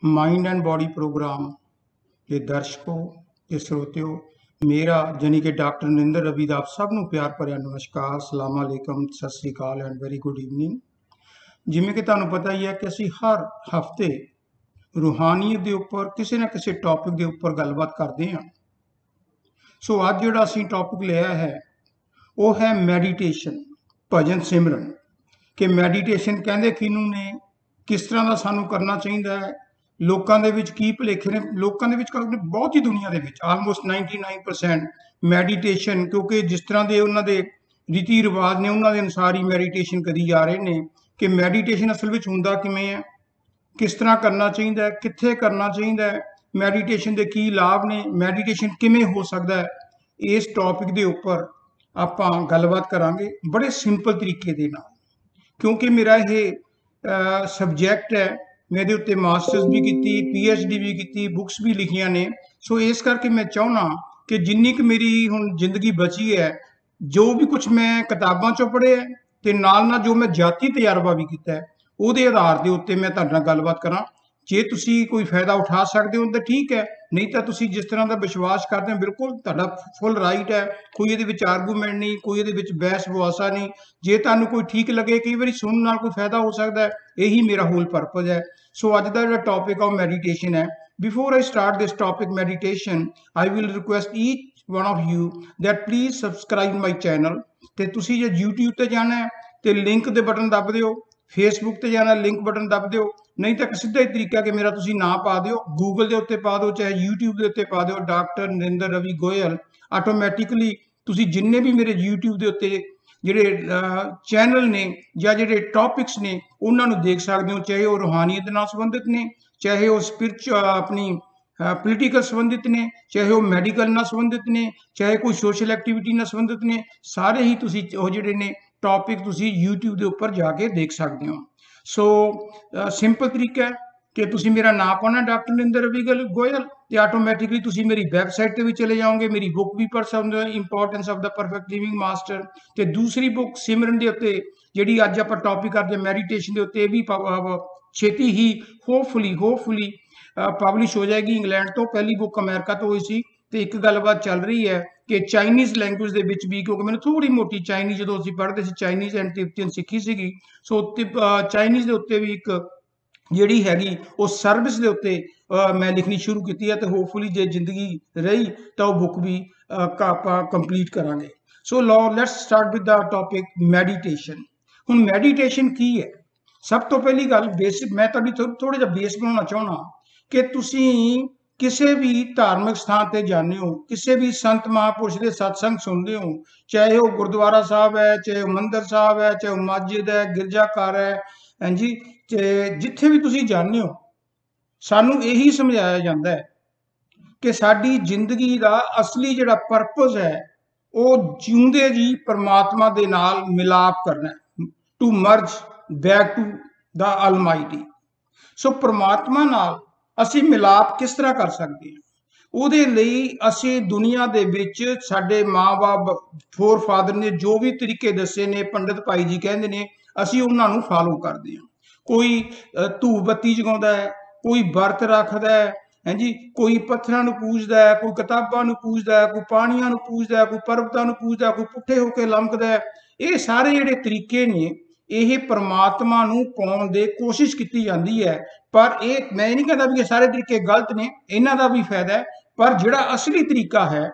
Mind and body programme के दर्शकों ते श्रोतियों, मेरा यानी कि डॉक्टर नरेंद्र रवि दा आप सब नूं प्यार भरिया नमस्कार, सलाम अलैकुम, सत श्री अकाल एंड वेरी गुड ईवनिंग। जिवें कि तुहानूं पता ही है कि असीं हर हफ्ते रूहानीयत के उपर किसी न किसी टॉपिक के उपर गलबात करते हैं। सो अज जिहड़ा असीं टॉपिक लिया है वो है मैਡੀਟੇਸ਼ਨ, भजन सिमरन। कि मैਡੀਟੇਸ਼ਨ कहंदे किनूं ने, किस तरह का सानूं करना चाहिए है, लोगों के विच की भुलेखे ने, लोगों के विच बहुत ही दुनिया के आलमोस्ट 99% मैਡੀਟੇਸ਼ਨ, क्योंकि जिस तरह के उन्होंने रीति रिवाज ने उन्होंने अनुसार ही मैਡੀਟੇਸ਼ਨ करी जा रहे हैं। कि मैਡੀਟੇਸ਼ਨ असल में हुंदा किवें है, किस तरह करना चाहिए है, कित्थे करना चाहिए है, मैਡੀਟੇਸ਼ਨ के की लाभ ने, मैਡੀਟੇਸ਼ਨ किवें हो सकता है, इस टॉपिक के उपर आपां गलबात करांगे बड़े सिंपल तरीके दे नाल। क्योंकि मेरा ये सबजैक्ट है, मैं ये उत्ते मास्टर्स भी की, PhD भी की, बुक्स भी लिखिया ने। सो इस करके मैं चाहना कि जिन्नी क मेरी हुण जिंदगी बची है, जो भी कुछ मैं किताबां चों पढ़े है ते नाल नाल जो मैं जाती तजर्बा भी किया है, उहदे आधार के उत्ते मैं तुहाडे नाल गलबात करां। जे तुसी कोई फायदा उठा सकते हो तो ठीक है, नहीं तो तुसी जिस तरह का विश्वास करते हो बिल्कुल तुहाडा फुल राइट है। कोई ये आर्गूमेंट नहीं, कोई ये बहस बुआसा नहीं। जे तुहानूं कोई ठीक लगे, कई बार सुनने नाल कोई फायदा हो सकता है, यही मेरा होल परपज है। सो अज का जो टॉपिक ऑफ मैਡੀਟੇਸ਼ਨ है, before I start this topic meditation, I will request each one of you that please subscribe my channel. तो तुसी जे यूट्यूब पर जाना है तो लिंक के बटन दब दिओ, फेसबुक पर जाना लिंक बटन दब दिओ, नहीं तो सीधा ही तरीका कि मेरा तुसी नाम पा दिओ, गूगल के उत्ते पा दो, चाहे यूट्यूब के उत्ते पा दो, डॉक्टर नरेंद्र रवि गोयल। आटोमैटिकली तुसी जिन्ने भी मेरे यूट्यूब के उत्ते जिहड़े चैनल ने या जिहड़े टॉपिक्स ने उन्होंने देख सकते हो, चाहे वो रूहानीयत नाल संबंधित ने, चाहे वो स्पिरिचुअल अपनी पोलीटिकल संबंधित ने, चाहे वो मैडिकल नाल संबंधित ने, चाहे कोई सोशल एक्टिविटी नाल संबंधित ने, सारे ही तुसी वो जिहड़े ने टॉपिक तुसी यूट्यूब के उपर जाके देख सकते हो। सो सिंपल तरीका है कि तुसी मेरा नाम पाना डॉक्टर नरेंद्र रवि गोयल, तो आटोमैटिकली तुसी मेरी वैबसाइट पर भी चले जाओगे, मेरी बुक भी पढ़ सकते हो, importance of the perfect living master. तो दूसरी बुक सिमरन के उत्ते जिहड़ी अज आपां टॉपिक करते मैਡੀਟੇਸ਼ਨ के उत्ते भी छेती ही होपफुली पब्लिश हो जाएगी। इंग्लैंड तो पहली बुक अमेरिका तो हुई सी, तो एक गलबात चल रही है कि चाइनीज़ लैंगुएज के विच भी, क्योंकि मैंने थोड़ी मोटी चाइनीज़ जो असीं पढ़ते सी चाइनीज़ एंड तिब्बतियन सीखी सीगी। सो उत्ते चाइनीज़ के उत्ते भी एक जिहड़ी हैगी वो सर्विस के उत्ते मैं लिखनी शुरू की है, तो होपफुली जे जिंदगी रही तो बुक भी आपां कंप्लीट करांगे। सो लो let's start with the topic meditation. हुण मैਡੀਟੇਸ਼ਨ की है, सब तो पहली गल बेसिक मैं थोड़ा जिहा बेस बनाना चाहना कि तुसी किसी भी धार्मिक स्थान पर जाने हो, किसी भी संत महापुरुष के सत्संग सुनते हो, चाहे वह गुरुद्वारा साहब है, चाहे वह मंदिर साहब है, चाहे वह मस्जिद है, गिरजाघर है, हाँ जी, जिथे भी तुसी जाने हो, सानू यही समझाया जाता है कि साडी जिंदगी का असली जिहड़ा परपज है वो जिउंदे जी परमात्मा दे नाल मिलाप करना है, to merge back to the almighty. So परमात्मा नाल असी मिलाप किस तरह कर सकते हैं, ਉਹਦੇ ਲਈ ਅਸੀਂ दुनिया ਦੇ ਵਿੱਚ ਸਾਡੇ माँ-बाप फोर फादर ने जो भी तरीके दसे ने, पंडित भाई जी कहते हैं, ਅਸੀਂ ਉਹਨਾਂ ਨੂੰ फॉलो करते हैं। कोई धूप बत्ती जगाउंदा है, कोई वर्त रखदा है, है जी, कोई पत्थरां नूं पूजदा है, कोई किताबां नूं पूजदा है, कोई पाणियां नूं पूजदा है, कोई पर्वतां नूं पूजदा है, कोई पुट्ठे होके लमकदा है। ये सारे जिहड़े तरीके ने ਇਹ परमात्मा ਨੂੰ ਪਾਉਣ ਦੇ कोशिश की जाती है, पर यह मैं नहीं कहता भी सारे तरीके गलत ने, इन्हां दा भी फायदा है, पर जिहड़ा असली तरीका है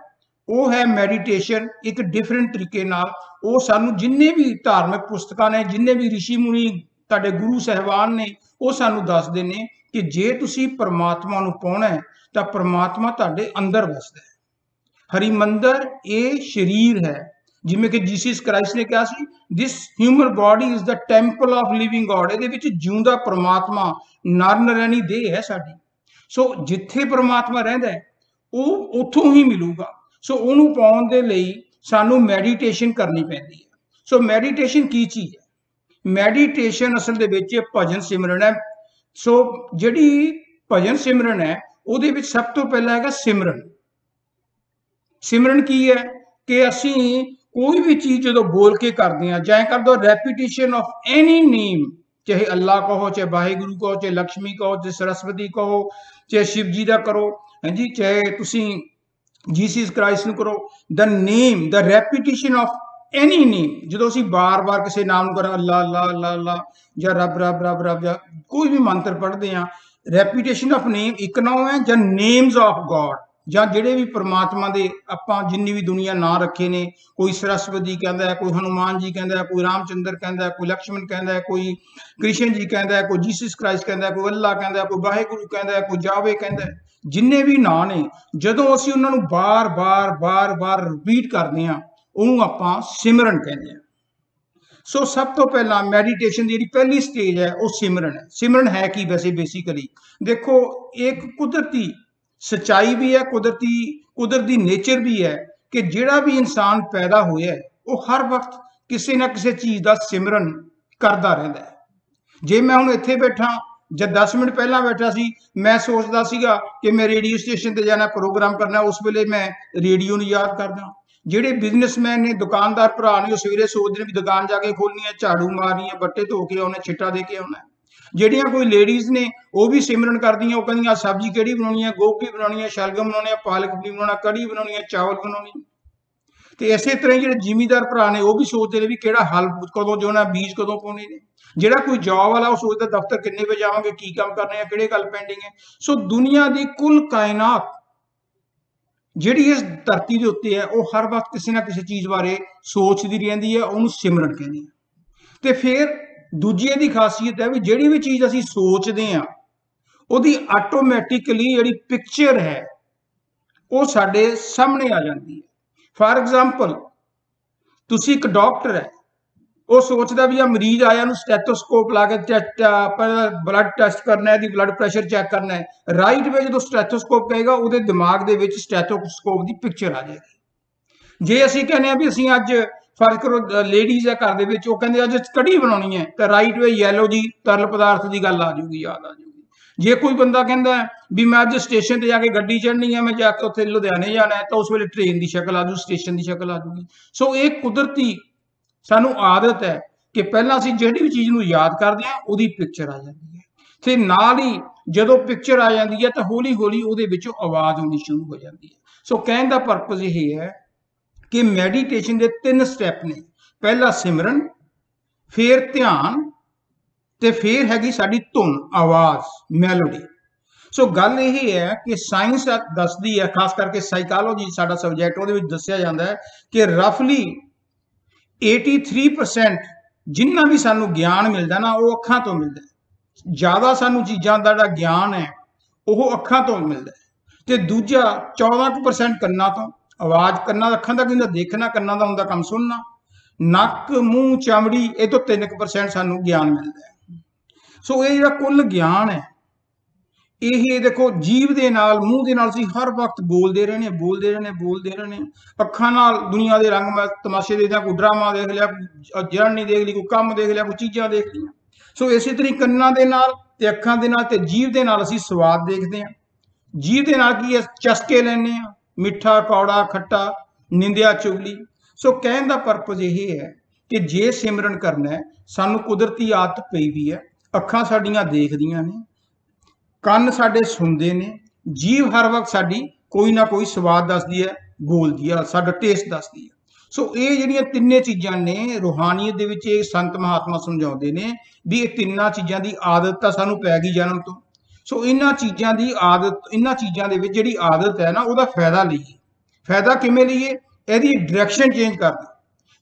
वो है मैਡੀਟੇਸ਼ਨ। एक डिफरेंट तरीके नाल वो सानू जिन्ने भी धार्मिक पुस्तकां ने, जिन्ने भी ऋषि मुनि तुहाडे गुरु साहिबान ने, वो सानू दसदे ने कि जे तुसी परमात्मा नू पाउणा है तां परमात्मा तुहाडे अंदर वसदा है। हरिमंदर ये शरीर है, जिमें कि जीसस क्राइस्ट ने कहा सी, this human body is the temple of living God. ये जिउंदा परमात्मा नर नरैनी देह है साडी। सो जिथे परमात्मा रहिंदा है वो उत्थों ही मिलूगा। सो उहनूं पाउण दे लई सानू मैਡੀਟੇਸ਼ਨ करनी पैंदी है। सो मैਡੀਟੇਸ਼ਨ की चीज़ है? मैਡੀਟੇਸ਼ਨ असल दे विच भजन सिमरन है। सो जिहड़ी भजन सिमरन है उहदे विच सब तो पहला हैगा सिमरन। सिमरन की है कि असीं कोई भी चीज़ जो बोल के करते हैं, चाहे कर दो रेपीटिशन ऑफ एनी नेम, चाहे अल्लाह कहो, चाहे वाहिगुरु कहो, चाहे लक्ष्मी कहो, चाहे सरस्वती कहो, चाहे शिव जी का करो, है जी, चाहे तुसी जीसस क्राइस्ट करो। The name, the repetition of any name, जो ਅਸੀਂ बार-बार किसी नाम करा अल्लाह अल्लाह अल्लाह अल्लाह ਜਾਂ ਰੱਬ ਰੱਬ ਰੱਬ ਰੱਬ ਜਾਂ ਕੋਈ ਵੀ ਮੰਤਰ ਪੜ੍ਹਦੇ ਆ, ਰੈਪੀਟੇਸ਼ਨ ਆਫ ਨੇਮ ਇੱਕ ਨਾਮ ਹੈ, ਜਾਂ ਨੇਮਸ ਆਫ ਗॉड, ਜਾਂ ਜਿਹੜੇ ਵੀ परमात्मा ਦੇ ਆਪਾਂ ਜਿੰਨੀ ਵੀ ਦੁਨੀਆ ਨਾਂ ਰੱਖੇ ਨੇ, ਕੋਈ सरस्वती ਕਹਿੰਦਾ ਹੈ, ਕੋਈ हनुमान जी ਕਹਿੰਦਾ ਹੈ, ਕੋਈ रामचंद्र ਕਹਿੰਦਾ ਹੈ, ਕੋਈ लक्ष्मण ਕਹਿੰਦਾ ਹੈ, ਕੋਈ कृष्ण जी ਕਹਿੰਦਾ ਹੈ, ਕੋਈ जीसस क्राइस्ट ਕਹਿੰਦਾ ਹੈ, ਕੋਈ अल्लाह ਕਹਿੰਦਾ ਹੈ, ਕੋਈ ਵਾਹਿਗੁਰੂ ਕਹਿੰਦਾ ਹੈ, ਕੋਈ ਜਾਵੇ ਕਹਿੰਦਾ ਹੈ। जिन्ने भी ਨਾਂ ने ਜਦੋਂ ਅਸੀਂ ਉਹਨਾਂ ਨੂੰ ਬਾਰ-ਬਾਰ ਰਿਪੀਟ ਕਰਦੇ ਆ, ਉਹਨੂੰ ਆਪਾਂ ਸਿਮਰਨ ਕਹਿੰਦੇ ਆ। सो सब तो पहला मैडिटेशन की पहली स्टेज है वो सिमरन है। सिमरन है कि वैसे बेसिकली देखो एक कुदरती सच्चाई भी है, कुदरती नेचर भी है कि जिहड़ा भी इंसान पैदा होया है वो हर वक्त किसी ना किसी चीज़ का सिमरन करता रहता है। जे मैं हुण इत्थे बैठा जब 10 मिनट पहला बैठा सी, मैं सोचता सीगा कि मैं रेडियो स्टेशन पर जाना प्रोग्राम करना, उस वेले मैं रेडियो नूं याद करदा। ਜਿਹੜੇ बिजनेसमैन ने दुकानदार भरा ने वो सवेरे सोचते भी दुकान जाके खोलनी है, झाड़ू मारनी है, बट्टे धो के आने, छिट्टा दे के आना। ਜਿਹੜੀਆਂ कोई लेडीज़ ने वो भी सिमरन करदियां, वो कहंदियां सब्जी किहड़ी बनाउणी है, गोभी बनाउणी है, शलगम बनाउणे, पालक पनीर बनाउणा, कड़ी बनाउणी है, चावल बनाउणे। ते इसे तरह ਜਿਹੜੇ ਜ਼ਿਮੀਂਦਾਰ ਭਰਾ ने वो भी सोचते ने भी ਕਿਹੜਾ हल कदों जोना, बीज कदों पाउने ने। ਜਿਹੜਾ कोई जॉब वाला वो सोचता दफ्तर किन्ने बजे जावांगे, की काम करने हैं, किहड़े गल पेंडिंग है। सो दुनिया की कुल कायनात जिहड़ी इस धरती के उत्ते है वो हर वक्त किसी ना किसी चीज़ बारे सोचती रहिंदी है, उहनूं सिमरन कहंदे आ। ते फिर दूजी इहदी खासियत है भी जिहड़ी भी चीज़ असीं सोचदे आ उहदी आटोमैटिकली जिहड़ी पिक्चर है वो साडे सामने आ जाती है। फॉर एग्जाम्पल तुसीं एक डॉक्टर है, वो सोचता भी आ मरीज आया स्टैथोस्कोप ला के ब्लड टेस्ट करना है, ब्लड प्रेशर चैक करना है। राइट वे जो स्टैथोस्कोप कहेगा वो दिमाग के स्टैथोस्कोप की पिक्चर आ जाएगी। जे असीं कहने भी असीं अज फर्क करो लेडीज़ है घर के वो कहते अज कड़ी बनानी है, तो राइट वे येलो जी तरल पदार्थ की गल आ जाऊगी, याद आ जाऊगी। जे कोई बंदा कहता है भी मैं अज स्टेशन पर जाके गड्डी चढ़नी है, मैं जाके उत्थे लुधियाने जाना है, तो उस वेले ट्रेन की शक्ल आ जू, स्टेशन की शक्ल आ जाऊगी। सो एक कुदरती सानू आदत है कि पहला असीं जिहड़ी भी चीज़ नूं याद करदे हां उहदी पिक्चर आ जाती है, ते नाल ही जदों पिक्चर आ जाती है तो हौली हौली उहदे विचों आवाज़ आउणी शुरू हो जाती है। सो कहण दा परपज़ यह है कि मैडिटेशन के 3 स्टैप ने। पहला सिमरन, फिर ध्यान, ते फिर हैगी साडी धुन, आवाज़, मैलोडी। सो गल यही है कि साइंस दसदी है, खास करके साइकोलॉजी साडा सबजैक्ट, उहदे विच दस्सिया जांदा है कि रफली 83% जिन्ना भी सानू ज्ञान मिलता ना वो अखां तो मिलता है। ज़्यादा सानू चीज़ां दा जिहड़ा ज्ञान है वो अखां तो मिलता है, ते दूजा 14% कन्नां तो, आवाज़ कन्नां अखां दा हुंदा देखना, कन्नां दा हुंदा काम सुनना, नक मूँह चमड़ी ये तो 3% सानू ज्ञान मिलता है। सो ये जिहड़ा कुल ज्ञान है ਇਹ देखो जीव के नाल मूँह के नाल हर वक्त बोलते रहने अखां नाल दुनिया के रंग तमाशे देखते, कोई ड्रामा देख लिया, जर्नी देख ली, कोई काम देख लिया, कोई चीज़ां देख लिया। सो इस तरह कन्नां दे नाल ते अखां दे नाल ते जीव के नाल असीं स्वाद देखते हैं। जीव के नाल की चस्के लैने आ, मिठा कौड़ा खट्टा, निंदिया चुगली। सो कहण दा परपज़ यही है कि जे सिमरन करना है, सानू कुदरती आदत पई भी है, अखां साडियां देखदियां ने, ਕੰਨ साडे सुनते ने, जीव हर वक्त साडी कोई ना कोई स्वाद दसदी है, बोलती है, साडा टेस्ट दसदी है। सो ये जिहड़ियां तिन्ने चीज़ां ने रूहानीयत दे विच ये संत महात्मा समझाउंदे ने भी ये तिन्नां चीज़ां दी आदत तां सानू पै गई जन्म तो। सो इन्हां चीज़ां दी आदत, इन्हां चीज़ां दे विच जिहड़ी आदत है ना उहदा फायदा लईए। फायदा किवें लईए? इहदी डायरैक्शन चेंज कर दी।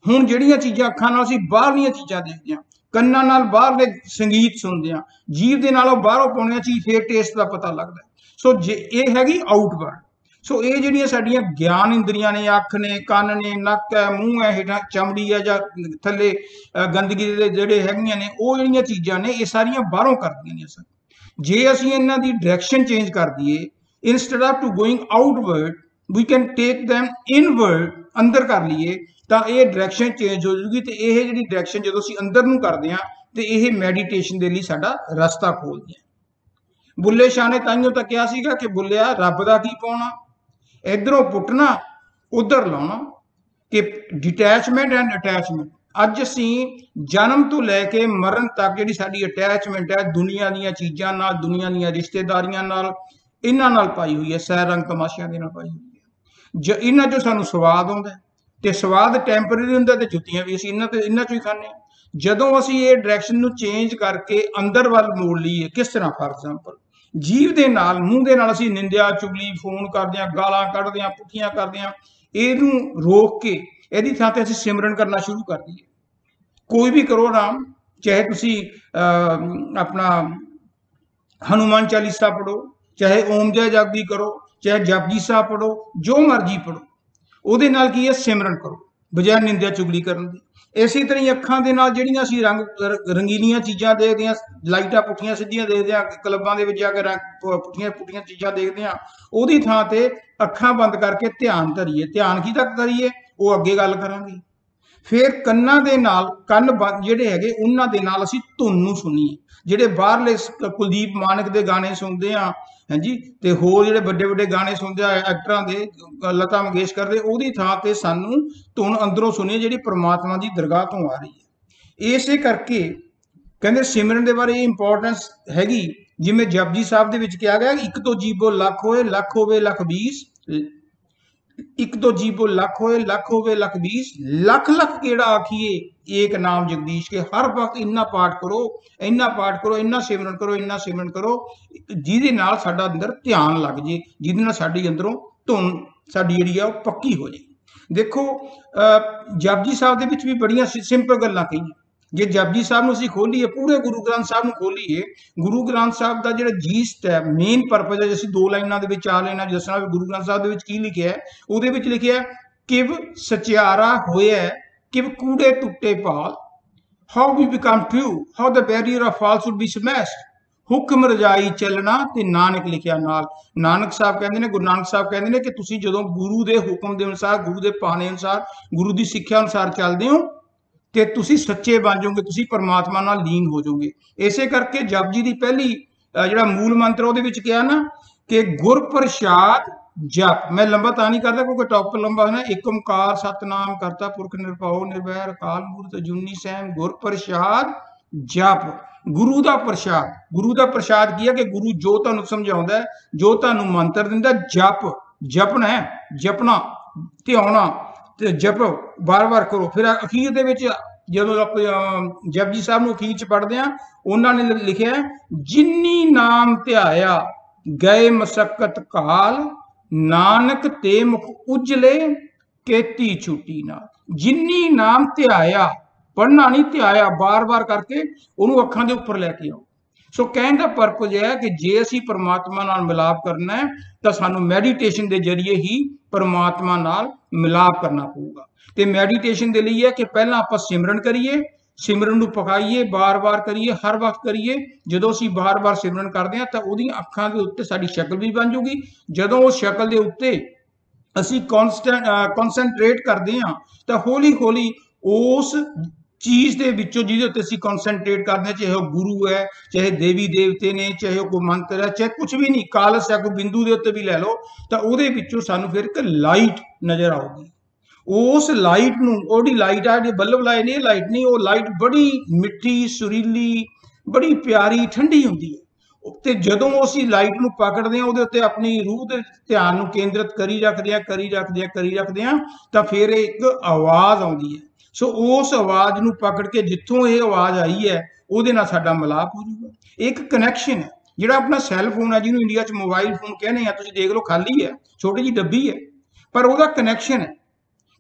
हुण जिहड़ियां चीज़ां अखां नाल असीं बाहरलियां चीज़ां देखदे हां, कन्नां नाल बाहरले संगीत सुनते हैं, जीव के नालों बाहरों पाउणे चीज़ फिर टेस्ट का पता लगता है। सो जे ये हैगी आउटवर्ड। सो ये जिहड़ियां साडियां ज्ञान इंद्रियां ने, अख ने, कन ने, नक है, मूँह है, हेठां चमड़ी है, जां थल्ले गंदगी दे जिहड़े हैगियां ने, वो जिहड़ियां चीज़ां ने ये सारियां बाहरों करदियां ने। असां जे असीं इन्हां दी डायरैक्शन चेंज कर दईए, instead of to going outward we can take them inward, अंदर कर लीए तो यह डायरैक्शन चेंज हो जाएगी। तो यह जी डायरैक्शन जो असीं अंदर नूं करते हैं तो यह मैडिटेशन के लिए साडा रस्ता खोलदी है। बुल्ले शाह ने ताइयों तक कहा सीगा कि बुल्लिया रब दा की पाउणा, इधरों पुट्टना उधर लाउणा, कि डिटैचमेंट एंड अटैचमेंट ਅੱਜ ਅਸੀਂ जन्म तो लैके मरण तक जिहड़ी साडी अटैचमेंट है दुनिया ਦੀਆਂ चीज़ां नाल, दुनिया ਦੀਆਂ रिश्तेदारियां नाल, इन्हां नाल पाई हुई है, सैर रंग तमाशिਆਂ ਦੇ ਨਾਲ पाई हुई है। इन्हां चों सानूं स्वाद आउंदा ते स्वाद टैंपरेरी हुंदा ते जुत्तियां भी ਅਸੀਂ इन्हां चों ही खाने आ। ਜਦੋਂ ਅਸੀਂ ਇਹ ਡਾਇਰੈਕਸ਼ਨ ਨੂੰ ਚੇਂਜ ਕਰਕੇ ਅੰਦਰ ਵੱਲ ਮੋੜ ਲਈਏ, ਕਿਸ ਤਰ੍ਹਾਂ ਫਾਰ ਐਗਜ਼ਾਮਪਲ ਜੀਵ ਦੇ ਨਾਲ, ਮੂੰਹ ਦੇ ਨਾਲ ਅਸੀਂ ਨਿੰਦਿਆ ਚੁਗਲੀ, ਫੋਨ ਕਰਦੇ ਹਾਂ, ਗਾਲਾਂ ਕੱਢਦੇ ਹਾਂ, ਪੁੱਠੀਆਂ ਕਰਦੇ ਹਾਂ, ਇਹਨੂੰ ਰੋਕ ਕੇ ਇਹਦੀ ਥਾਂ ਤੇ ਅਸੀਂ ਸਿਮਰਨ ਕਰਨਾ ਸ਼ੁਰੂ ਕਰ ਦਈਏ। कोई भी करो नाम, चाहे तुसी अपना हनुमान चालीसा पढ़ो, चाहे ओम जय जगदी करो, चाहे जपजी साहब पढ़ो, जो मर्जी पढ़ो, ਉਹਦੇ ਨਾਲ ਕੀ ਹੈ ਸਿਮਰਨ ਕਰੋ ਬਜਾਏ ਨਿੰਦਿਆ ਚੁਗਲੀ ਕਰਨ ਦੀ। ਇਸੇ ਤਰ੍ਹਾਂ ਹੀ ਅੱਖਾਂ ਦੇ ਨਾਲ ਜਿਹੜੀਆਂ ਅਸੀਂ ਰੰਗੀਨੀਆਂ ਚੀਜ਼ਾਂ ਦੇਖਦੇ ਹਾਂ, ਲਾਈਟਾਂ ਪੁੱਠੀਆਂ ਸਿੱਧੀਆਂ ਦੇਖਦੇ ਹਾਂ, ਕਲੱਬਾਂ ਦੇ ਵਿੱਚ ਜਾ ਕੇ ਪੁੱਠੀਆਂ ਪੁੱਠੀਆਂ ਚੀਜ਼ਾਂ ਦੇਖਦੇ ਹਾਂ, ਉਹਦੀ ਥਾਂ ਤੇ ਅੱਖਾਂ ਬੰਦ ਕਰਕੇ ਧਿਆਨ ਧਰੀਏ। ਧਿਆਨ ਕੀ ਤੱਕ ਕਰੀਏ ਉਹ ਅੱਗੇ ਗੱਲ ਕਰਾਂਗੇ। फिर कन्ना दे नाल कन्न जिहड़े हैगे उन्हां दे नाल असीं धुन नूं सुणीए। जिहड़े बाहरले कुलदीप मानक दे गाने सुनदे आ, हां जी, ते होर जिहड़े वड्डे वड्डे गाने सुनदे आ एक्टरां दे, लता मंगेशकर दे, ओहदी थां ते सानूं धुन अंदरों सुणीए जिहड़ी परमात्मा दी दरगाह तो आ रही है। इसे करके कहंदे सिमरन दे बारे इंपॉर्टेंस हैगी। जिवें जपजी साहब दे विच कहा गया, एक तो जीवो लख होए, लख होवे लख बीस, एक तो जीवो लख होए, लख होवे लख बीस, लख लख केड़ा आखिए एक नाम जगदीश के। हर वक्त इन्ना पाठ करो, इन्ना पाठ करो, इन्ना सिमरन करो, इन्ना सिमरन करो, जिहदे नाल साडा अंदर ध्यान लग जे, जिहदे नाल साडी अंदरों धुन साडी जिहड़ी आ पक्की हो जाए। देखो जपजी साहब दे विच भी बड़ियां सिंपल गल्लां कही। जे जपजी साहब नूं असीं खोलीए, पूरे गुरु ग्रंथ साहब नूं खोलीए, गुरु ग्रंथ साहब दा जिहड़ा जीस्ट है, मेन परपज है, असीं 2 लाइनां दे विच 4 लाइनां दसना भी गुरु ग्रंथ साहब दे विच की लिखिआ है। ਉਹਦੇ ਵਿੱਚ ਲਿਖਿਆ ਕਿਵ ਸਚਿਆਰਾ ਹੋਇਆ, ਕਿਵ ਕੂੜੇ ਟੁੱਟੇ ਭਾਲ, how we become true, how the barrier of falsehood be smashed, ਹੁਕਮ ਰਜਾਈ ਚੱਲਣਾ ਤੇ ਨਾਨਕ ਲਿਖਿਆ ਨਾਲ। ਨਾਨਕ ਸਾਹਿਬ ਕਹਿੰਦੇ ਨੇ, ਗੁਰੂ ਨਾਨਕ ਸਾਹਿਬ ਕਹਿੰਦੇ ਨੇ ਕਿ ਤੁਸੀਂ ਜਦੋਂ ਗੁਰੂ ਦੇ ਹੁਕਮ ਦੇ ਅਨੁਸਾਰ, ਗੁਰੂ ਦੇ ਪਾਣੇ ਅਨੁਸਾਰ, ਗੁਰੂ ਦੀ ਸਿੱਖਿਆ ਅਨੁਸਾਰ ਚੱਲਦੇ ਹੋ ਤੇ ਤੁਸੀਂ ਸੱਚੇ ਬਣ ਜਾਓਗੇ, ਤੁਸੀਂ ਪਰਮਾਤਮਾ ਨਾਲ ਲੀਨ ਹੋ ਜਾਓਗੇ। ਇਸੇ ਕਰਕੇ ਜਪਜੀ ਦੀ ਪਹਿਲੀ ਜਿਹੜਾ ਮੂਲ ਮੰਤਰ ਉਹਦੇ ਵਿੱਚ ਕਿਹਾ ਨਾ ਕਿ ਗੁਰ ਪ੍ਰਸਾਦ जप। मैं लंबा तो नहीं करता क्योंकि टॉपिक लंबा है ना। एक ओंकार सतनाम करता पुरख निरभव निर्वैर अकाल मूरत अजूनी सैम गुर प्रसाद जप। गुरु का प्रसाद, गुरु का प्रसाद की है कि गुरु जो तुहानू समझाउंदा है, जो तुहानू मंत्र दिंदा, जप, जपना है, जपना, ध्याना ते जप बार बार करो। फिर अखीर दे विच जदों जपजी साहब नूं अखीर च पढ़दे आ, उन्हां ने लिखिआ जिन्नी नाम ध्याया गए मशक्कत काल, नानक ते मुख उजले केती छुटी ना। जिन्नी नाम ध्याया, पढ़ना नहीं ध्याया, बार बार करके उन्होंने अखां दे उपर लैके आओ। सो कहने का परपज है कि जे असी परमात्मा नाल मिलाप करना है तो सानू मैडिटेशन के जरिए ही परमात्मा नाल मिलाप करना पऊगा। तो मैडिटेशन के लिए है कि पहला आपां सिमरन करिए, सिमरन नूं पकाइए, बार बार करिए, हर वक्त करिए। जदों असीं बार बार सिमरन करते हैं तो उहदियां अखां दे उत्ते साडी शक्ल भी बन जूगी। जदों उस शक्ल दे उत्ते असीं कॉन्सनट्रेट करते हैं तो हौली हौली उस चीज़ के विचों जिहदे उत्ते असीं कॉन्सनट्रेट करते हैं, चाहे वह गुरु है, चाहे देवी देवते ने, चाहे कोई मंत्र है, चाहे कुछ भी नहीं, कालस है, कोई बिंदु के उत्ते भी लै लो, तो उहदे विचों सानूं फिर एक लाइट नज़र आऊगी। उस लाइट नूं, ओहदी लाइट आ जिहड़ी बल्ब लाए नहीं, लाइट नहीं, वो लाइट बड़ी मिठी सुरीली, बड़ी प्यारी ठंडी हुंदी है। ते जदों असीं लाइट नूं पकड़दे हां, उहदे उत्ते अपनी रूह दे ध्यान नूं केंद्रित करी रखदे हां तां फिर एक आवाज़ आउंदी है। सो उस आवाज़ नूं पकड़ के जिथों ये आवाज़ आई है उहदे नाल साडा मिलाप हो जाऊगा। एक कनैक्शन है जिहड़ा अपना सैल फोन है, जिहनूं इंडिया च मोबाइल फोन कहने आ, तुसीं देख लो खाली है, छोटी जी डब्बी है, पर उहदा कनैक्शन है।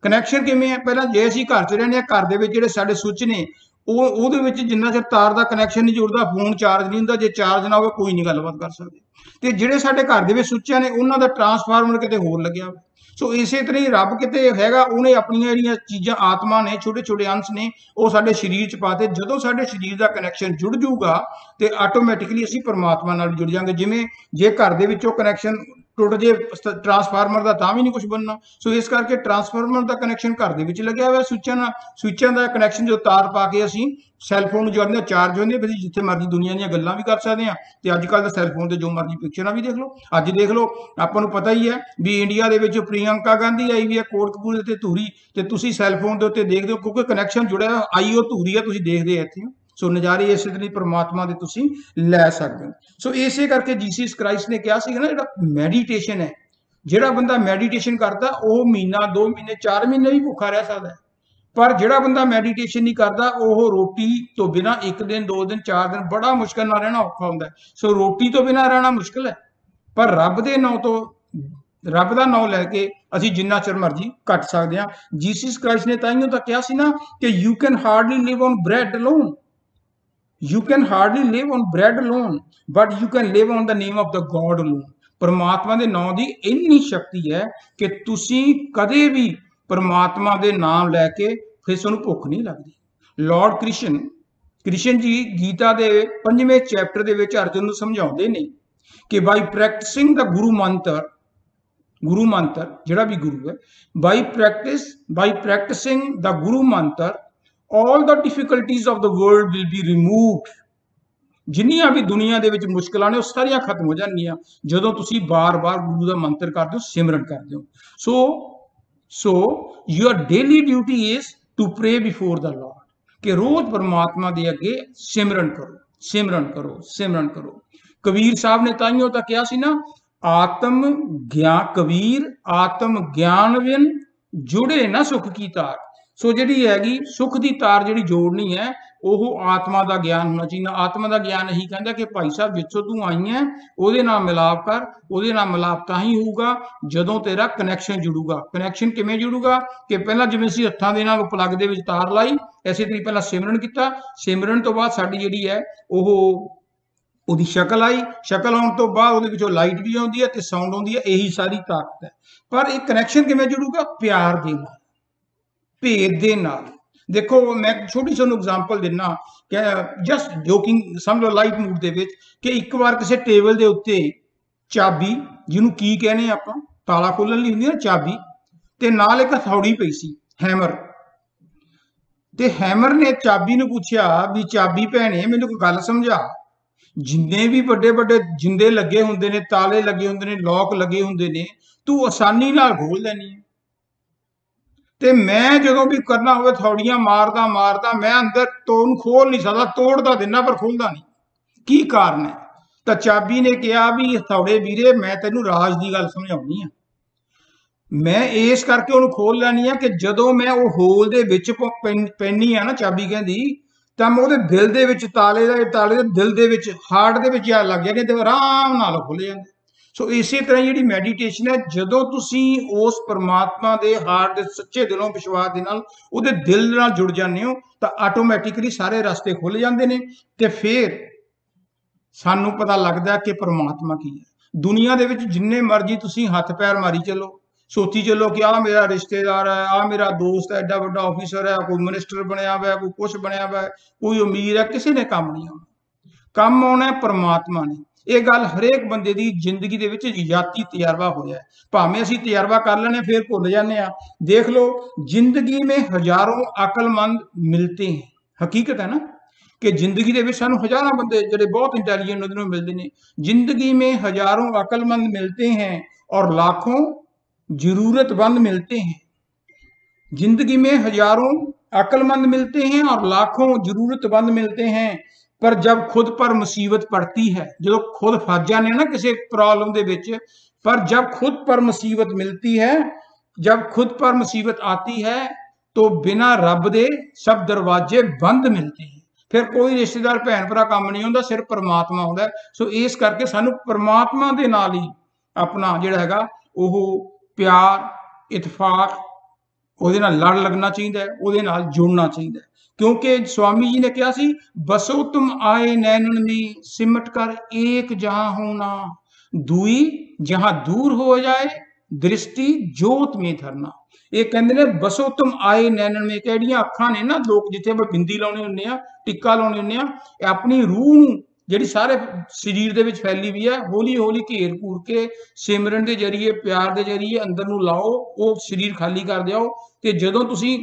कनैक्शन किवें है? पहला जे असीं घर च रहिंदे हां, घर दे विच जिहड़े साडे स्विच ने ਉਹਦੇ ਵਿੱਚ जिन्ना चिर तार का कनैक्शन नहीं जुड़ता, फोन चार्ज नहीं होंदा, जे चार्ज ना हो कोई नहीं गलबात कर सकते। तो जिहड़े साडे घर दे विच स्विचां ने उन्हां दा ट्रांसफार्मर किते होर लग्या। सो इसे तरह ही रब किते हैगा, उन्हें अपनियां जिहड़ियां चीज़ां आत्मा ने, छोटे छोटे अंश ने, वो साडे शरीर च पाते। जदों साडे शरीर का कनैक्शन जुड़ जूगा तो आटोमैटिकली असीं परमात्मा नाल जुड़ जांगे। जिवें जे घर दे विचों कनैक्शन ਟੁੱਟ ਜੇ ਟਰਾਂਸਫਾਰਮਰ ਦਾ ਤਾਂ ਵੀ ਨਹੀਂ ਕੁਝ ਬਣਨਾ। ਸੋ ਇਸ ਕਰਕੇ ਟਰਾਂਸਫਾਰਮਰ ਦਾ ਕਨੈਕਸ਼ਨ ਘਰ ਦੇ ਵਿੱਚ ਲੱਗਿਆ ਹੋਇਆ, ਸਵਿੱਚਾਂ ਦਾ ਕਨੈਕਸ਼ਨ ਜੋ ਤਾਰ ਪਾ ਕੇ ਅਸੀਂ ਸੈੱਲਫੋਨ ਨੂੰ ਜੋੜਦੇ ਹਾਂ, ਚਾਰਜ ਹੁੰਦੇ, ਫਿਰ ਜਿੱਥੇ ਮਰਜ਼ੀ ਦੁਨੀਆ ਦੀਆਂ ਗੱਲਾਂ ਵੀ ਕਰ ਸਕਦੇ ਹਾਂ। ਤੇ ਅੱਜ ਕੱਲ੍ਹ ਦਾ ਸੈੱਲਫੋਨ ਤੇ ਜੋ ਮਰਜ਼ੀ ਪਿਕਚਰਾਂ ਵੀ ਦੇਖ ਲਓ। ਅੱਜ ਦੇਖ ਲਓ, ਆਪਾਂ ਨੂੰ ਪਤਾ ਹੀ ਹੈ ਵੀ ਇੰਡੀਆ ਦੇ ਵਿੱਚ ਪ੍ਰਿਯੰਕਾ ਗਾਂਧੀ ਆਈ ਵੀ ਹੈ ਕੋਟਕਪੂਰੇ ਤੇ ਧੂਰੀ, ਤੇ ਤੁਸੀਂ ਸੈੱਲਫੋਨ ਦੇ ਉੱਤੇ ਦੇਖਦੇ ਹੋ ਕਿਉਂਕਿ ਕਨੈਕਸ਼ਨ ਜੁੜਿਆ ਆਈ ਉਹ ਧੂਰੀ ਆ, ਤੁਸੀਂ ਦੇਖਦੇ ਇੱਥੇ। ਸੋ ਨਜ਼ਾਰੇ ਇਸੇ ਤਰ੍ਹਾਂ ਪਰਮਾਤਮਾ ਦੇ ਤੁਸੀਂ ਲੈ ਸਕਦੇ ਹੋ। ਸੋ ਇਸੇ ਕਰਕੇ ਜੀਸਸ ਕ੍ਰਾਈਸਟ ਨੇ ਕਿਹਾ ਸੀਗਾ ਨਾ, ਜਿਹੜਾ ਮੈਡੀਟੇਸ਼ਨ ਹੈ, ਜਿਹੜਾ ਬੰਦਾ ਮੈਡੀਟੇਸ਼ਨ ਕਰਦਾ ਉਹ ਮਹੀਨਾ 2 ਮਹੀਨੇ 4 ਮਹੀਨੇ ਵੀ ਭੁੱਖਾ ਰਹਿ ਸਕਦਾ ਹੈ। ਪਰ ਜਿਹੜਾ ਬੰਦਾ ਮੈਡੀਟੇਸ਼ਨ ਨਹੀਂ ਕਰਦਾ ਉਹ ਰੋਟੀ ਤੋਂ ਬਿਨਾਂ 1 ਦਿਨ 2 ਦਿਨ 4 ਦਿਨ ਬੜਾ ਮੁਸ਼ਕਲ ਨਾਲ ਰਹਿਣਾ ਔਖਾ ਹੁੰਦਾ ਹੈ। ਸੋ ਰੋਟੀ ਤੋਂ ਬਿਨਾਂ ਰਹਿਣਾ ਮੁਸ਼ਕਲ ਹੈ, ਪਰ ਰੱਬ ਦੇ ਨਾਂ ਤੋਂ, ਰੱਬ ਦਾ ਨਾਮ ਲੈ ਕੇ ਅਸੀਂ ਜਿੰਨਾ ਚਿਰ ਮਰਜੀ ਕੱਟ ਸਕਦੇ ਹਾਂ। ਜੀਸਸ ਕ੍ਰਾਈਸਟ ਨੇ ਤਾਈਓ ਤਾਂ ਕਿਹਾ ਸੀ ਨਾ ਕਿ you can hardly live on bread alone, you can hardly live on bread alone, but you can live on the name of the God alone। परमात्मा ਦੇ ਨਾਮ ਦੀ ਇੰਨੀ ਸ਼ਕਤੀ ਹੈ ਕਿ ਤੁਸੀਂ ਕਦੇ ਵੀ परमात्मा ਦੇ ਨਾਮ ਲੈ ਕੇ ਫਿਰ ਤੁਹਾਨੂੰ ਭੁੱਖ ਨਹੀਂ ਲੱਗਦੀ। ਲਾਰਡ ਕ੍ਰਿਸ਼ਨ ਜੀ ਗੀਤਾ ਦੇ 5ਵੇਂ ਚੈਪਟਰ ਦੇ ਵਿੱਚ ਅਰਜੁਨ ਨੂੰ ਸਮਝਾਉਂਦੇ ਨੇ ਕਿ ਬਾਈ ਪ੍ਰੈਕਟਿਸਿੰਗ ਦਾ ਗੁਰੂ ਮੰਤਰ ਜਿਹੜਾ ਵੀ ਗੁਰੂ ਹੈ, ਬਾਈ ਪ੍ਰੈਕਟਿਸਿੰਗ ਦਾ ਗੁਰੂ ਮੰਤਰ all the difficulties of the world will be removed। ਜਿੰਨੀਆਂ ਵੀ ਦੁਨੀਆ ਦੇ ਵਿੱਚ ਮੁਸ਼ਕਲਾਂ ਨੇ ਉਹ ਸਾਰੀਆਂ ਖਤਮ ਹੋ ਜਾਣਗੀਆਂ ਜਦੋਂ ਤੁਸੀਂ ਬਾਰ-ਬਾਰ ਗੁਰੂ ਦਾ ਮੰਤਰ ਕਰਦੇ ਹੋ, ਸਿਮਰਨ ਕਰਦੇ ਹੋ। ਸੋ your daily duty is to pray before the Lord, ਕਿ ਰੋਜ਼ ਪਰਮਾਤਮਾ ਦੇ ਅੱਗੇ ਸਿਮਰਨ ਕਰੋ। ਕਬੀਰ ਸਾਹਿਬ ਨੇ ਤਾਈਓ ਤਾਂ ਕਿਹਾ ਸੀ ਨਾ, ਕਬੀਰ ਆਤਮ ਗਿਆਨ ਵਿਨ ਜੁੜੇ ਨਾ ਸੁਖ ਕੀ ਤਾਰ। ਸੋ ਜਿਹੜੀ ਹੈਗੀ ਸੁਖ ਦੀ ਤਾਰ ਜਿਹੜੀ ਜੋੜਨੀ ਹੈ ਉਹ ਆਤਮਾ ਦਾ ਗਿਆਨ ਹੋਣਾ ਚਾਹੀਦਾ। ਆਤਮਾ ਦਾ ਗਿਆਨ ਇਹੀ ਕਹਿੰਦਾ ਕਿ ਭਾਈ ਸਾਹਿਬ ਜਿੱਥੋਂ ਤੂੰ ਆਈ ਹੈ ਉਹਦੇ ਨਾਲ ਮਿਲਾਪ ਕਰ, ਉਹਦੇ ਨਾਲ ਮਿਲਾਪ ਤਾਂ ਹੀ ਹੋਊਗਾ ਜਦੋਂ ਤੇਰਾ ਕਨੈਕਸ਼ਨ ਜੁੜੂਗਾ। ਕਨੈਕਸ਼ਨ ਕਿਵੇਂ ਜੁੜੂਗਾ ਕਿ ਪਹਿਲਾਂ ਜਿਵੇਂ ਅਸੀਂ ਹੱਥਾਂ ਦੇ ਨਾਲ ਪਲੱਗ ਦੇ ਵਿੱਚ ਤਾਰ ਲਾਈ, ਐਸੇ ਤਰੀਕੇ ਪਹਿਲਾਂ ਸਿਮਰਨ ਕੀਤਾ, ਸਿਮਰਨ ਤੋਂ ਬਾਅਦ ਸਾਡੀ ਜਿਹੜੀ ਹੈ ਉਹਦੀ ਸ਼ਕਲ ਆਈ, ਸ਼ਕਲ ਆਉਣ ਤੋਂ ਬਾਅਦ ਉਹਦੇ ਵਿੱਚੋਂ ਲਾਈਟ ਵੀ ਆਉਂਦੀ ਹੈ ਤੇ ਸਾਊਂਡ ਆਉਂਦੀ ਹੈ। ਇਹੀ ਸਾਰੀ ਤਾਕਤ ਹੈ। ਪਰ ਇਹ ਕਨੈਕਸ਼ਨ ਕਿਵੇਂ ਜੁੜੂਗਾ? ਪਿਆਰ ਦੇ ਨਾਲ, ਭੇਦ ਦੇ ਨਾਲ। ਦੇਖੋ ਮੈਂ ਛੋਟੀ ਤੁਹਾਨੂੰ ਐਗਜ਼ਾਮਪਲ ਦਿੰਨਾ ਕਿ ਜਸਟ ਜੋਕਿੰਗ ਸਮਝ ਲਓ ਲਾਈਟ ਮੂਡ ਦੇ ਵਿੱਚ, ਕਿ ਇੱਕ ਵਾਰ ਕਿਸੇ ਟੇਬਲ ਦੇ ਉੱਤੇ ਚਾਬੀ, ਜਿਹਨੂੰ ਕੀ ਕਹਿੰਦੇ ਆਪਾਂ, ਤਾਲਾ ਖੋਲਣ ਲਈ ਹੁੰਦੀ ਨਾ ਚਾਬੀ, ਤੇ ਨਾਲ ਇੱਕ ਹਥੌੜੀ ਪਈ ਸੀ, ਹੈਮਰ। ਤੇ ਹੈਮਰ ਨੇ ਚਾਬੀ ਨੂੰ ਪੁੱਛਿਆ ਵੀ ਚਾਬੀ ਭੈਣੇ ਮੈਨੂੰ ਕੋਈ ਗੱਲ ਸਮਝਾ, ਜਿੰਨੇ ਵੀ ਵੱਡੇ ਵੱਡੇ ਜਿੰਦੇ ਲੱਗੇ ਹੁੰਦੇ ਨੇ, ਤਾਲੇ ਲੱਗੇ ਹੁੰਦੇ ਨੇ, ਲੋਕ ਲੱਗੇ ਹੁੰਦੇ ਨੇ, ਤੂੰ ਆਸਾਨੀ ਨਾਲ ਖੋਲ ਲੈਣੀ ਹੈ, ਤੇ ਮੈਂ ਜਦੋਂ ਵੀ ਕਰਨਾ ਹੋਵੇ ਥੌੜੀਆਂ ਮਾਰਦਾ ਮੈਂ ਅੰਦਰ ਤੋਂ ਉਹਨੂੰ ਖੋਲ ਨਹੀਂ ਸਕਦਾ, ਤੋੜਦਾ ਦਿੰਦਾ ਪਰ ਖੋਲਦਾ ਨਹੀਂ। ਕੀ ਕਾਰਨ ਹੈ? ਤਾਂ ਚਾਬੀ ਨੇ ਕਿਹਾ ਵੀ ਹਥੌੜੇ ਵੀਰੇ ਮੈਂ ਤੈਨੂੰ ਰਾਜ ਦੀ ਗੱਲ ਸਮਝਾਉਣੀ ਆ, ਮੈਂ ਇਸ ਕਰਕੇ ਉਹਨੂੰ ਖੋਲ ਲੈਣੀ ਆ ਕਿ ਜਦੋਂ ਮੈਂ ਉਹ ਹੋਲ ਦੇ ਵਿੱਚ ਪੈਣੀ ਆ ਨਾ, ਚਾਬੀ ਕਹਿੰਦੀ, ਤਾਂ ਮੈਂ ਉਹਦੇ ਦਿਲ ਦੇ ਵਿੱਚ ਤਾਲੇ ਦੇ ਦਿਲ ਦੇ ਵਿੱਚ, ਹਾਰਟ ਦੇ ਵਿੱਚ ਲੱਗ ਜਾਂਦੇ ਤੇ ਆਰਾਮ ਨਾਲ ਖੁੱਲ ਜਾਂਦੇ। ਸੋ ਇਸੇ ਤਰ੍ਹਾਂ ਜਿਹੜੀ ਮੈਡੀਟੇਸ਼ਨ ਹੈ, ਜਦੋਂ ਤੁਸੀਂ ਉਸ ਪਰਮਾਤਮਾ ਦੇ ਹਾਰਟ ਦੇ ਸੱਚੇ ਦਿਲੋਂ ਵਿਸ਼ਵਾਸ ਦੇ ਨਾਲ ਉਹਦੇ ਦਿਲ ਨਾਲ ਜੁੜ ਜਾਂਦੇ ਹੋ ਤਾਂ ਆਟੋਮੈਟਿਕਲੀ ਸਾਰੇ ਰਸਤੇ ਖੁੱਲ ਜਾਂਦੇ ਨੇ। ਤੇ ਫਿਰ ਸਾਨੂੰ ਪਤਾ ਲੱਗਦਾ ਕਿ ਪਰਮਾਤਮਾ ਕੀ ਹੈ। ਦੁਨੀਆ ਦੇ ਵਿੱਚ ਜਿੰਨੇ ਮਰਜ਼ੀ ਤੁਸੀਂ ਹੱਥ ਪੈਰ ਮਾਰੀ ਚੱਲੋ, ਸੋਚੀ ਚੱਲੋ ਕਿ ਆਹ ਮੇਰਾ ਰਿਸ਼ਤੇਦਾਰ ਹੈ, ਆਹ ਮੇਰਾ ਦੋਸਤ ਹੈ, ਐਡਾ ਵੱਡਾ ਆਫੀਸਰ ਹੈ, ਕੋਈ ਮਿਨਿਸਟਰ ਬਣਿਆ ਹੋਇਆ, ਕੋਈ ਕੁਛ ਬਣਿਆ ਹੋਇਆ, ਕੋਈ ਅਮੀਰ ਹੈ, ਕਿਸੇ ਨੇ ਕੰਮ ਨਹੀਂ ਆਉਣਾ। ਕੰਮ ਆਉਣਾ ਪਰਮਾਤਮਾ ਨੇ। ਇਹ ਗੱਲ ਹਰੇਕ ਬੰਦੇ ਦੀ ਜ਼ਿੰਦਗੀ ਦੇ ਵਿੱਚ ਜਾਤੀ ਤਜਰਬਾ ਹੋਇਆ ਹੈ। ਭਾਵੇਂ ਅਸੀਂ ਤਜਰਬਾ ਕਰ ਲੈਣੇ ਫਿਰ ਭੁੱਲ ਜਾਂਦੇ ਆ। ਦੇਖ ਲਓ, ਜ਼ਿੰਦਗੀ में हजारों अकलमंद मिलते हैं। हकीकत है ना कि जिंदगी ਦੇ ਵਿੱਚ ਸਾਨੂੰ ਹਜ਼ਾਰਾਂ ਬੰਦੇ ਜਿਹੜੇ ਬਹੁਤ ਇੰਟੈਲੀਜੈਂਟ ਉਹਦੇ ਨੂੰ ਮਿਲਦੇ ਨੇ। ਜ਼ਿੰਦਗੀ में हजारों अकलमंद मिलते हैं और लाखों जरूरतमंद मिलते हैं। जिंदगी में हजारों अकलमंद मिलते हैं और लाखों जरूरतमंद मिलते हैं, पर जब खुद पर मुसीबत पड़ती है, जो खुद फस जाने ना किसी प्रॉब्लम दे विच, पर जब खुद पर मुसीबत मिलती है, जब खुद पर मुसीबत आती है तो बिना रब दे सब दरवाजे बंद मिलते हैं। फिर कोई रिश्तेदार भैन भरा काम नहीं आउंदा, सिर्फ परमात्मा आउंदा। सो इस करके सानू परमात्मा दे नाल ही अपना जिहड़ा हैगा ओह प्यार इतफाक ਉਹਦੇ ਨਾਲ लड़ लगना चाहिए, ਉਹਦੇ ਨਾਲ जुड़ना चाहिए। क्योंकि स्वामी जी ने कहा सी, बसो तुम आए नैनन में सिमट कर एक जहां होना, दुई जहां दूर हो जाए दृष्टि जोत में धरना। ये कहते ने बसो तुम आए नैनन में, किहड़ियां अखां ने ना लोग जिथे बिंदी लाउने हुंदे आ, टिक्का लाउने हुंदे आ, अपनी रूह नूं ਜਿਹੜੀ ਸਾਰੇ ਸਰੀਰ ਦੇ ਵਿੱਚ ਫੈਲੀ ਵੀ ਹੈ, ਹੌਲੀ ਹੌਲੀ ਘੇਰ ਘੂਰ ਕੇ ਸਿਮਰਨ ਦੇ ਜਰੀਏ, ਪਿਆਰ ਦੇ ਜਰੀਏ ਅੰਦਰ ਨੂੰ ਲਾਓ, ਉਹ ਸਰੀਰ ਖਾਲੀ ਕਰ ਦਿਓ। ਤੇ ਜਦੋਂ ਤੁਸੀਂ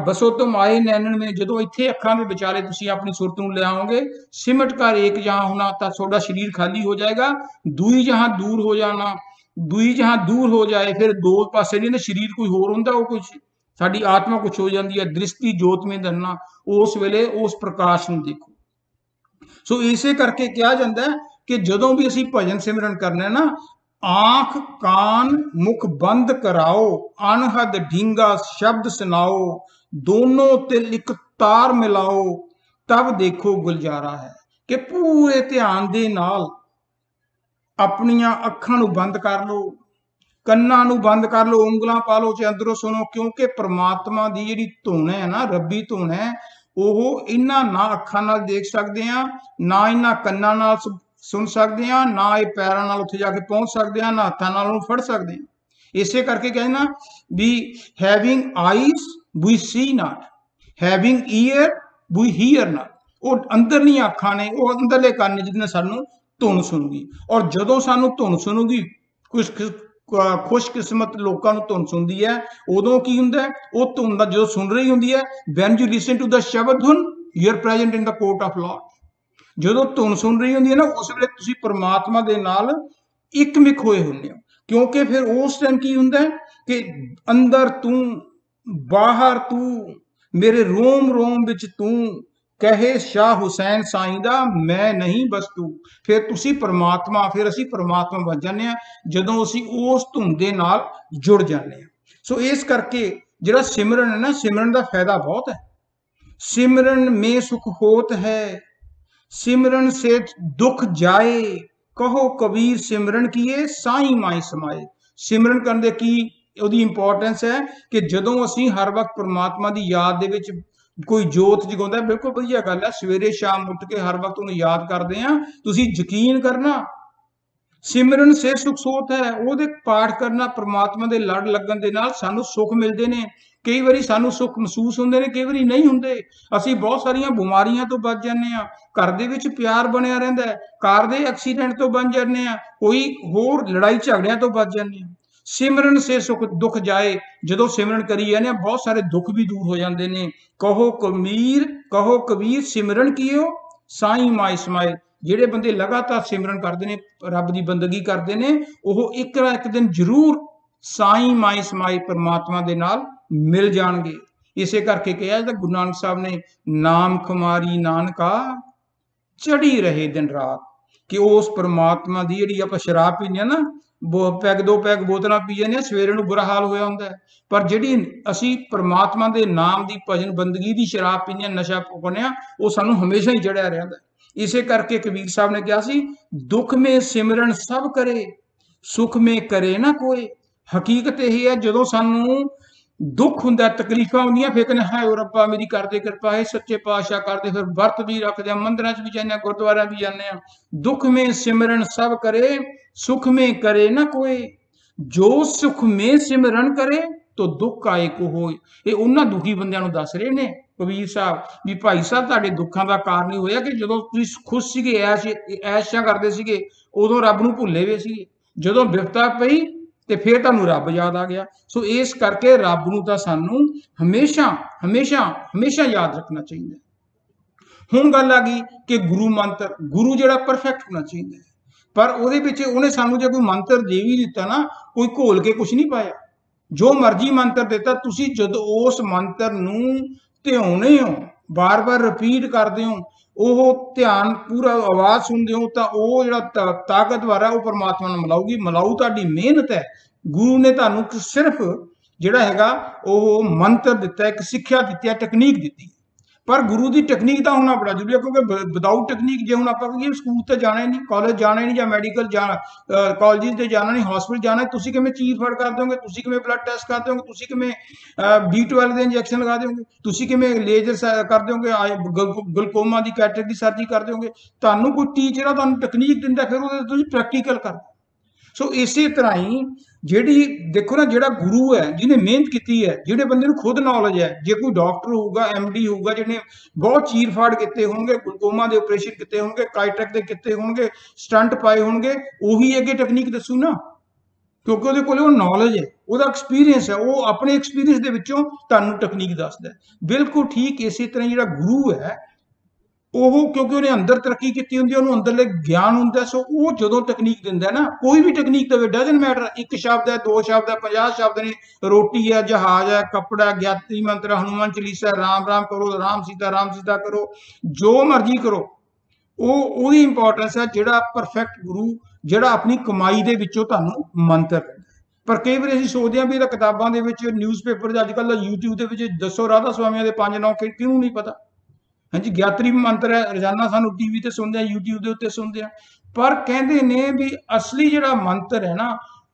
ਬਸੋ ਤੁਮ ਆਏ ਨੈਣਨ में, ਜਦੋਂ ਇੱਥੇ ਅੱਖਾਂ ਦੇ ਵਿਚਾਲੇ ਤੁਸੀਂ ਆਪਣੀ ਸੁਰਤ ਨੂੰ ਲਿਆਓਗੇ, ਸਿਮਟ ਕਰ ਏਕ ਜਹਾਂ ਹੋਣਾ, ਤਾਂ ਤੁਹਾਡਾ ਸਰੀਰ ਖਾਲੀ ਹੋ ਜਾਏਗਾ। ਦੂਈ ਜਹਾਂ ਦੂਰ ਹੋ ਜਾਣਾ, ਦੂਈ ਜਹਾਂ ਦੂਰ ਹੋ ਜਾਏ, ਫਿਰ ਦੋ ਪਾਸੇ ਨਹੀਂ, ਸਰੀਰ ਕੋਈ ਹੋਰ ਹੁੰਦਾ, ਉਹ ਕੁਝ ਸਾਡੀ ਆਤਮਾ ਕੁਛ ਹੋ ਜਾਂਦੀ ਹੈ। ਦ੍ਰਿਸ਼ਟੀ ਜੋਤ ਮੇਂ ਧਰਨਾ, ਉਸ ਵੇਲੇ ਉਸ ਪ੍ਰਕਾਸ਼ ਨੂੰ ਦੇਖੋ। ਸੋ ਇਸੇ ਕਰਕੇ ਕਿਹਾ ਜਾਂਦਾ ਹੈ ਕਿ ਜਦੋਂ ਵੀ ਅਸੀਂ ਭਜਨ ਸਿਮਰਨ ਕਰਨਾ ਨਾ, आंख कान मुख बंद कराओ, अनहद ढींगा शब्द सुनाओ, दोनों तिल एक तार मिलाओ, तब देखो गुलजारा है। कि पूरे ध्यान दे नाल अपनियां अखां नूं बंद कर लो, ਕੰਨਾਂ ਨੂੰ ਬੰਦ ਕਰ ਲਓ, ਉਂਗਲਾਂ ਪਾ ਲਓ, ਤੇ ਅੰਦਰੋਂ ਸੁਣੋ। ਕਿਉਂਕਿ ਪ੍ਰਮਾਤਮਾ ਦੀ ਜਿਹੜੀ ਧੁਨ ਹੈ ਨਾ, ਰੱਬੀ ਧੁਨ ਹੈ, ਉਹ ਇਹਨਾਂ ਨਾ ਅੱਖਾਂ ਨਾਲ ਦੇਖ ਸਕਦੇ ਆ, ਨਾ ਇਹਨਾਂ ਕੰਨਾਂ ਨਾਲ ਸੁਣ ਸਕਦੇ ਆ, ਨਾ ਇਹ ਪੈਰਾਂ ਨਾਲ ਉੱਥੇ ਜਾ ਕੇ ਪਹੁੰਚ ਸਕਦੇ ਆ, ਨਾ ਹੱਥਾਂ ਨਾਲ ਉਹਨੂੰ ਫੜ ਸਕਦੇ ਆ। ਇਸੇ ਕਰਕੇ ਕਹਿੰਦਾ ਵੀ having eyes we see not, having ear we hear not. ਉਹ ਅੰਦਰਲੀਆਂ ਅੱਖਾਂ ਨੇ, ਉਹ ਅੰਦਰਲੇ ਕੰਨ ਨੇ, ਜਿਹਦੇ ਨਾਲ ਸਾਨੂੰ ਧੁਨ ਸੁਣੂਗੀ। ਔਰ ਜਦੋਂ ਸਾਨੂੰ ਧੁਨ ਸੁਣੂਗੀ, ਕੁਛ ਖੁਸ਼ਕਿਸਮਤ ਲੋਕਾਂ ਨੂੰ ਧੁਨ ਸੁਣਦੀ ਹੈ, ਉਦੋਂ ਕੀ ਹੁੰਦਾ ਹੈ, ਉਹ ਧੁਨ ਦਾ ਜਦੋਂ ਸੁਣ ਰਹੀ ਹੁੰਦੀ ਹੈ, when you listen to the shabad dhun you are present in the court of lord. ਜਦੋਂ ਧੁਨ ਸੁਣ ਰਹੀ ਹੁੰਦੀ ਹੈ ਨਾ, ਉਸ ਵੇਲੇ ਤੁਸੀਂ ਪਰਮਾਤਮਾ ਦੇ ਨਾਲ ਇੱਕਮਿਕ ਹੋਏ ਹੁੰਦੇ ਹੋ। ਕਿਉਂਕਿ ਫਿਰ ਉਸ ਟਾਈਮ ਕੀ ਹੁੰਦਾ ਹੈ ਕਿ ਅੰਦਰ ਤੂੰ, ਬਾਹਰ ਤੂੰ, ਮੇਰੇ ਰੋਮ ਰੋਮ ਵਿੱਚ ਤੂੰ, ਕਹੇ ਸ਼ਾਹ ਹੁਸੈਨ ਸਾਈਂ ਦਾ ਮੈਂ ਨਹੀਂ ਬਸ ਤੂੰ। ਫਿਰ ਤੁਸੀਂ ਪਰਮਾਤਮਾ, ਫਿਰ ਅਸੀਂ ਪਰਮਾਤਮਾ ਬਣ ਜਾਂਦੇ ਹਾਂ ਜਦੋਂ ਅਸੀਂ ਉਸ ਧੁਨ ਦੇ ਨਾਲ ਜੁੜ ਜਾਂਦੇ ਹਾਂ। ਸੋ ਇਸ ਕਰਕੇ ਜਿਹੜਾ ਸਿਮਰਨ ਹੈ ਨਾ, ਸਿਮਰਨ ਦਾ ਫਾਇਦਾ ਬਹੁਤ ਹੈ। ਸਿਮਰਨ ਮੇ ਸੁਖ ਹੋਤ ਹੈ, सिमरन से दुख जाए, कहो कबीर सिमरन किए साईं माई समाए। सिमरन करन दे की ਉਹਦੀ ਇੰਪੋਰਟੈਂਸ ਹੈ ਕਿ ਜਦੋਂ ਅਸੀਂ ਹਰ ਵਕਤ ਪਰਮਾਤਮਾ ਦੀ ਯਾਦ ਦੇ ਵਿੱਚ ਕੋਈ ਜੋਤ ਜਗਾਉਂਦਾ, ਬਿਲਕੁਲ ਵਧੀਆ ਗੱਲ ਹੈ, ਸਵੇਰੇ ਸ਼ਾਮ ਉੱਠ ਕੇ ਹਰ ਵਕਤ ਉਹਨੂੰ ਯਾਦ ਕਰਦੇ ਆ। ਤੁਸੀਂ ਯਕੀਨ ਕਰਨਾ, ਸਿਮਰਨ ਸੇ ਸੁਖ ਸੋਤ ਹੈ, ਉਹਦੇ ਪਾਠ ਕਰਨਾ, ਪਰਮਾਤਮਾ ਦੇ ਲੜ ਲੱਗਣ ਦੇ ਨਾਲ ਸਾਨੂੰ ਸੁੱਖ ਮਿਲਦੇ ਨੇ। ਕਈ ਵਾਰੀ ਸਾਨੂੰ ਸੁੱਖ ਮਹਿਸੂਸ ਹੁੰਦੇ ਨੇ, ਕਈ ਵਾਰੀ ਨਹੀਂ ਹੁੰਦੇ। ਅਸੀਂ ਬਹੁਤ ਸਾਰੀਆਂ ਬਿਮਾਰੀਆਂ ਤੋਂ ਬਚ ਜਾਂਦੇ ਆ, ਘਰ ਦੇ ਵਿੱਚ ਪਿਆਰ ਬਣਿਆ ਰਹਿੰਦਾ ਹੈ, ਕਾਰ ਦੇ ਐਕਸੀਡੈਂਟ ਤੋਂ ਬਚ ਜਾਂਦੇ ਆ, ਕੋਈ ਹੋਰ ਲੜਾਈ ਝਗੜਿਆਂ ਤੋਂ ਬਚ ਜਾਂਦੇ ਆ। ਸਿਮਰਨ ਸੇ ਸੁਖ ਦੁੱਖ ਜਾਏ, ਜਦੋਂ ਸਿਮਰਨ ਕਰੀ ਜਾਂਦੇ ਆ, ਬਹੁਤ ਸਾਰੇ ਦੁੱਖ ਵੀ ਦੂਰ ਹੋ ਜਾਂਦੇ ਨੇ। ਕਹੋ ਕਬੀਰ ਸਿਮਰਨ ਕੀਓ ਸਾਈਂ ਮਾਈ ਸਮਾਏ। ਜਿਹੜੇ ਬੰਦੇ ਲਗਾਤਾਰ ਸਿਮਰਨ ਕਰਦੇ ਨੇ, ਰੱਬ ਦੀ ਬੰਦਗੀ ਕਰਦੇ ਨੇ, ਉਹ ਇੱਕ ਨਾ ਇੱਕ ਦਿਨ ਜ਼ਰੂਰ ਸਾਈਂ ਮਾਈ ਸਮਾਏ, ਪਰਮਾਤਮਾ ਦੇ ਨਾਲ ਮਿਲ ਜਾਣਗੇ। ਇਸੇ ਕਰਕੇ ਕਿਹਾ ਤਾਂ ਗੁਰੂ ਨਾਨਕ ਸਾਹਿਬ ਨੇ, ਨਾਮ ਖੁਮਾਰੀ ਨਾਨਕਾ ਚੜੀ ਰਹੇ ਦਿਨ ਰਾਤ। ਕਿ ਉਸ ਪਰਮਾਤਮਾ ਦੀ ਜਿਹੜੀ ਆਪਾਂ ਸ਼ਰਾਬ ਪੀਂਦੇ ਆ ਨਾ, ਪੈਗ ਦੋ ਪੈਗ ਬੋਤਲਾਂ ਪੀ ਜਾਂਦੇ ਆ, ਸਵੇਰੇ ਨੂੰ ਬੁਰਾ ਹਾਲ ਹੋਇਆ ਹੁੰਦਾ। ਪਰ ਜਿਹੜੀ ਅਸੀਂ ਪਰਮਾਤਮਾ ਦੇ ਨਾਮ ਦੀ ਭਜਨ ਬੰਦਗੀ ਦੀ ਸ਼ਰਾਬ ਪੀਂਦੇ ਆ, ਨਸ਼ਾ ਪਾਉਂਦੇ ਆ, ਉਹ ਸਾਨੂੰ ਹਮੇਸ਼ਾ ਹੀ ਚੜਿਆ ਰਹਿੰਦਾ। ਇਸੇ ਕਰਕੇ ਕਬੀਰ ਸਾਹਿਬ ਨੇ ਕਿਹਾ ਸੀ, ਦੁੱਖ ਮੇ ਸਿਮਰਨ ਸਭ ਕਰੇ, ਸੁਖ ਮੇ ਕਰੇ ਨਾ ਕੋਈ। ਹਕੀਕਤ ਇਹ ਹੈ, ਜਦੋਂ ਸਾਨੂੰ ਦੁੱਖ ਹੁੰਦਾ, ਤਕਲੀਫਾਂ ਹੁੰਦੀਆਂ, ਫਿਰ ਕਹਿੰਦੇ ਹਾਏ ਰੱਬਾ ਮੇਰੀ ਕਰਦੇ ਕਿਰਪਾ, ਹੈ ਸੱਚੇ ਪਾਤਸ਼ਾਹ ਕਰਦੇ। ਫਿਰ ਵਰਤ ਵੀ ਰੱਖਦੇ ਆ, ਮੰਦਿਰਾਂ 'ਚ ਵੀ ਜਾਂਦੇ ਆ, ਗੁਰਦੁਆਰਿਆਂ ਵੀ ਜਾਂਦੇ ਆ। ਦੁੱਖ ਮੇ ਸਿਮਰਨ ਸਭ ਕਰੇ, ਸੁਖ ਮੇ ਕਰੇ ਨਾ ਕੋਈ, ਜੋ ਸੁਖ ਮੇ ਸਿਮਰਨ ਕਰੇ ਤੋ ਦੁੱਖ ਆਏ ਕੋ ਹੋਏ। ਇਹ ਉਹਨਾਂ ਦੁਖੀ ਬੰਦਿਆਂ ਨੂੰ ਦੱਸ ਰਹੇ ਨੇ ਕਬੀਰ ਸਾਹਿਬ ਵੀ ਭਾਈ ਸਾਹਿਬ, ਤੁਹਾਡੇ ਦੁੱਖਾਂ ਦਾ ਕਾਰਨ ਹੀ ਹੋਇਆ ਕਿ ਜਦੋਂ ਤੁਸੀਂ ਖੁਸ਼ ਸੀਗੇ, ਐਸ਼ਾਂ ਕਰਦੇ ਸੀਗੇ, ਉਦੋਂ ਰੱਬ ਨੂੰ ਭੁੱਲੇ ਹੋਏ ਸੀਗੇ। ਜਦੋਂ ਵਿਪਤਾ ਪਈ ਤੇ ਫਿਰ ਤੁਹਾਨੂੰ ਰੱਬ ਯਾਦ ਆ ਗਿਆ। ਸੋ ਇਸ ਕਰਕੇ ਰੱਬ ਨੂੰ ਤਾਂ ਸਾਨੂੰ ਹਮੇਸ਼ਾ ਹਮੇਸ਼ਾ ਹਮੇਸ਼ਾ ਯਾਦ ਰੱਖਣਾ ਚਾਹੀਦਾ। ਹੁਣ ਗੱਲ ਆ ਗਈ ਕਿ ਗੁਰੂ ਮੰਤਰ, ਗੁਰੂ ਜਿਹੜਾ ਪਰਫੈਕਟ ਹੋਣਾ ਚਾਹੀਦਾ ਹੈ, ਪਰ ਉਹਦੇ ਵਿੱਚ ਉਹਨੇ ਸਾਨੂੰ ਜੇ ਕੋਈ ਮੰਤਰ ਦੇ ਵੀ ਦਿੱਤਾ ਨਾ, ਕੋਈ ਘੋਲ ਕੇ ਕੁਝ ਨਹੀਂ ਪਾਇਆ। ਜੋ ਮਰਜ਼ੀ ਮੰਤਰ ਦਿੱਤਾ, ਤੁਸੀਂ ਜਦੋਂ ਉਸ ਮੰਤਰ ਨੂੰ ਧਿਆਉਂਦੇ ਹੋ, ਬਾਰ-ਬਾਰ ਰਿਪੀਟ ਕਰਦੇ ਹੋ, ਉਹ ਧਿਆਨ ਪੂਰਾ ਆਵਾਜ਼ ਸੁਣਦੇ ਹੋ, ਤਾਂ ਉਹ ਜਿਹੜਾ ਤਾਕਤਵਰ ਹੈ, ਉਹ ਪਰਮਾਤਮਾ ਨਾਲ ਮਿਲਾਊਗੀ। ਮਿਲਾਊ ਤੁਹਾਡੀ ਮਿਹਨਤ ਹੈ। ਗੁਰੂ ਨੇ ਤੁਹਾਨੂੰ ਸਿਰਫ ਜਿਹੜਾ ਹੈਗਾ ਉਹ ਮੰਤਰ ਦਿੱਤਾ, ਇੱਕ ਸਿੱਖਿਆ ਦਿੱਤੀ ਹੈ, ਟੈਕਨੀਕ ਦਿੱਤੀ। ਪਰ ਗੁਰੂ ਦੀ ਟੈਕਨੀਕ ਦਾ ਹੋਣਾ ਬੜਾ ਜ਼ਰੂਰੀ ਹੈ, ਕਿਉਂਕਿ ਵਿਦਾਊਟ ਟੈਕਨੀਕ, ਜੇ ਹੁਣ ਆਪਾਂ ਕਹੀਏ ਸਕੂਲ ਤੇ ਜਾਣਾ ਹੀ ਨਹੀਂ, ਕਾਲਜ ਜਾਣਾ ਹੀ ਨਹੀਂ, ਜਾਂ ਮੈਡੀਕਲ ਕਾਲਜ ਤੇ ਜਾਣਾ ਨਹੀਂ, ਹਸਪੀਟਲ ਜਾਣਾ, ਤੁਸੀਂ ਕਿਵੇਂ ਚੀਰ ਫੜ ਕਰ ਦਿਓਗੇ, ਤੁਸੀਂ ਕਿਵੇਂ ਬਲੱਡ ਟੈਸਟ ਕਰ ਦਿਓਗੇ, ਤੁਸੀਂ ਕਿਵੇਂ B12 ਦੇ ਇੰਜੈਕਸ਼ਨ ਲਗਾ ਦਿਓਗੇ, ਤੁਸੀਂ ਕਿਵੇਂ ਲੇਜ਼ਰ ਕਰ ਦਿਓਗੇ, ਗਲੂਕੋਮਾ ਦੀ ਕੈਟਰੈਕਟ ਦੀ ਸਰਜਰੀ ਕਰ ਦਿਓਗੇ। ਤੁਹਾਨੂੰ ਕੋਈ ਟੀਚਰ ਆ, ਤੁਹਾਨੂੰ ਟੈਕਨੀਕ ਦਿੰਦਾ, ਫਿਰ ਉਹਦੇ ਤੁਸੀਂ ਪ੍ਰੈਕਟੀਕਲ ਕਰ। ਸੋ ਇਸੇ ਤਰ੍ਹਾਂ ਹੀ ਜਿਹੜੀ ਦੇਖੋ ਨਾ, ਜਿਹੜਾ ਗੁਰੂ ਹੈ ਜਿਹਨੇ ਮਿਹਨਤ ਕੀਤੀ ਹੈ, ਜਿਹੜੇ ਬੰਦੇ ਨੂੰ ਖੁਦ ਨੌਲੇਜ ਹੈ, ਜੇ ਕੋਈ ਡਾਕਟਰ ਹੋਊਗਾ, MD ਹੋਊਗਾ, ਜਿਹਨੇ ਬਹੁਤ ਚੀਰ ਫਾੜ ਕੀਤੇ ਹੋਣਗੇ, ਗਲੂਕੋਮਾ ਦੇ ਆਪਰੇਸ਼ਨ ਕੀਤੇ ਹੋਣਗੇ, ਕਾਈਟੈਕ ਦੇ ਕੀਤੇ ਹੋਣਗੇ, ਸਟੰਟ ਪਾਏ ਹੋਣਗੇ, ਉਹੀ ਅੱਗੇ ਟੈਕਨੀਕ ਦੱਸੂ ਨਾ, ਕਿਉਂਕਿ ਉਹਦੇ ਕੋਲ ਉਹ ਨੌਲੇਜ ਹੈ, ਉਹਦਾ ਐਕਸਪੀਰੀਅੰਸ ਹੈ, ਉਹ ਆਪਣੇ ਐਕਸਪੀਰੀਅੰਸ ਦੇ ਵਿੱਚੋਂ ਤੁਹਾਨੂੰ ਟੈਕਨੀਕ ਦੱਸਦਾ। ਬਿਲਕੁਲ ਠੀਕ ਇਸੇ ਤਰ੍ਹਾਂ ਜਿਹੜਾ ਗੁਰੂ ਹੈ ਉਹ, ਕਿਉਂਕਿ ਉਹਨੇ ਅੰਦਰ ਤਰੱਕੀ ਕੀਤੀ ਹੁੰਦੀ, ਉਹਨੂੰ ਅੰਦਰਲੇ ਗਿਆਨ ਹੁੰਦਾ, ਸੋ ਉਹ ਜਦੋਂ ਟੈਕਨੀਕ ਦਿੰਦਾ ਨਾ, ਕੋਈ ਵੀ ਟੈਕਨੀਕ ਦੇਵੇ, ਡਜ਼ਨਟ ਮੈਟਰ, ਇੱਕ ਸ਼ਬਦ ਹੈ, ਦੋ ਸ਼ਬਦ ਹੈ, 50 ਸ਼ਬਦ ਨੇ, ਰੋਟੀ ਹੈ, ਜਹਾਜ਼ ਹੈ, ਕੱਪੜਾ, ਗਿਆਤੀ ਮੰਤਰ, ਹਨੂਮਾਨ ਚਾਲੀਸਾ, ਰਾਮ ਰਾਮ ਕਰੋ, ਰਾਮ ਸੀਤਾ ਕਰੋ, ਜੋ ਮਰਜ਼ੀ ਕਰੋ, ਉਹਦੀ ਇੰਪੋਰਟੈਂਸ ਹੈ। ਜਿਹੜਾ ਪਰਫੈਕਟ ਗੁਰੂ, ਜਿਹੜਾ ਆਪਣੀ ਕਮਾਈ ਦੇ ਵਿੱਚੋਂ ਤੁਹਾਨੂੰ ਮੰਤਰ ਦਿੰਦਾ। ਪਰ ਕਈ ਵਾਰੀ ਅਸੀਂ ਸੋਚਦੇ ਹਾਂ ਵੀ ਇਹਦਾ ਕਿਤਾਬਾਂ ਦੇ ਵਿੱਚ, ਨਿਊਜ਼ਪੇਪਰ, ਅੱਜ ਕੱਲ੍ਹ YouTube ਦੇ ਵਿੱਚ ਦੱਸੋ ਰਾਧਾ ਸੁਆਮੀਆਂ ਦੇ 5 9 ਕਿਹਨੂੰ ਨਹੀਂ ਪਤਾ। ਹਾਂਜੀ, ਗਿਆਤਰੀ ਮੰਤਰ ਹੈ, ਰੋਜ਼ਾਨਾ ਸਾਨੂੰ TV ਤੇ ਸੁਣਦੇ ਆ, YouTube ਦੇ ਉੱਤੇ ਸੁਣਦੇ ਆ, ਪਰ ਕਹਿੰਦੇ ਨੇ ਵੀ ਅਸਲੀ ਜਿਹੜਾ ਮੰਤਰ ਹੈ ਨਾ,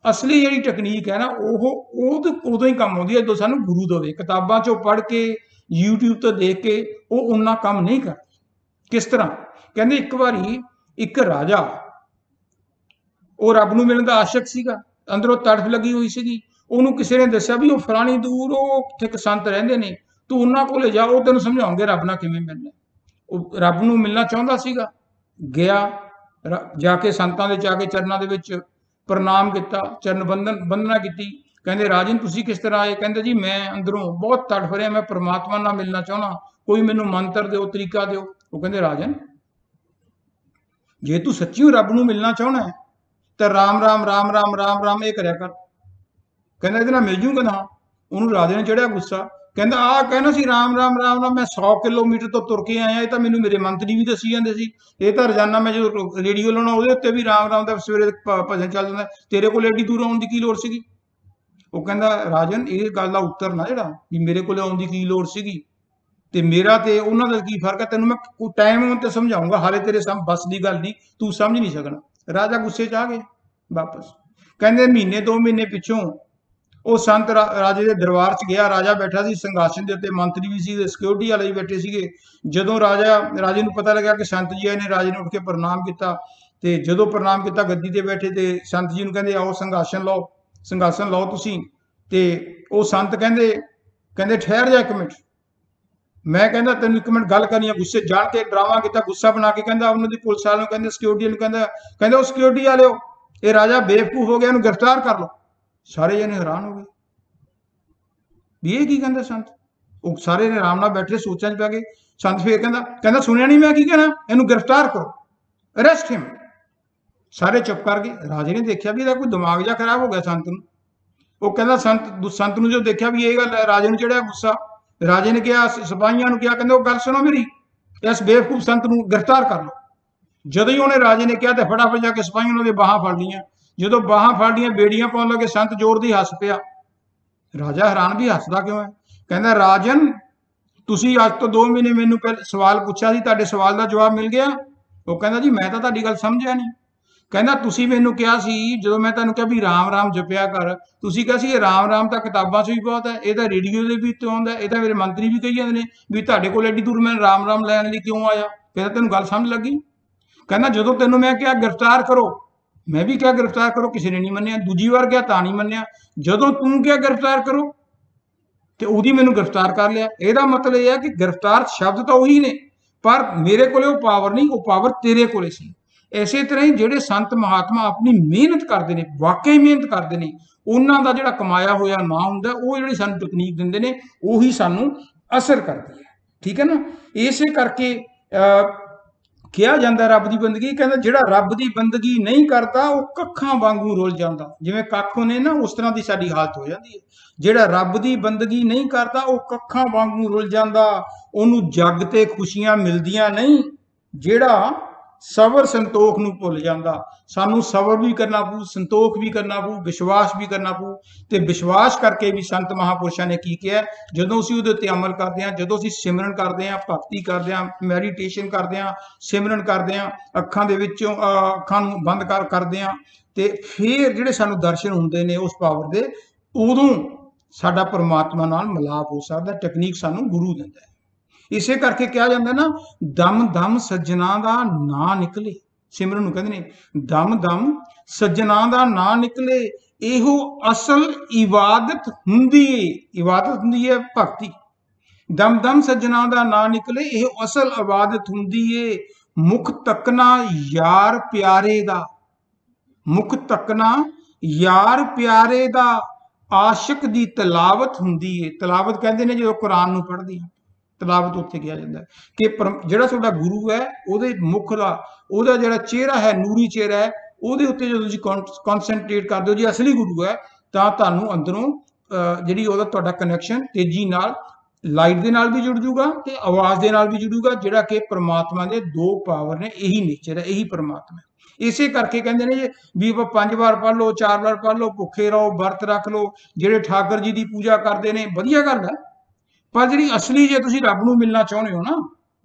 ਅਸਲੀ ਜਿਹੜੀ ਟੈਕਨੀਕ ਹੈ ਨਾ, ਉਹ ਉਦੋਂ ਹੀ ਕੰਮ ਆਉਂਦੀ ਹੈ ਜਦੋਂ ਸਾਨੂੰ ਗੁਰੂ ਦੇਵੇ। ਕਿਤਾਬਾਂ ਚੋਂ ਪੜ੍ਹ ਕੇ, YouTube ਤੋਂ ਦੇਖ ਕੇ ਉਹ ਉਨਾ ਕੰਮ ਨਹੀਂ ਕਰਦਾ। ਕਿਸ ਤਰ੍ਹਾਂ? ਕਹਿੰਦੇ ਇੱਕ ਵਾਰੀ ਇੱਕ ਰਾਜਾ, ਉਹ ਰੱਬ ਨੂੰ ਮਿਲਣ ਦਾ ਆਸ਼ਕ ਸੀਗਾ, ਅੰਦਰੋਂ ਤੜਫ ਲੱਗੀ ਹੋਈ ਸੀਗੀ। ਉਹਨੂੰ ਕਿਸੇ ਨੇ ਦੱਸਿਆ ਵੀ ਉਹ ਫਲਾਣੀ ਦੂਰ, ਉਹ ਉੱਥੇ ਇੱਕ ਸੰਤ ਰਹਿੰਦੇ ਨੇ, ਤੂੰ ਉਹਨਾਂ ਕੋਲੇ ਜਾ, ਉਹ ਤੈਨੂੰ ਸਮਝਾਉਣਗੇ ਰੱਬ ਨਾਲ ਕਿਵੇਂ ਮਿਲਣਾ। ਉਹ ਰੱਬ ਨੂੰ ਮਿਲਣਾ ਚਾਹੁੰਦਾ ਸੀਗਾ, ਗਿਆ, ਜਾ ਕੇ ਸੰਤਾਂ ਦੇ ਜਾ ਕੇ ਚਰਨਾਂ ਦੇ ਵਿੱਚ ਪ੍ਰਣਾਮ ਕੀਤਾ, ਚਰਨ ਬੰਦਨਾ ਕੀਤੀ। ਕਹਿੰਦੇ ਰਾਜਨ ਤੁਸੀਂ ਕਿਸ ਤਰ੍ਹਾਂ ਆਏ? ਕਹਿੰਦੇ ਜੀ ਮੈਂ ਅੰਦਰੋਂ ਬਹੁਤ ਤੜਫ ਰਿਹਾ, ਮੈਂ ਪ੍ਰਮਾਤਮਾ ਨਾਲ ਮਿਲਣਾ ਚਾਹੁੰਦਾ, ਕੋਈ ਮੈਨੂੰ ਮੰਤਰ ਦਿਓ, ਤਰੀਕਾ ਦਿਓ। ਉਹ ਕਹਿੰਦੇ ਰਾਜਨ, ਜੇ ਤੂੰ ਸੱਚੀ ਰੱਬ ਨੂੰ ਮਿਲਣਾ ਚਾਹੁੰਦਾ ਹੈ ਤਾਂ ਰਾਮ ਰਾਮ ਰਾਮ ਰਾਮ ਰਾਮ ਰਾਮ ਇਹ ਕਰਿਆ ਕਰ। ਕਹਿੰਦਾ ਇਹਦੇ ਨਾਲ ਮਿਲ ਜੂਗਾ ਨਾ। ਉਹਨੂੰ ਰਾਜੇ ਨੇ ਚੜਿਆ ਗੁੱਸਾ, ਕਹਿੰਦਾ ਆਹ ਕਹਿਣਾ ਸੀ ਰਾਮ ਰਾਮ ਰਾਮ ਰਾਮ, ਮੈਂ 100 ਕਿਲੋਮੀਟਰ ਤੋਂ ਤੁਰ ਕੇ ਆਇਆ, ਇਹ ਤਾਂ ਮੈਨੂੰ ਮੇਰੇ ਮੰਤਰੀ ਵੀ ਦੱਸੀ ਜਾਂਦੇ ਸੀ, ਇਹ ਤਾਂ ਰੋਜ਼ਾਨਾ ਮੈਂ ਜਦੋਂ ਰੇਡੀਓ ਲਾਉਣਾ ਉਹਦੇ ਉੱਤੇ ਵੀ ਰਾਮ ਰਾਮ ਦਾ ਸਵੇਰੇ ਭਜਨ ਚੱਲ ਜਾਂਦਾ, ਤੇਰੇ ਕੋਲ ਐਡੀ ਦੂਰ ਆਉਣ ਦੀ ਕੀ ਲੋੜ ਸੀਗੀ? ਉਹ ਕਹਿੰਦਾ ਰਾਜਨ, ਇਹ ਗੱਲ ਦਾ ਉੱਤਰ ਨਾ ਜਿਹੜਾ ਵੀ ਮੇਰੇ ਕੋਲ ਆਉਣ ਦੀ ਕੀ ਲੋੜ ਸੀਗੀ ਤੇ ਮੇਰਾ ਤੇ ਉਹਨਾਂ ਦਾ ਕੀ ਫਰਕ ਹੈ, ਤੈਨੂੰ ਮੈਂ ਟਾਈਮ ਆਉਣ ਤੇ ਸਮਝਾਉਂਗਾ, ਹਾਲੇ ਤੇਰੇ ਬਸ ਦੀ ਗੱਲ ਨਹੀਂ, ਤੂੰ ਸਮਝ ਨਹੀਂ ਸਕਣਾ। ਰਾਜਾ ਗੁੱਸੇ 'ਚ ਆ ਗਏ ਵਾਪਸ। ਕਹਿੰਦੇ ਮਹੀਨੇ 2 ਮਹੀਨੇ ਪਿੱਛੋਂ ਉਹ ਸੰਤ ਰਾਜੇ ਦੇ ਦਰਬਾਰ 'ਚ ਗਿਆ। ਰਾਜਾ ਬੈਠਾ ਸੀ ਸਿੰਘਾਸਨ ਦੇ ਉੱਤੇ, ਮੰਤਰੀ ਵੀ ਸੀ, ਸਿਕਿਉਰਿਟੀ ਵਾਲੇ ਵੀ ਬੈਠੇ ਸੀਗੇ। ਜਦੋਂ ਰਾਜੇ ਨੂੰ ਪਤਾ ਲੱਗਾ ਕਿ ਸੰਤ ਜੀ ਆਏ ਨੇ, ਰਾਜੇ ਨੇ ਉੱਠ ਕੇ ਪ੍ਰਣਾਮ ਕੀਤਾ, ਤੇ ਜਦੋਂ ਪ੍ਰਣਾਮ ਕੀਤਾ ਗੱਦੀ ਤੇ ਬੈਠੇ, ਤੇ ਸੰਤ ਜੀ ਨੂੰ ਕਹਿੰਦੇ ਆਓ ਸਿੰਘਾਸਨ ਲਓ ਤੁਸੀਂ। ਤੇ ਉਹ ਸੰਤ ਕਹਿੰਦੇ ਠਹਿਰ ਜਾ 1 ਮਿੰਟ, ਮੈਂ ਕਹਿੰਦਾ ਤੈਨੂੰ 1 ਮਿੰਟ ਗੱਲ ਕਰਨੀ ਆ। ਗੁੱਸੇ ਜਾਣ ਕੇ ਡਰਾਵਾ ਕੀਤਾ, ਗੁੱਸਾ ਬਣਾ ਕੇ ਕਹਿੰਦਾ ਉਹਨਾਂ ਦੀ ਪੁਲਿਸ ਵਾਲਿਆਂ ਨੂੰ, ਕਹਿੰਦੇ ਸਿਕਿਉਰਿਟੀ ਨੂੰ, ਕਹਿੰਦਾ ਉਹ ਸਿਕਿਉਰਿਟੀ ਵਾਲਿਓ, ਇਹ ਰਾਜਾ ਬੇਵਕੂਫ ਹੋ ਗਿਆ, ਇਹਨੂੰ ਗ੍ਰਿਫਤਾਰ ਕਰ ਲਓ। ਸਾਰੇ ਜਣੇ ਹੈਰਾਨ ਹੋ ਗਏ ਵੀ ਇਹ ਕੀ ਕਹਿੰਦਾ ਸੰਤ। ਉਹ ਸਾਰੇ ਨੇ ਆਰਾਮ ਨਾਲ ਬੈਠੇ ਸੋਚਾਂ 'ਚ ਪੈ ਗਏ। ਸੰਤ ਫੇਰ ਕਹਿੰਦਾ ਸੁਣਿਆ ਨਹੀਂ ਮੈਂ ਕੀ ਕਹਿਣਾ, ਇਹਨੂੰ ਗ੍ਰਿਫਤਾਰ ਕਰੋ, ਅਰੈਸਟ ਹਿਮ। ਸਾਰੇ ਚੁੱਪ ਕਰ ਗਏ। ਰਾਜੇ ਨੇ ਦੇਖਿਆ ਵੀ ਇਹਦਾ ਕੋਈ ਦਿਮਾਗ ਜਿਹਾ ਖਰਾਬ ਹੋ ਗਿਆ ਸੰਤ ਨੂੰ। ਉਹ ਕਹਿੰਦਾ ਸੰਤ ਨੂੰ ਜੋ ਦੇਖਿਆ ਵੀ ਇਹ ਗੱਲ, ਰਾਜੇ ਨੂੰ ਚੜਿਆ ਗੁੱਸਾ। ਰਾਜੇ ਨੇ ਕਿਹਾ, ਸਿਪਾਹੀਆਂ ਨੂੰ ਕਿਹਾ, ਕਹਿੰਦੇ ਉਹ ਗੱਲ ਸੁਣੋ ਮੇਰੀ, ਇਸ ਬੇਵਕੂਫ ਸੰਤ ਨੂੰ ਗ੍ਰਿਫਤਾਰ ਕਰ ਲਓ। ਜਦੋਂ ਹੀ ਉਹਨੇ ਰਾਜੇ ਨੇ ਕਿਹਾ ਤੇ ਫਟਾਫਟ ਜਾ ਕੇ ਸਿਪਾਹੀਆਂ ਉਹਨਾਂ ਦੇ ਬਾਹਾਂ ਫੜ ਲਈਆਂ। ਜਦੋਂ ਬਾਹਾਂ ਫੜ ਲਈਆਂ, ਬੇੜੀਆਂ ਪਾਉਣ ਲੱਗੇ, ਸੰਤ ਜ਼ੋਰ ਦੀ ਹੱਸ ਪਿਆ। ਰਾਜਾ ਹੈਰਾਨ ਵੀ ਹੱਸਦਾ ਕਿਉਂ ਹੈ? ਕਹਿੰਦਾ ਰਾਜਨ, ਤੁਸੀਂ ਅੱਜ ਤੋਂ 2 ਮਹੀਨੇ ਮੈਨੂੰ ਸਵਾਲ ਪੁੱਛਿਆ ਸੀ, ਤੁਹਾਡੇ ਸਵਾਲ ਦਾ ਜਵਾਬ ਮਿਲ ਗਿਆ? ਉਹ ਕਹਿੰਦਾ ਜੀ ਮੈਂ ਤਾਂ ਤੁਹਾਡੀ ਗੱਲ ਸਮਝਿਆ ਨਹੀਂ। ਕਹਿੰਦਾ ਤੁਸੀਂ ਮੈਨੂੰ ਕਿਹਾ ਸੀ, ਜਦੋਂ ਮੈਂ ਤੁਹਾਨੂੰ ਕਿਹਾ ਵੀ ਰਾਮ ਰਾਮ ਜਪਿਆ ਕਰ, ਤੁਸੀਂ ਕਿਹਾ ਸੀ ਇਹ ਰਾਮ ਰਾਮ ਤਾਂ ਕਿਤਾਬਾਂ 'ਚ ਵੀ ਬਹੁਤ ਹੈ, ਇਹ ਤਾਂ ਰੇਡੀਓ ਦੇ ਵੀ ਉੱਤੇ ਆਉਂਦਾ, ਇਹ ਤਾਂ ਮੇਰੇ ਮੰਤਰੀ ਵੀ ਕਹੀ ਜਾਂਦੇ ਨੇ ਵੀ ਤੁਹਾਡੇ ਕੋਲ ਐਡੀ ਦੂਰ ਮੈਂ ਰਾਮ ਰਾਮ ਲੈਣ ਲਈ ਕਿਉਂ ਆਇਆ? ਕਹਿੰਦਾ ਤੈਨੂੰ ਗੱਲ ਸਮਝ ਲੱਗੀ? ਕਹਿੰਦਾ ਜਦੋਂ ਤੈਨੂੰ ਮੈਂ ਕਿਹਾ ਗ੍ਰਿਫਤਾਰ ਕਰੋ, ਮੈਂ ਵੀ ਕਿਹਾ ਗ੍ਰਿਫਤਾਰ ਕਰੋ, ਕਿਸੇ ਨੇ ਨਹੀਂ ਮੰਨਿਆ। ਦੂਜੀ ਵਾਰ ਕਿਹਾ ਤਾਂ ਨਹੀਂ ਮੰਨਿਆ। ਜਦੋਂ ਤੂੰ ਕਿਹਾ ਗ੍ਰਿਫਤਾਰ ਕਰੋ ਤੇ ਉਹਦੀ ਮੈਨੂੰ ਗ੍ਰਿਫਤਾਰ ਕਰ ਲਿਆ। ਇਹਦਾ ਮਤਲਬ ਇਹ ਹੈ ਕਿ ਗ੍ਰਿਫਤਾਰ ਸ਼ਬਦ ਤਾਂ ਉਹੀ ਨੇ, ਪਰ ਮੇਰੇ ਕੋਲੇ ਉਹ ਪਾਵਰ ਨਹੀਂ, ਉਹ ਪਾਵਰ ਤੇਰੇ ਕੋਲੇ ਸੀ। ਇਸੇ ਤਰ੍ਹਾਂ ਹੀ ਜਿਹੜੇ ਸੰਤ ਮਹਾਤਮਾ ਆਪਣੀ ਮਿਹਨਤ ਕਰਦੇ ਨੇ, ਵਾਕਈ ਮਿਹਨਤ ਕਰਦੇ ਨੇ, ਉਹਨਾਂ ਦਾ ਜਿਹੜਾ ਕਮਾਇਆ ਹੋਇਆ ਨਾਂ ਹੁੰਦਾ, ਉਹ ਜਿਹੜੀ ਸਾਨੂੰ ਤਕਨੀਕ ਦਿੰਦੇ ਨੇ, ਉਹੀ ਸਾਨੂੰ ਅਸਰ ਕਰਦੀ ਹੈ। ਠੀਕ ਹੈ ਨਾ? ਇਸੇ ਕਰਕੇ ਕਿਹਾ ਜਾਂਦਾ ਰੱਬ ਦੀ ਬੰਦਗੀ, ਕਹਿੰਦਾ ਜਿਹੜਾ ਰੱਬ ਦੀ ਬੰਦਗੀ ਨਹੀਂ ਕਰਦਾ ਉਹ ਕੱਖਾਂ ਵਾਂਗੂ ਰੁੱਲ ਜਾਂਦਾ। ਜਿਵੇਂ ਕੱਖ ਨੇ ਨਾ, ਉਸ ਤਰ੍ਹਾਂ ਦੀ ਸਾਡੀ ਹਾਲਤ ਹੋ ਜਾਂਦੀ ਹੈ। ਜਿਹੜਾ ਰੱਬ ਦੀ ਬੰਦਗੀ ਨਹੀਂ ਕਰਦਾ ਉਹ ਕੱਖਾਂ ਵਾਂਗੂ ਰੁੱਲ ਜਾਂਦਾ, ਉਹਨੂੰ ਜੱਗ ਤੇ ਖੁਸ਼ੀਆਂ ਮਿਲਦੀਆਂ ਨਹੀਂ। ਜਿਹੜਾ ਸਬਰ ਸੰਤੋਖ ਨੂੰ ਭੁੱਲ ਜਾਂਦਾ। ਸਾਨੂੰ ਸਬਰ ਵੀ ਕਰਨਾ ਪਊ, ਸੰਤੋਖ ਵੀ ਕਰਨਾ ਪਊ, ਵਿਸ਼ਵਾਸ ਵੀ ਕਰਨਾ ਪਊ। ਤੇ ਵਿਸ਼ਵਾਸ ਕਰਕੇ ਵੀ ਸੰਤ ਮਹਾਂਪੁਰਸ਼ਾਂ ਨੇ ਕੀ ਕਿਹਾ? ਜਦੋਂ ਅਸੀਂ ਉਹਦੇ ਉੱਤੇ ਅਮਲ ਕਰਦੇ ਹਾਂ, ਜਦੋਂ ਅਸੀਂ ਸਿਮਰਨ ਕਰਦੇ ਹਾਂ, ਭਗਤੀ ਕਰਦੇ ਹਾਂ, ਮੈਡੀਟੇਸ਼ਨ ਕਰਦੇ ਹਾਂ, ਸਿਮਰਨ ਕਰਦੇ ਹਾਂ, ਅੱਖਾਂ ਦੇ ਵਿੱਚੋਂ ਅੱਖਾਂ ਨੂੰ ਬੰਦ ਕਰਦੇ ਹਾਂ, ਤੇ ਫਿਰ ਜਿਹੜੇ ਸਾਨੂੰ ਦਰਸ਼ਨ ਹੁੰਦੇ ਨੇ ਉਸ ਪਾਵਰ ਦੇ, ਉਦੋਂ ਸਾਡਾ ਪਰਮਾਤਮਾ ਨਾਲ ਮਿਲਾਪ ਹੋ ਸਕਦਾ। ਟੈਕਨੀਕ ਸਾਨੂੰ ਗੁਰੂ ਦਿੰਦਾ ਹੈ। ਇਸੇ ਕਰਕੇ ਕਿਹਾ ਜਾਂਦਾ ਨਾ, ਦਮ ਦਮ ਸੱਜਣਾ ਦਾ ਨਾਂ ਨਿਕਲੇ। ਸਿਮਰਨ ਨੂੰ ਕਹਿੰਦੇ ਨੇ ਦਮ ਦਮ ਸੱਜਣਾ ਦਾ ਨਾਂ ਨਿਕਲੇ, ਇਹੋ ਅਸਲ ਇਬਾਦਤ ਹੁੰਦੀ ਏ। ਇਬਾਦਤ ਹੁੰਦੀ ਹੈ ਭਗਤੀ। ਦਮ ਦਮ ਸੱਜਣਾ ਦਾ ਨਾਂ ਨਿਕਲੇ, ਇਹ ਅਸਲ ਇਬਾਦਤ ਹੁੰਦੀ ਏ। ਮੁਖ ਤੱਕਣਾ ਯਾਰ ਪਿਆਰੇ ਦਾ, ਮੁਖ ਤੱਕਣਾ ਯਾਰ ਪਿਆਰੇ ਦਾ, ਆਸ਼ਿਕ ਦੀ ਤਲਾਵਤ ਹੁੰਦੀ ਏ। ਤਲਾਵਤ ਕਹਿੰਦੇ ਨੇ ਜਦੋਂ ਕੁਰਾਨ ਨੂੰ ਪੜ੍ਹਦੇ ਆ, ਤਲਾਵਤ ਉੱਥੇ ਕਿਹਾ ਜਾਂਦਾ ਹੈ ਕਿ ਜਿਹੜਾ ਤੁਹਾਡਾ ਗੁਰੂ ਹੈ ਉਹਦੇ ਮੁਖ ਦਾ, ਉਹਦਾ ਜਿਹੜਾ ਚਿਹਰਾ ਹੈ, ਨੂਰੀ ਚਿਹਰਾ ਹੈ, ਉਹਦੇ ਉੱਤੇ ਜਦੋਂ ਤੁਸੀਂ ਕਨਸੈਂਟਰੇਟ ਕਰਦੇ ਹੋ, ਜੇ ਅਸਲੀ ਗੁਰੂ ਹੈ ਤਾਂ ਤੁਹਾਨੂੰ ਅੰਦਰੋਂ ਜਿਹੜੀ ਉਹਦਾ ਤੁਹਾਡਾ ਕਨੈਕਸ਼ਨ ਤੇਜ਼ੀ ਨਾਲ ਲਾਈਟ ਦੇ ਨਾਲ ਵੀ ਜੁੜ ਜੂਗਾ ਤੇ ਆਵਾਜ਼ ਦੇ ਨਾਲ ਵੀ ਜੁੜੂਗਾ, ਜਿਹੜਾ ਕਿ ਪ੍ਰਮਾਤਮਾ ਦੇ ਦੋ ਪਾਵਰ ਨੇ, ਇਹੀ ਨੇਚਰ ਹੈ, ਇਹੀ ਪ੍ਰਮਾਤਮਾ ਹੈ। ਇਸੇ ਕਰਕੇ ਕਹਿੰਦੇ ਨੇ ਵੀ 5 ਵਾਰ ਪੜ੍ਹ ਲਓ, 4 ਵਾਰ ਪੜ੍ਹ ਲਓ, ਭੁੱਖੇ ਰਹੋ, ਵਰਤ ਰੱਖ ਲਓ। ਜਿਹੜੇ ਠਾਕਰ ਜੀ ਦੀ ਪੂਜਾ ਕਰਦੇ ਨੇ ਵਧੀਆ ਗੱਲ ਹੈ, ਪਰ ਜਿਹੜੀ ਅਸਲੀ, ਜੇ ਤੁਸੀਂ ਰੱਬ ਨੂੰ ਮਿਲਣਾ ਚਾਹੁੰਦੇ ਹੋ ਨਾ,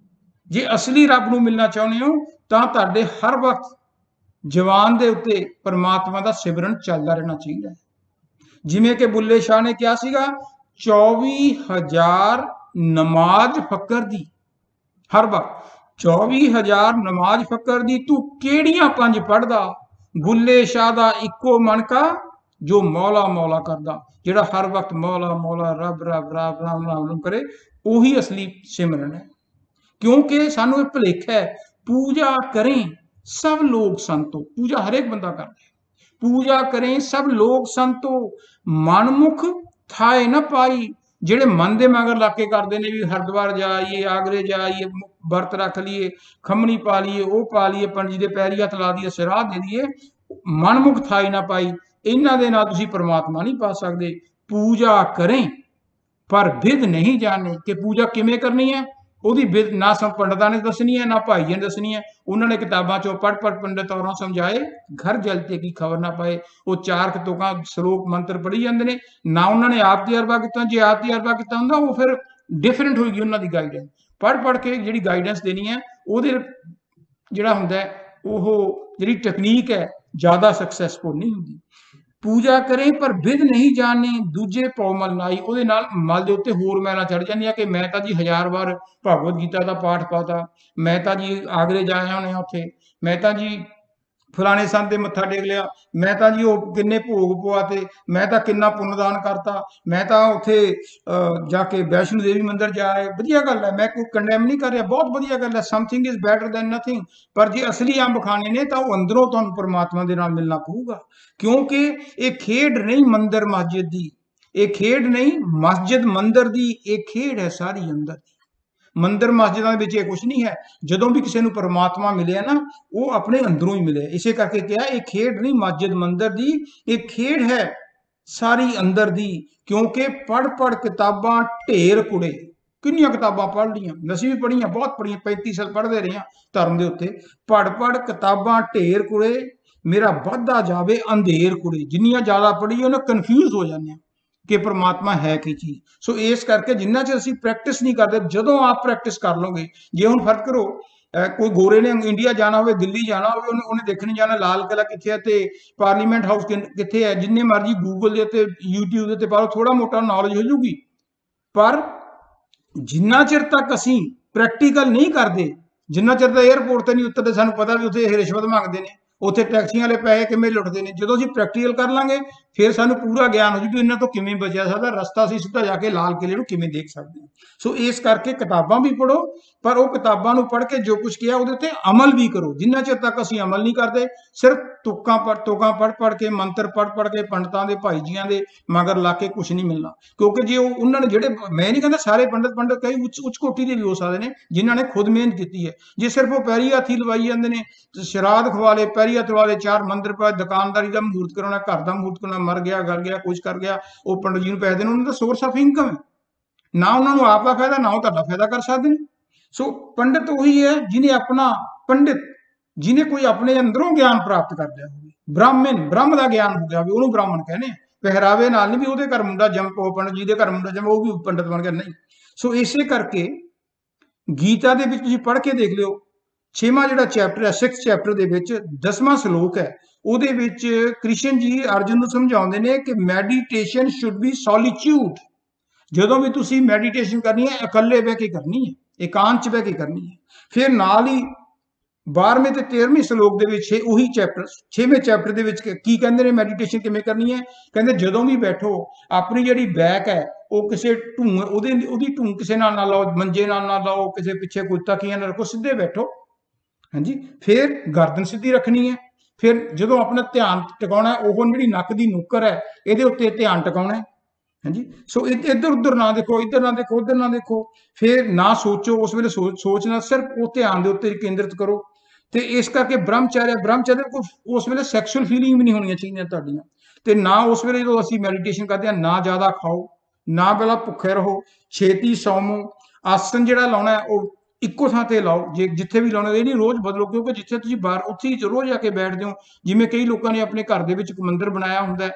ਜੇ ਅਸਲੀ ਰੱਬ ਨੂੰ ਮਿਲਣਾ ਚਾਹੁੰਦੇ ਹੋ ਤਾਂ ਤੁਹਾਡੇ ਹਰ ਵਕਤ ਜਵਾਨ ਦੇ ਉੱਤੇ ਪਰਮਾਤਮਾ ਦਾ ਸਿਮਰਨ ਚੱਲਦਾ ਰਹਿਣਾ ਚਾਹੀਦਾ ਹੈ। ਜਿਵੇਂ ਕਿ ਬੁੱਲੇ ਸ਼ਾਹ ਨੇ ਕਿਹਾ ਸੀਗਾ, 24,000 ਨਮਾਜ਼ ਫਕਰ ਦੀ, ਹਰ ਵਕਤ 24,000 ਨਮਾਜ਼ ਫਕਰ ਦੀ, ਤੂੰ ਕਿਹੜੀਆਂ 5 ਪੜ੍ਹਦਾ। ਬੁੱਲੇ ਸ਼ਾਹ ਦਾ ਇੱਕੋ ਮਨ ਕਾ, ਜੋ ਮੌਲਾ ਮੌਲਾ ਕਰਦਾ, ਜਿਹੜਾ ਹਰ ਵਕਤ ਮੌਲਾ ਮੌਲਾ ਰੱਬ ਰੱਬ ਰੱਬ ਰਾਮ ਰਾਮ ਕਰੇ, ਉਹੀ ਅਸਲੀ ਸਿਮਰਨ ਹੈ। ਕਿਉਂਕਿ ਸਾਨੂੰ ਇਹ ਭੁਲੇਖਾ ਹੈ, ਪੂਜਾ ਕरें सब लोग संतो, पूजा हर एक बंदा करता है, पूजा करें सब लोग संतो, मनमुख थाए न पाई। ਜਿਹੜੇ ਮਨ ਦੇ ਮਗਰ ਲਾ ਕੇ ਕਰਦੇ ਨੇ ਵੀ ਹਰਿਦੁਆਰ ਜਾਈਏ, ਆਗਰੇ ਜਾਈਏ, ਵਰਤ ਰੱਖ ਲਈਏ, ਖੰਮਣੀ ਪਾ ਲਈਏ, ਉਹ ਪਾ ਲਈਏ, ਪੰਡਿਤ ਦੇ ਪੈਰੀ ਹੱਥ ਲਾ ਦਈਏ, ਸਿਰਾਧ ਦੇ ਦਈਏ, ਮਨਮੁਖ ਥਾਈ ਨਾ ਪਾਈ। ਇਹਨਾਂ ਦੇ ਨਾਲ ਤੁਸੀਂ ਪਰਮਾਤਮਾ ਨਹੀਂ ਪਾ ਸਕਦੇ। ਪੂਜਾ ਕरें ਪਰ ਵਿਧ ਨਹੀਂ ਜਾਣੇ, ਕਿ ਪੂਜਾ ਕਿਵੇਂ ਕਰਨੀ ਹੈ, ਉਹਦੀ ਵਿਧ ਨਾ ਪੰਡਤਾਂ ਨੇ ਦੱਸਣੀ ਹੈ, ਨਾ ਭਾਈਆਂ ਨੇ ਦੱਸਣੀ ਹੈ। ਉਹਨਾਂ ਨੇ ਕਿਤਾਬਾਂ ਚੋਂ ਪੜ੍ਹ ਪੰਡਤ ਔਰਾਂ ਸਮਝਾਏ, ਘਰ ਜਲਤੇ ਕੀ ਖਬਰ ਨਾ ਪਾਏ। ਉਹ 4 ਤੁਕਾਂ ਸ਼ਲੋਕ ਮੰਤਰ ਪੜ੍ਹੀ ਜਾਂਦੇ ਨੇ, ਨਾ ਉਹਨਾਂ ਨੇ ਆਪ ਤਜਰਬਾ ਕੀਤਾ। ਜੇ ਆਪ ਤਜਰਬਾ ਕੀਤਾ ਹੁੰਦਾ ਉਹ ਫਿਰ ਡਿਫਰੈਂਟ ਹੋਏਗੀ ਉਹਨਾਂ ਦੀ ਗਾਈਡੈਂਸ। ਪੜ੍ਹ ਕੇ ਜਿਹੜੀ ਗਾਈਡੈਂਸ ਦੇਣੀ ਹੈ, ਉਹਦੇ ਜਿਹੜਾ ਹੁੰਦਾ ਉਹ ਜਿਹੜੀ ਟੈਕਨੀਕ ਹੈ ਜ਼ਿਆਦਾ ਸਕਸੈਸਫੁਲ ਨਹੀਂ ਹੁੰਦੀ। ਪੂਜਾ ਕਰੇ ਪਰ ਵਿਧ ਨਹੀਂ ਜਾਣੇ, ਦੂਜੇ ਪਉ ਮਲ ਨਾਈ। ਉਹਦੇ ਨਾਲ ਮਲ ਦੇ ਉੱਤੇ ਹੋਰ ਮੈਲਾਂ ਚੜ ਜਾਂਦੀਆਂ ਕਿ ਮੈਂ ਤਾਂ ਜੀ 1000 ਵਾਰ ਭਗਵਦ ਗੀਤਾ ਦਾ ਪਾਠ ਪਾਤਾ, ਮੈਂ ਤਾਂ ਜੀ ਆਗਰੇ ਜਾ ਆਏ ਹੋਣੇ ਉੱਥੇ, ਮੈਂ ਤਾਂ ਜੀ ਫਲਾਣੇ ਸੰਤ ਦੇ ਮੱਥਾ ਟੇਕ ਲਿਆ, ਮੈਂ ਤਾਂ ਜੀ ਉਹ ਕਿੰਨੇ ਭੋਗ ਪਵਾਤੇ, ਮੈਂ ਤਾਂ ਕਿੰਨਾ ਪੁੰਨਦਾਨ ਕਰਤਾ, ਮੈਂ ਤਾਂ ਉੱਥੇ ਜਾ ਕੇ ਵੈਸ਼ਨੋ ਦੇਵੀ ਮੰਦਿਰ ਜਾ ਆਏ। ਵਧੀਆ ਗੱਲ ਹੈ, ਮੈਂ ਕੋਈ ਕੰਡੈਮ ਨਹੀਂ ਕਰ ਰਿਹਾ, ਬਹੁਤ ਵਧੀਆ ਗੱਲ ਹੈ। Something is better than nothing. ਪਰ ਜੇ ਅਸਲੀ ਅੰਬ ਖਾਣੇ ਨੇ ਤਾਂ ਉਹ ਅੰਦਰੋਂ ਤੁਹਾਨੂੰ ਪਰਮਾਤਮਾ ਦੇ ਨਾਲ ਮਿਲਣਾ ਪਊਗਾ। ਕਿਉਂਕਿ ਇਹ ਖੇਡ ਨਹੀਂ ਮੰਦਿਰ ਮਸਜਿਦ ਦੀ, ਇਹ ਖੇਡ ਨਹੀਂ ਮਸਜਿਦ ਮੰਦਿਰ ਦੀ, ਇਹ ਖੇਡ ਹੈ ਸਾਰੀ ਅੰਦਰ ਦੀ। ਮੰਦਿਰ ਮਸਜਿਦਾਂ ਦੇ ਵਿੱਚ ਇਹ ਕੁਝ ਨਹੀਂ ਹੈ। ਜਦੋਂ ਵੀ ਕਿਸੇ ਨੂੰ ਪਰਮਾਤਮਾ ਮਿਲਿਆ ਨਾ, ਉਹ ਆਪਣੇ ਅੰਦਰੋਂ ਹੀ ਮਿਲਿਆ। ਇਸੇ ਕਰਕੇ ਕਿਹਾ ਇਹ ਖੇਡ ਨਹੀਂ ਮਸਜਿਦ ਮੰਦਿਰ ਦੀ, ਇਹ ਖੇਡ ਹੈ ਸਾਰੀ ਅੰਦਰ ਦੀ। ਕਿਉਂਕਿ ਪੜ੍ਹ ਕਿਤਾਬਾਂ ਢੇਰ ਕੁੜੇ, ਕਿੰਨੀਆਂ ਕਿਤਾਬਾਂ ਪੜ੍ਹ ਲਈਆਂ, ਅਸੀਂ ਵੀ ਪੜ੍ਹੀਆਂ, ਬਹੁਤ ਪੜ੍ਹੀਆਂ, 35 ਸਾਲ ਪੜ੍ਹਦੇ ਰਹੇ ਹਾਂ ਧਰਮ ਦੇ ਉੱਤੇ। ਪੜ੍ਹ ਕਿਤਾਬਾਂ ਢੇਰ ਕੁੜੇ, ਮੇਰਾ ਵੱਧਦਾ ਜਾਵੇ ਅੰਧੇਰ ਕੁੜੇ। ਜਿੰਨੀਆਂ ਜ਼ਿਆਦਾ ਪੜ੍ਹੀਏ ਉਹਨਾਂ ਕਨਫਿਊਜ਼ ਹੋ ਜਾਂਦੇ ਆ ਕਿ ਪਰਮਾਤਮਾ ਹੈ ਕੀ ਚੀਜ਼। ਸੋ ਇਸ ਕਰਕੇ ਜਿੰਨਾ ਚਿਰ ਅਸੀਂ ਪ੍ਰੈਕਟਿਸ ਨਹੀਂ ਕਰਦੇ, ਜਦੋਂ ਆਪ ਪ੍ਰੈਕਟਿਸ ਕਰ ਲਓਗੇ। ਜੇ ਹੁਣ ਫਰਕ ਕਰੋ, ਕੋਈ ਗੋਰੇ ਨੇ ਇੰਡੀਆ ਜਾਣਾ ਹੋਵੇ, ਦਿੱਲੀ ਜਾਣਾ ਹੋਵੇ, ਉਹਨੇ ਦੇਖਣ ਜਾਣਾ ਲਾਲ ਕਿਲਾ ਕਿੱਥੇ ਹੈ ਤੇ ਪਾਰਲੀਮੈਂਟ ਹਾਊਸ ਕਿੱਥੇ ਹੈ, ਜਿੰਨੇ ਮਰਜ਼ੀ ਗੂਗਲ ਦੇ ਉੱਤੇ YouTube ਦੇ ਉੱਤੇ ਪਾ ਲਓ, ਥੋੜਾ ਮੋਟਾ ਨੌਲੇਜ ਹੋ ਜੂਗੀ। ਪਰ ਜਿੰਨਾ ਚਿਰ ਤੱਕ ਅਸੀਂ ਪ੍ਰੈਕਟੀਕਲ ਨਹੀਂ ਕਰਦੇ, ਜਿੰਨਾ ਚਿਰ ਤਾਂ 에ਅਰਪੋਰਟ ਤੇ ਨਹੀਂ ਉਤਰਦੇ, ਸਾਨੂੰ ਪਤਾ ਵੀ ਉੱਥੇ ਇਹ ਰਿਸ਼ਵਤ ਮੰਗਦੇ ਨੇ, ਉੱਥੇ ਟੈਕਸੀਆਂ ਵਾਲੇ ਪੈਸੇ ਕਿਵੇਂ ਲੁੱਟਦੇ ਨੇ। ਜਦੋਂ ਅਸੀਂ ਪ੍ਰੈਕਟੀਕਲ ਕਰ ਲਾਂਗੇ ਫਿਰ ਸਾਨੂੰ ਪੂਰਾ ਗਿਆਨ ਹੋ ਜੂ ਵੀ ਇਹਨਾਂ ਤੋਂ ਕਿਵੇਂ ਬਚਿਆ ਸਕਦਾ, ਰਸਤਾ ਅਸੀਂ ਸਿੱਧਾ ਜਾ ਕੇ ਲਾਲ ਕਿਲੇ ਨੂੰ ਕਿਵੇਂ ਦੇਖ ਸਕਦੇ ਹਾਂ। ਸੋ ਇਸ ਕਰਕੇ ਕਿਤਾਬਾਂ ਵੀ ਪੜ੍ਹੋ, ਪਰ ਉਹ ਕਿਤਾਬਾਂ ਨੂੰ ਪੜ੍ਹ ਕੇ ਜੋ ਕੁਝ ਕਿਹਾ ਉਹਦੇ ਉੱਤੇ ਅਮਲ ਵੀ ਕਰੋ। ਜਿੰਨਾ ਚਿਰ ਤੱਕ ਅਸੀਂ ਅਮਲ ਨਹੀਂ ਕਰਦੇ, ਸਿਰਫ ਤੁਕਾਂ ਪੜ੍ਹ ਕੇ, ਮੰਤਰ ਪੜ੍ਹ ਕੇ, ਪੰਡਤਾਂ ਦੇ ਭਾਈ ਜੀਆਂ ਦੇ ਮਗਰ ਲਾ ਕੇ ਕੁਝ ਨਹੀਂ ਮਿਲਣਾ। ਕਿਉਂਕਿ ਜੇ ਉਹਨਾਂ ਨੇ ਜਿਹੜੇ, ਮੈਂ ਨਹੀਂ ਕਹਿੰਦਾ ਸਾਰੇ ਪੰਡਤ ਕਈ ਉੱਚ ਕੋਟੀ ਦੇ ਵੀ ਹੋ ਸਕਦੇ ਨੇ ਜਿਨ੍ਹਾਂ ਨੇ ਖੁਦ ਮਿਹਨਤ ਕੀਤੀ ਹੈ। ਜੇ ਸਿਰਫ ਉਹ ਪੈਰੀ ਹੱਥੀ ਲਵਾਈ ਜਾਂਦੇ ਨੇ, ਸ਼ਰਾਧ ਖਵਾਲੇ, ਪੈਰੀ ਹੱਥ ਵਾਲੇ, 4 ਮੰਦਰ ਪਾ, ਦੁਕਾਨਦਾਰੀ ਦਾ ਮਹੂਰਤ ਕਰਾਉਣਾ, ਘਰ ਦਾ ਮਹੂਰਤ ਕਰਾਉਣਾ, ਮਰ ਗਿਆ, ਗਲ ਗਿਆ, ਕੁਝ ਕਰ ਗਿਆ, ਉਹ ਪੰਡਤ ਜੀ ਨੂੰ ਪੈਸੇ ਦੇਣ, ਉਹਨਾਂ ਦਾ ਸੋਰਸ ਆਫ ਇਨਕਮ ਹੈ। ਨਾ ਉਹਨਾਂ ਨੂੰ ਆਪ ਦਾ ਫਾਇਦਾ, ਨਾ ਉਹ ਤੁਹਾਡਾ ਫਾਇਦਾ ਕਰ ਸਕਦੇ ਨੇ। ਸੋ ਪੰਡਿਤ ਉਹੀ ਹੈ ਜਿਹਨੇ ਆਪਣਾ, ਪੰਡਿਤ ਜਿਹਨੇ ਕੋਈ ਆਪਣੇ ਅੰਦਰੋਂ ਗਿਆਨ ਪ੍ਰਾਪਤ ਕਰ ਲਿਆ ਹੋਵੇ। ਬ੍ਰਾਹਮਣ, ਬ੍ਰਹਮ ਦਾ ਗਿਆਨ ਹੋ ਗਿਆ ਹੋਵੇ, ਉਹਨੂੰ ਬ੍ਰਾਹਮਣ ਕਹਿੰਦੇ ਆ। ਪਹਿਰਾਵੇ ਨਾਲ ਨਹੀਂ ਵੀ ਉਹਦੇ ਘਰ ਮੁੰਡਾ ਜੰਮ ਪੋ, ਪੰਡਤ ਜੀ ਦੇ ਘਰ ਮੁੰਡਾ ਜੰਮ, ਉਹ ਵੀ ਪੰਡਿਤ ਬਣ ਗਿਆ, ਨਹੀਂ। ਸੋ ਇਸੇ ਕਰਕੇ ਗੀਤਾ ਦੇ ਵਿੱਚ ਤੁਸੀਂ ਪੜ੍ਹ ਕੇ ਦੇਖ ਲਿਓ, 6ਵਾਂ ਜਿਹੜਾ ਚੈਪਟਰ ਹੈ, 6th ਚੈਪਟਰ ਦੇ ਵਿੱਚ 10ਵਾਂ ਸ਼ਲੋਕ ਹੈ, ਉਹਦੇ ਵਿੱਚ ਕ੍ਰਿਸ਼ਨ ਜੀ ਅਰਜੁਨ ਨੂੰ ਸਮਝਾਉਂਦੇ ਨੇ ਕਿ ਮੈਡੀਟੇਸ਼ਨ ਸ਼ੁੱਡ ਬੀ ਸੋਲੀਟਿਊਡ। ਜਦੋਂ ਵੀ ਤੁਸੀਂ ਮੈਡੀਟੇਸ਼ਨ ਕਰਨੀ ਹੈ, ਇਕੱਲੇ ਬਹਿ ਕੇ ਕਰਨੀ ਹੈ, ਇਕਾਂਤ 'ਚ ਬਹਿ ਕੇ ਕਰਨੀ ਹੈ। ਫਿਰ ਨਾਲ ਹੀ 12वें ਤੇ 13वें ਸ਼ਲੋਕ ਦੇ ਵਿੱਚ ਉਹੀ ਚੈਪਟਰ 6ਵੇਂ ਚੈਪਟਰ ਦੇ ਵਿੱਚ ਕੀ ਕਹਿੰਦੇ ਨੇ ਮੈਡੀਟੇਸ਼ਨ ਕਿਵੇਂ ਕਰਨੀ ਹੈ। ਕਹਿੰਦੇ ਜਦੋਂ ਵੀ ਬੈਠੋ ਆਪਣੀ ਜਿਹੜੀ ਬੈਕ ਹੈ ਉਹ ਕਿਸੇ ਉਹਦੀ ਢੂੰ ਕਿਸੇ ਨਾਲ ਨਾ ਲਾਓ, ਮੰਜੇ ਨਾਲ ਨਾ ਲਾਓ, ਕਿਸੇ ਪਿੱਛੇ ਕੋਈ ਤਕੀਆ ਨਾ ਰੱਖੋ, ਸਿੱਧੇ ਬੈਠੋ। ਹਾਂਜੀ, ਫਿਰ ਗਰਦਨ ਸਿੱਧੀ ਰੱਖਣੀ ਹੈ। ਫਿਰ ਜਦੋਂ ਆਪਣਾ ਧਿਆਨ ਟਿਕਾਉਣਾ ਉਹ ਜਿਹੜੀ ਨੱਕ ਦੀ ਨੁੱਕਰ ਹੈ ਇਹਦੇ ਉੱਤੇ ਧਿਆਨ ਟਿਕਾਉਣਾ ਹੈ। ਹਾਂਜੀ, ਸੋ ਇੱਧਰ ਉੱਧਰ ਨਾ ਦੇਖੋ, ਇੱਧਰ ਨਾ ਦੇਖੋ, ਉੱਧਰ ਨਾ ਦੇਖੋ। ਫਿਰ ਨਾ ਸੋਚੋ, ਉਸ ਵੇਲੇ ਸੋਚਣਾ ਸਿਰਫ ਉਹ ਧਿਆਨ ਦੇ ਉੱਤੇ ਕੇਂਦਰਿਤ ਕਰੋ। ਤੇ ਇਸ ਕਰਕੇ ਬ੍ਰਹਮਚਾਰਿਆ ਕੋ ਉਸ ਵੇਲੇ ਸੈਕਸ਼ੂਅਲ ਫੀਲਿੰਗ ਵੀ ਨਹੀਂ ਹੋਣੀਆਂ ਚਾਹੀਦੀਆਂ ਤੁਹਾਡੀਆਂ। ਤੇ ਨਾ ਉਸ ਵੇਲੇ ਜਦੋਂ ਅਸੀਂ ਮੈਡੀਟੇਸ਼ਨ ਕਰਦੇ ਹਾਂ ਨਾ ਜ਼ਿਆਦਾ ਖਾਓ, ਨਾ ਪਹਿਲਾਂ ਭੁੱਖੇ ਰਹੋ, ਛੇਤੀ ਸੌਵੋ। ਆਸਨ ਜਿਹੜਾ ਲਾਉਣਾ ਹੈ ਉਹ ਇੱਕੋ ਥਾਂ ਤੇ ਲਾਓ, ਜੇ ਜਿੱਥੇ ਵੀ ਲਾਉਣਾ ਇਹ ਨਹੀਂ ਰੋਜ਼ ਬਦਲੋ, ਕਿਉਂਕਿ ਜਿੱਥੇ ਤੁਸੀਂ ਬਾਹਰ ਉੱਥੇ ਹੀ ਰੋਜ਼ ਜਾ ਕੇ ਬੈਠਦੇ ਹੋ। ਜਿਵੇਂ ਕਈ ਲੋਕਾਂ ਨੇ ਆਪਣੇ ਘਰ ਦੇ ਵਿੱਚ ਇੱਕ ਮੰਦਿਰ ਬਣਾਇਆ ਹੁੰਦਾ ਹੈ,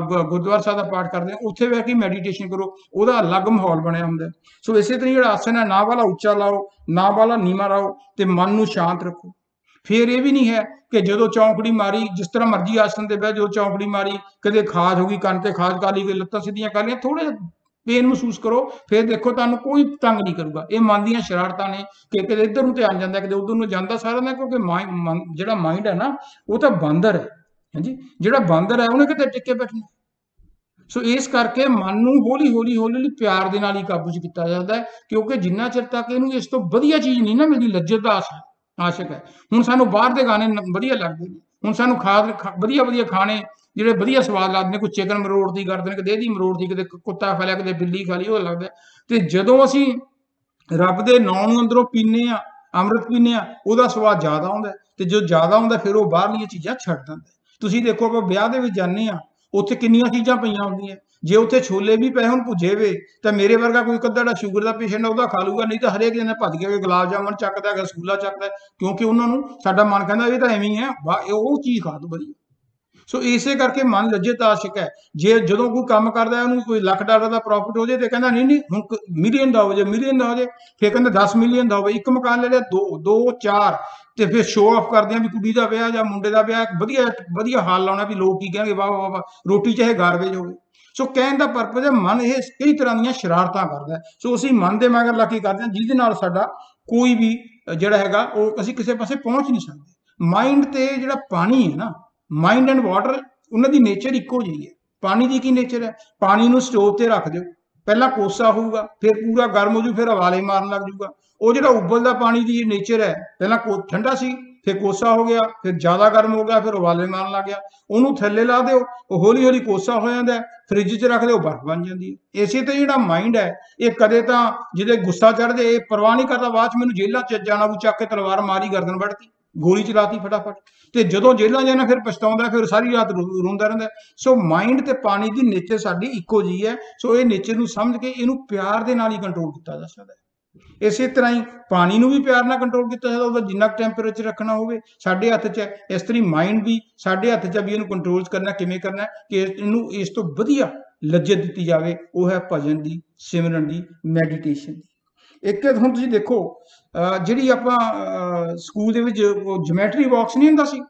ਗੁਰਦੁਆਰਾ ਸਾਹਿਬ ਦਾ ਪਾਠ ਕਰਦੇ ਆ, ਉੱਥੇ ਬਹਿ ਕੇ ਮੈਡੀਟੇਸ਼ਨ ਕਰੋ, ਉਹਦਾ ਅਲੱਗ ਮਾਹੌਲ ਬਣਿਆ ਹੁੰਦਾ। ਸੋ ਇਸੇ ਤਰ੍ਹਾਂ ਜਿਹੜਾ ਆਸਨ ਹੈ ਨਾ ਵਾਲਾ ਉੱਚਾ ਲਾਓ ਨਾ ਵਾਲਾ ਨੀਵਾਂ ਲਾਓ, ਤੇ ਮਨ ਨੂੰ ਸ਼ਾਂਤ ਰੱਖੋ। ਫਿਰ ਇਹ ਵੀ ਨਹੀਂ ਹੈ ਕਿ ਜਦੋਂ ਚੌਂਕੜੀ ਮਾਰੀ, ਜਿਸ ਤਰ੍ਹਾਂ ਮਰਜ਼ੀ ਆਸਨ ਤੇ ਬਹਿ, ਜਦੋਂ ਚੌਂਕੜੀ ਮਾਰੀ ਕਦੇ ਖਾਜ ਹੋ ਗਈ, ਕੰਨ ਤੇ ਖਾਜ ਕਰ ਲਈ, ਲੱਤਾਂ ਸਿੱਧੀਆਂ ਕਰ ਲਈਆਂ, ਥੋੜਾ ਜਿਹਾ ਪੇਨ ਮਹਿਸੂਸ ਕਰੋ, ਫਿਰ ਦੇਖੋ ਤੁਹਾਨੂੰ ਕੋਈ ਤੰਗ ਨਹੀਂ ਕਰੂਗਾ। ਇਹ ਮਨ ਦੀਆਂ ਸ਼ਰਾਰਤਾਂ ਨੇ ਕਿ ਕਿਤੇ ਇੱਧਰ ਨੂੰ ਧਿਆਨ ਜਾਂਦਾ, ਕਿਤੇ ਉੱਧਰ ਨੂੰ ਜਾਂਦਾ ਸਾਰਾ ਨਾ, ਕਿਉਂਕਿ ਜਿਹੜਾ ਮਾਈਂਡ ਹੈ ਨਾ ਉਹ ਤਾਂ ਬਾਂਦਰ ਹੈ। ਹਾਂਜੀ, ਜਿਹੜਾ ਬਾਂਦਰ ਹੈ ਉਹਨੇ ਕਿਤੇ ਟਿੱਕੇ ਬੈਠਣਾ। ਸੋ ਇਸ ਕਰਕੇ ਮਨ ਨੂੰ ਹੌਲੀ ਹੌਲੀ ਪਿਆਰ ਦੇ ਨਾਲ ਹੀ ਕਾਬੂ 'ਚ ਕੀਤਾ ਜਾਂਦਾ ਹੈ, ਕਿਉਂਕਿ ਜਿੰਨਾ ਚਿਰ ਤੱਕ ਇਹਨੂੰ ਇਸ ਤੋਂ ਵਧੀਆ ਚੀਜ਼ ਨਹੀਂ ਨਾ ਮਿਲਦੀ, ਲੱਜਤ ਦਾ ਆਸ਼ਕ ਹੈ। ਹੁਣ ਸਾਨੂੰ ਬਾਹਰ ਦੇ ਗਾਣੇ ਵਧੀਆ ਲੱਗਦੇ ਨੇ, ਹੁਣ ਸਾਨੂੰ ਵਧੀਆ ਖਾਣੇ ਜਿਹੜੇ ਵਧੀਆ ਸਵਾਦ ਲੱਗਦੇ ਨੇ, ਕੋਈ ਚਿਕਨ ਮਰੋੜਦੀ ਕਰਦੇ ਨੇ, ਕਿਤੇ ਇਹਦੀ ਮਰੋੜਦੀ, ਕਿਤੇ ਕੁੱਤਾ ਖਾ ਲਿਆ, ਕਿਤੇ ਬਿੱਲੀ ਖਾ ਲਈ, ਉਹ ਲੱਗਦਾ। ਤੇ ਜਦੋਂ ਅਸੀਂ ਰੱਬ ਦੇ ਨਾਂ ਨੂੰ ਅੰਦਰੋਂ ਪੀਂਦੇ ਆ, ਅੰਮ੍ਰਿਤ ਪੀਂਦੇ ਆ, ਉਹਦਾ ਸਵਾਦ ਜ਼ਿਆਦਾ ਆਉਂਦਾ। ਤੇ ਜੋ ਜ਼ਿਆਦਾ ਆਉਂਦਾ ਫਿਰ ਉਹ ਬਾਹਰਲੀਆਂ ਚੀਜ਼ਾਂ ਛੱਡ ਦਿੰਦਾ। ਤੁਸੀਂ ਦੇਖੋ ਆਪਾਂ ਵਿਆਹ ਦੇ ਵਿੱਚ ਜਾਂਦੇ ਆ, ਉੱਥੇ ਕਿੰਨੀਆਂ ਚੀਜ਼ਾਂ ਪਈਆਂ ਹੁੰਦੀਆਂ। ਜੇ ਉੱਥੇ ਛੋਲੇ ਵੀ ਪਏ ਹੁਣ ਭੁੱਜੇ ਵੇ ਤਾਂ ਮੇਰੇ ਵਰਗਾ ਕੋਈ ਅੱਧਾ ਜਿਹੜਾ ਸ਼ੂਗਰ ਦਾ ਪੇਸ਼ੈਂਟ ਉਹਦਾ ਖਾ ਲੂਗਾ, ਨਹੀਂ ਤਾਂ ਹਰੇਕ ਜਣੇ ਭੱਜ ਕੇ ਗੁਲਾਬ ਜਾਮਨ ਚੱਕਦਾ, ਰਸਗੁੱਲਾ ਚੱਕਦਾ, ਕਿਉਂਕਿ ਉਹਨਾਂ ਨੂੰ ਸਾਡਾ ਮਨ ਕਹਿੰਦਾ ਇਹ ਤਾਂ ਐਵੇਂ ਹੀ ਹੈ, ਉਹ ਚੀਜ਼ ਖਾ ਦੋ ਵਧੀਆ। ਸੋ ਇਸੇ ਕਰਕੇ ਮਨ ਲੱਜਤ ਆਸ਼ਿਕ ਹੈ। ਜੇ ਜਦੋਂ ਕੋਈ ਕੰਮ ਕਰਦਾ ਉਹਨੂੰ ਕੋਈ $1,00,000 ਦਾ ਪ੍ਰੋਫਿਟ ਹੋ ਜਾਏ ਤੇ ਕਹਿੰਦਾ ਨਹੀਂ ਹੁਣ ਮਿਲੀਅਨ ਦਾ ਹੋ ਜਾਏ, ਮਿਲੀਅਨ ਦਾ ਹੋ ਜਾਏ, ਫਿਰ ਕਹਿੰਦਾ 10 ਮਿਲੀਅਨ ਦਾ ਹੋਵੇ। ਇੱਕ ਮਕਾਨ ਲੈ ਲਿਆ, ਦੋ 4, ਤੇ ਫਿਰ ਸ਼ੋਅ ਆਫ ਕਰਦੇ ਆ ਵੀ ਕੁੜੀ ਦਾ ਵਿਆਹ ਜਾਂ ਮੁੰਡੇ ਦਾ ਵਿਆਹ, ਵਧੀਆ ਹਾਲ ਲਾਉਣਾ ਵੀ ਲੋਕ ਕੀ ਕਹਿਣਗੇ, ਵਾਹ ਵਾਹ ਵਾਹ, ਰੋਟੀ ਚਾਹੇ ਗਾਰਬੇਜ ਹੋਵੇ। ਸੋ ਕਹਿਣ ਦਾ ਪਰਪਸ ਹੈ ਮਨ ਇਹ ਕਈ ਤਰ੍ਹਾਂ ਦੀਆਂ ਸ਼ਰਾਰਤਾਂ ਕਰਦਾ। ਸੋ ਅਸੀਂ ਮਨ ਦੇ ਮਗਰ ਲੱਗ ਕੇ ਕਰਦੇ ਹਾਂ, ਜਿਹਦੇ ਨਾਲ ਸਾਡਾ ਕੋਈ ਵੀ ਜਿਹੜਾ ਹੈਗਾ ਉਹ ਅਸੀਂ ਕਿਸੇ ਪਾਸੇ ਪਹੁੰਚ ਨਹੀਂ ਸਕਦੇ। ਮਾਈਂਡ ਤੇ ਜਿਹੜਾ ਪਾਣੀ ਹੈ ਨਾ, ਮਾਈਂਡ ਐਂਡ ਵਾਟਰ, ਉਹਨਾਂ ਦੀ ਨੇਚਰ ਇੱਕੋ ਜਿਹੀ ਹੈ। ਪਾਣੀ ਦੀ ਕੀ ਨੇਚਰ ਹੈ? ਪਾਣੀ ਨੂੰ ਸਟੋਵ ਤੇ ਰੱਖ ਦਿਓ, ਪਹਿਲਾਂ ਕੋਸਾ ਹੋਊਗਾ, ਫਿਰ ਪੂਰਾ ਗਰਮ ਹੋ ਜੂ, ਫਿਰ ਉਬਾਲੇ ਮਾਰਨ ਲੱਗ ਜੂਗਾ। ਉਹ ਜਿਹੜਾ ਉਬਲਦਾ ਪਾਣੀ ਦੀ ਨੇਚਰ ਹੈ, ਪਹਿਲਾਂ ਠੰਡਾ ਸੀ, ਫਿਰ ਕੋਸਾ ਹੋ ਗਿਆ, ਫਿਰ ਜ਼ਿਆਦਾ ਗਰਮ ਹੋ ਗਿਆ, ਫਿਰ ਉਬਾਲੇ ਮਾਰਨ ਲੱਗ ਗਿਆ। ਉਹਨੂੰ ਥੱਲੇ ਲਾ ਦਿਓ, ਉਹ ਹੌਲੀ ਹੌਲੀ ਕੋਸਾ ਹੋ ਜਾਂਦਾ, ਫ੍ਰਿਜ 'ਚ ਰੱਖ ਦਿਓ, ਬਰਫ਼ ਬਣ ਜਾਂਦੀ ਹੈ। ਇਸੇ ਤੇ ਜਿਹੜਾ ਮਾਈਂਡ ਹੈ ਇਹ ਕਦੇ ਤਾਂ ਜਿਹਦੇ ਗੁੱਸਾ ਚੜ੍ਹਦੇ ਇਹ ਪਰਵਾਹ ਨਹੀਂ ਕਰਦਾ, ਬਾਅਦ 'ਚ ਮੈਨੂੰ ਜੇਲ੍ਹਾਂ 'ਚ ਜਾਣਾ, ਉਹ ਚੱਕ ਕੇ ਤਲਵਾਰ ਮਾਰੀ, ਗਰਦਨ ਵੱਢਤੀ, ਗੋਲੀ ਚਲਾਤੀ ਫਟਾਫਟ। ਤੇ ਜਦੋਂ ਜੇਲ੍ਹਾਂ ਜਾਣਾ ਫਿਰ ਪਛਤਾਉਂਦਾ, ਫਿਰ ਸਾਰੀ ਰਾਤ ਰੋਂਦਾ ਰਹਿੰਦਾ। ਸੋ ਮਾਈਂਡ ਤੇ ਪਾਣੀ ਦੀ ਨੇਚਰ ਸਾਡੀ ਇੱਕੋ ਜਿਹੀ ਹੈ। ਸੋ ਇਹ ਨੇਚਰ ਨੂੰ ਸਮਝ ਕੇ ਇਹਨੂੰ ਪਿਆਰ ਦੇ ਨਾਲ ਹੀ ਕੰਟਰੋਲ ਕੀਤਾ ਜਾ ਸਕਦਾ ਹੈ। ਇਸੇ ਤਰ੍ਹਾਂ ਹੀ ਪਾਣੀ ਨੂੰ ਵੀ ਪਿਆਰ ਨਾਲ ਕੰਟਰੋਲ ਕੀਤਾ ਜਾਂਦਾ, ਉਹਦਾ ਜਿੰਨਾ ਟੈਂਪਰੇਚਰ ਰੱਖਣਾ ਹੋਵੇ ਸਾਡੇ ਹੱਥ 'ਚ ਹੈ। ਇਸ ਤਰ੍ਹਾਂ ਮਾਈਂਡ ਵੀ ਸਾਡੇ ਹੱਥ 'ਚ ਵੀ ਇਹਨੂੰ ਕੰਟਰੋਲ ਕਰਨਾ ਕਿਵੇਂ ਕਰਨਾ ਕਿ ਇਹਨੂੰ ਇਸ ਤੋਂ ਵਧੀਆ ਲੱਜਤ ਦਿੱਤੀ ਜਾਵੇ, ਉਹ ਹੈ ਭਜਨ ਦੀ, ਸਿਮਰਨ ਦੀ, ਮੈਡੀਟੇਸ਼ਨ ਦੀ। ਇੱਕ ਹੁਣ ਤੁਸੀਂ ਦੇਖੋ ਜਿਹੜੀ ਆਪਾਂ ਸਕੂਲ ਦੇ ਵਿੱਚ ਜਿਓਮੈਟਰੀ ਬਾਕਸ ਨਹੀਂ ਹੁੰਦਾ ਸੀ,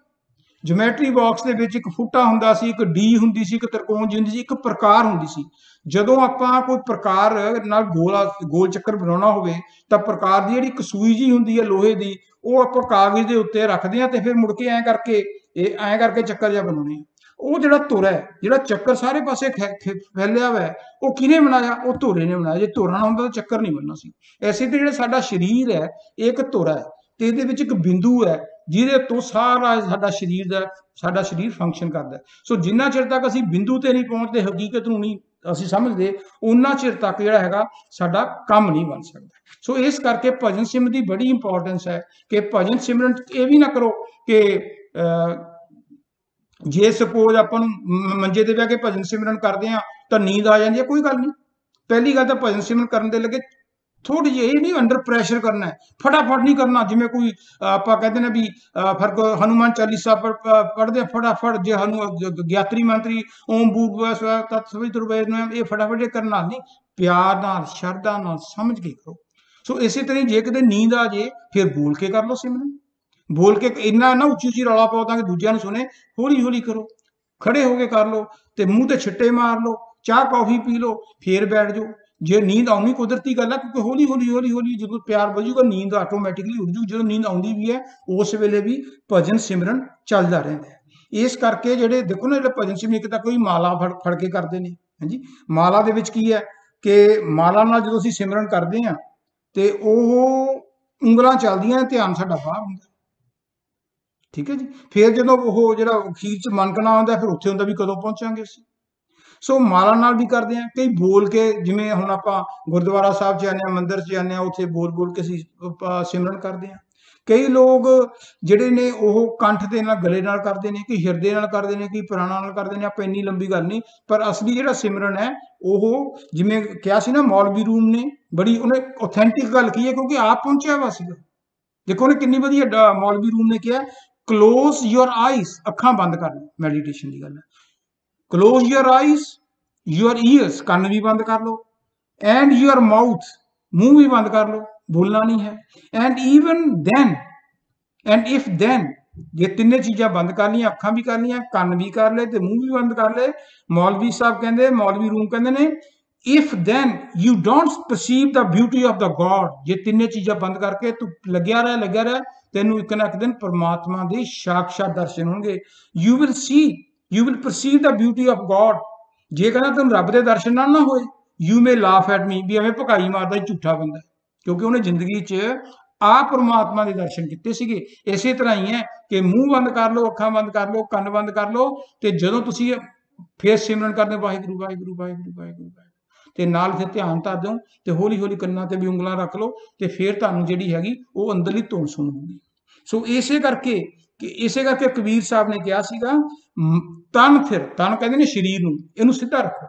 ਜਿਓਮੈਟਰੀ ਬਾਕਸ ਦੇ ਵਿੱਚ ਇੱਕ ਫੁੱਟਾ ਹੁੰਦਾ ਸੀ, ਇੱਕ ਡੀ ਹੁੰਦੀ ਸੀ, ਇੱਕ ਤ੍ਰਿਕੋਣ ਹੁੰਦੀ ਸੀ, ਇੱਕ ਪ੍ਰਕਾਰ ਹੁੰਦੀ ਸੀ। ਜਦੋਂ ਆਪਾਂ ਕੋਈ ਪ੍ਰਕਾਰ ਨਾਲ ਗੋਲ ਚੱਕਰ ਬਣਾਉਣਾ ਹੋਵੇ ਤਾਂ ਪ੍ਰਕਾਰ ਦੀ ਜਿਹੜੀ ਇੱਕ ਸੂਈ ਜੀ ਹੁੰਦੀ ਹੈ ਲੋਹੇ ਦੀ, ਉਹ ਆਪਾਂ ਕਾਗਜ਼ ਦੇ ਉੱਤੇ ਰੱਖਦੇ ਹਾਂ ਤੇ ਫਿਰ ਮੁੜ ਕੇ ਐਂ ਕਰਕੇ ਚੱਕਰ ਜਿਹਾ ਬਣਾਉਣੇ ਆ। ਉਹ ਜਿਹੜਾ ਧੁਰ ਹੈ, ਜਿਹੜਾ ਚੱਕਰ ਸਾਰੇ ਪਾਸੇ ਫੈਲਿਆ ਹੋਇਆ, ਉਹ ਕਿਹਨੇ ਬਣਾਇਆ? ਉਹ ਧੁਰੇ ਨੇ ਬਣਾਇਆ। ਜੇ ਧੁਰਾ ਨਾ ਹੁੰਦਾ ਤਾਂ ਚੱਕਰ ਨਹੀਂ ਬਣਨਾ ਸੀ। ਐਸੇ ਤੇ ਜਿਹੜਾ ਸਾਡਾ ਸਰੀਰ ਹੈ ਇਹ ਇੱਕ ਧੁਰਾ ਹੈ, ਤੇ ਇਹਦੇ ਵਿੱਚ ਇੱਕ ਬਿੰਦੂ ਹੈ ਜਿਹਦੇ ਤੋਂ ਸਾਰਾ ਸਾਡਾ ਸਰੀਰ ਫੰਕਸ਼ਨ ਕਰਦਾ। ਸੋ ਜਿੰਨਾ ਚਿਰ ਤੱਕ ਅਸੀਂ ਬਿੰਦੂ ਤੇ ਨਹੀਂ ਪਹੁੰਚਦੇ, ਹਕੀਕਤ ਨੂੰ ਨਹੀਂ ਅਸੀਂ ਸਮਝਦੇ, ਉਹਨਾਂ ਚਿਰ ਤੱਕ ਜਿਹੜਾ ਹੈਗਾ ਸਾਡਾ ਕੰਮ ਨਹੀਂ ਬਣ ਸਕਦਾ। ਸੋ ਇਸ ਕਰਕੇ ਭਜਨ ਸਿਮਰਨ ਦੀ ਬੜੀ ਇੰਪੋਰਟੈਂਸ ਹੈ ਕਿ ਭਜਨ ਸਿਮਰਨ ਇਹ ਵੀ ਨਾ ਕਰੋ ਕਿ ਜੇ ਸਪੋਜ਼ ਆਪਾਂ ਨੂੰ ਮੰਜੇ ਤੇ ਬਹਿ ਕੇ ਭਜਨ ਸਿਮਰਨ ਕਰਦੇ ਆ ਤਾਂ ਨੀਂਦ ਆ ਜਾਂਦੀ ਹੈ, ਕੋਈ ਗੱਲ ਨਹੀਂ। ਪਹਿਲੀ ਗੱਲ ਤਾਂ ਭਜਨ ਸਿਮਰਨ ਕਰਨ ਦੇ ਲੱਗੇ ਥੋੜੀ ਜਿਹੀ ਇਹ ਨਹੀਂ ਅੰਡਰ ਪ੍ਰੈਸ਼ਰ ਕਰਨਾ ਹੈ, ਫਟਾਫਟ ਨਹੀਂ ਕਰਨਾ। ਜਿਵੇਂ ਕੋਈ ਆਪਾਂ ਕਹਿੰਦੇ ਨੇ ਵੀ ਫਰਕ ਹਨੂਮਾਨ ਚਾਲੀਸਾ ਪੜ੍ਹਦੇ ਫਟਾਫਟ, ਜੇ ਗਿਆਤਰੀ ਮੰਤਰੀ ਓਮ ਭੂਰਭੁਵः स्वः तत्सवितुर्वरेण्यम्, ਇਹ ਫਟਾਫਟ ਕਰਨਾ ਨਹੀਂ, ਪਿਆਰ ਨਾਲ, ਸ਼ਰਧਾ ਨਾਲ ਸਮਝ ਕੇ ਕਰੋ। ਸੋ ਇਸੇ ਤਰ੍ਹਾਂ ਜੇ ਕਿਤੇ ਨੀਂਦ ਆ ਜੇ ਫਿਰ ਬੋਲ ਕੇ ਕਰ ਲਓ ਸਿਮਰਨ, ਬੋਲ ਕੇ ਇੰਨਾ ਨਾ ਉੱਚੀ ਉੱਚੀ ਰੌਲਾ ਪਾਓ ਤਾਂ ਕਿ ਦੂਜਿਆਂ ਨੂੰ ਸੁਣੇ, ਹੌਲੀ ਹੌਲੀ ਕਰੋ, ਖੜੇ ਹੋ ਕੇ ਕਰ ਲਓ ਤੇ ਮੂੰਹ ਤੇ ਛਿੱਟੇ ਮਾਰ ਲਓ, ਚਾਹ ਕੌਫੀ ਪੀ ਲਓ, ਫੇਰ ਬੈਠ ਜਾਓ। ਜੇ ਨੀਂਦ ਆਉਣੀ ਕੁਦਰਤੀ ਗੱਲ ਹੈ, ਕਿਉਂਕਿ ਹੌਲੀ ਹੌਲੀ ਹੌਲੀ ਹੌਲੀ ਜਦੋਂ ਪਿਆਰ ਵਧੂਗਾ ਨੀਂਦ ਆਟੋਮੈਟਿਕਲੀ ਉੱਡ ਜੂ। ਜਦੋਂ ਨੀਂਦ ਆਉਂਦੀ ਵੀ ਹੈ ਉਸ ਵੇਲੇ ਵੀ ਭਜਨ ਸਿਮਰਨ ਚੱਲਦਾ ਰਹਿੰਦਾ ਹੈ। ਇਸ ਕਰਕੇ ਜਿਹੜੇ ਦੇਖੋ ਨਾ, ਜਿਹੜੇ ਭਜਨ ਸਿਮਰਨ, ਇੱਕ ਤਾਂ ਕੋਈ ਮਾਲਾ ਫੜ ਕੇ ਕਰਦੇ ਨੇ, ਹਾਂਜੀ। ਮਾਲਾ ਦੇ ਵਿੱਚ ਕੀ ਹੈ ਕਿ ਮਾਲਾ ਨਾਲ ਜਦੋਂ ਅਸੀਂ ਸਿਮਰਨ ਕਰਦੇ ਹਾਂ ਤੇ ਉਹ ਉਂਗਲਾਂ ਚੱਲਦੀਆਂ, ਧਿਆਨ ਸਾਡਾ ਬਾਹਰ ਹੁੰਦਾ, ਠੀਕ ਹੈ ਜੀ। ਫਿਰ ਜਦੋਂ ਉਹ ਜਿਹੜਾ ਅਖੀਰ 'ਚ ਮਨਕਣਾ ਆਉਂਦਾ, ਫਿਰ ਉੱਥੇ ਹੁੰਦਾ ਵੀ ਕਦੋਂ ਪਹੁੰਚਾਂਗੇ ਅਸੀਂ। ਸੋ ਮਾਲਾ ਨਾਲ ਵੀ ਕਰਦੇ ਹਾਂ, ਕਈ ਬੋਲ ਕੇ, ਜਿਵੇਂ ਹੁਣ ਆਪਾਂ ਗੁਰਦੁਆਰਾ ਸਾਹਿਬ 'ਚ ਜਾਂਦੇ ਹਾਂ, ਮੰਦਿਰ 'ਚ ਜਾਂਦੇ ਹਾਂ, ਉੱਥੇ ਬੋਲ ਕੇ ਅਸੀਂ ਸਿਮਰਨ ਕਰਦੇ ਹਾਂ। ਕਈ ਲੋਕ ਜਿਹੜੇ ਨੇ ਉਹ ਕੰਠ ਦੇ ਨਾਲ, ਗਲੇ ਨਾਲ ਕਰਦੇ ਨੇ, ਕਿ ਹਿਰਦੇ ਨਾਲ ਕਰਦੇ ਨੇ, ਕਿ ਪ੍ਰਾਣਾਂ ਨਾਲ ਕਰਦੇ ਨੇ। ਆਪਾਂ ਇੰਨੀ ਲੰਬੀ ਗੱਲ ਨਹੀਂ, ਪਰ ਅਸਲੀ ਜਿਹੜਾ ਸਿਮਰਨ ਹੈ ਉਹ, ਜਿਵੇਂ ਕਿਹਾ ਸੀ ਨਾ ਮੌਲਵੀ ਰੂਮ ਨੇ, ਬੜੀ ਉਹਨੇ ਆਥੈਂਟਿਕ ਗੱਲ ਕੀ ਹੈ, ਕਿਉਂਕਿ ਆਪ ਪਹੁੰਚਿਆ ਵਾ ਸੀਗਾ। ਦੇਖੋ ਉਹਨੇ ਕਿੰਨੀ ਵਧੀਆ ਮੌਲਵੀ ਰੂਮ ਨੇ ਕਿਹਾ, ਕਲੋਜ਼ ਯੂਅਰ ਆਈਜ਼, ਅੱਖਾਂ ਬੰਦ ਕਰ ਲਓ, ਮੈਡੀਟੇਸ਼ਨ ਦੀ ਗੱਲ ਹੈ। Close your eyes, your ears, ਕੰਨ ਵੀ ਬੰਦ ਕਰ ਲਓ, ਐਂਡ ਯੂਅਰ ਮਾਊਥ, ਮੂੰਹ ਵੀ ਬੰਦ ਕਰ ਲਓ, ਬੋਲਣਾ ਨਹੀਂ ਹੈ। And even then, and if then, ਜੇ ਤਿੰਨੇ ਚੀਜ਼ਾਂ ਬੰਦ ਕਰ ਲਈਆਂ, ਅੱਖਾਂ ਵੀ ਕਰ ਲਈਆਂ, ਕੰਨ ਵੀ ਕਰ ਲਏ ਤੇ ਮੂੰਹ ਵੀ ਬੰਦ ਕਰ ਲਏ, ਮੌਲਵੀ ਸਾਹਿਬ ਕਹਿੰਦੇ, ਮੌਲਵੀ ਰੂਮ ਕਹਿੰਦੇ ਨੇ, if then you don't perceive the beauty of the God, ਜੇ ਤਿੰਨੇ ਚੀਜ਼ਾਂ ਬੰਦ ਕਰਕੇ ਤੂੰ ਲੱਗਿਆ ਰਹਿ, ਤੈਨੂੰ ਇੱਕ ਨਾ ਇੱਕ ਦਿਨ ਪਰਮਾਤਮਾ ਦੇ ਸਾਖਸ਼ਾਤ ਦਰਸ਼ਨ ਹੋਣਗੇ। You will see, you will perceive the beauty of God. ਜੇ ਕਹਿੰਦਾ ਤੈਨੂੰ ਰੱਬ ਦੇ ਦਰਸ਼ਨ ਨਾ ਹੋਏ, you may laugh at me, ਵੀ ਐਵੇਂ ਭਕਾਈ ਮਾਰਦਾ ਝੂਠਾ ਬੰਦਾ, ਕਿਉਂਕਿ ਉਹਨੇ ਜ਼ਿੰਦਗੀ 'ਚ ਆ ਪਰਮਾਤਮਾ ਦੇ ਦਰਸ਼ਨ ਕੀਤੇ ਸੀਗੇ। ਇਸੇ ਤਰ੍ਹਾਂ ਹੀ ਹੈ ਕਿ ਮੂੰਹ ਬੰਦ ਕਰ ਲਓ, ਅੱਖਾਂ ਬੰਦ ਕਰ ਲਓ, ਕੰਨ ਬੰਦ ਕਰ ਲਓ, ਤੇ ਜਦੋਂ ਤੁਸੀਂ ਫੇਰ ਸਿਮਰਨ ਕਰਦੇ ਵਾਹਿਗੁਰੂ ਵਾਹਿਗੁਰੂ ਵਾਹਿਗੁਰੂ ਵਾਹਿਗੁਰੂ, ਤੇ ਨਾਲ ਫਿਰ ਧਿਆਨ ਧਰ ਦਿਓ, ਤੇ ਹੌਲੀ ਹੌਲੀ ਕੰਨਾਂ ਤੇ ਵੀ ਉਂਗਲਾਂ ਰੱਖ ਲਓ, ਤੇ ਫਿਰ ਤੁਹਾਨੂੰ ਜਿਹੜੀ ਹੈਗੀ ਉਹ ਅੰਦਰਲੀ ਧੁਨ ਸੁਣੂਗੀ। ਸੋ ਇਸੇ ਕਰਕੇ ਕਬੀਰ ਸਾਹਿਬ ਨੇ ਕਿਹਾ ਸੀਗਾ, ਤਨ ਥਿਰ, ਤਨ ਕਹਿੰਦੇ ਨੇ ਸਰੀਰ ਨੂੰ, ਇਹਨੂੰ ਸਿੱਧਾ ਰੱਖੋ।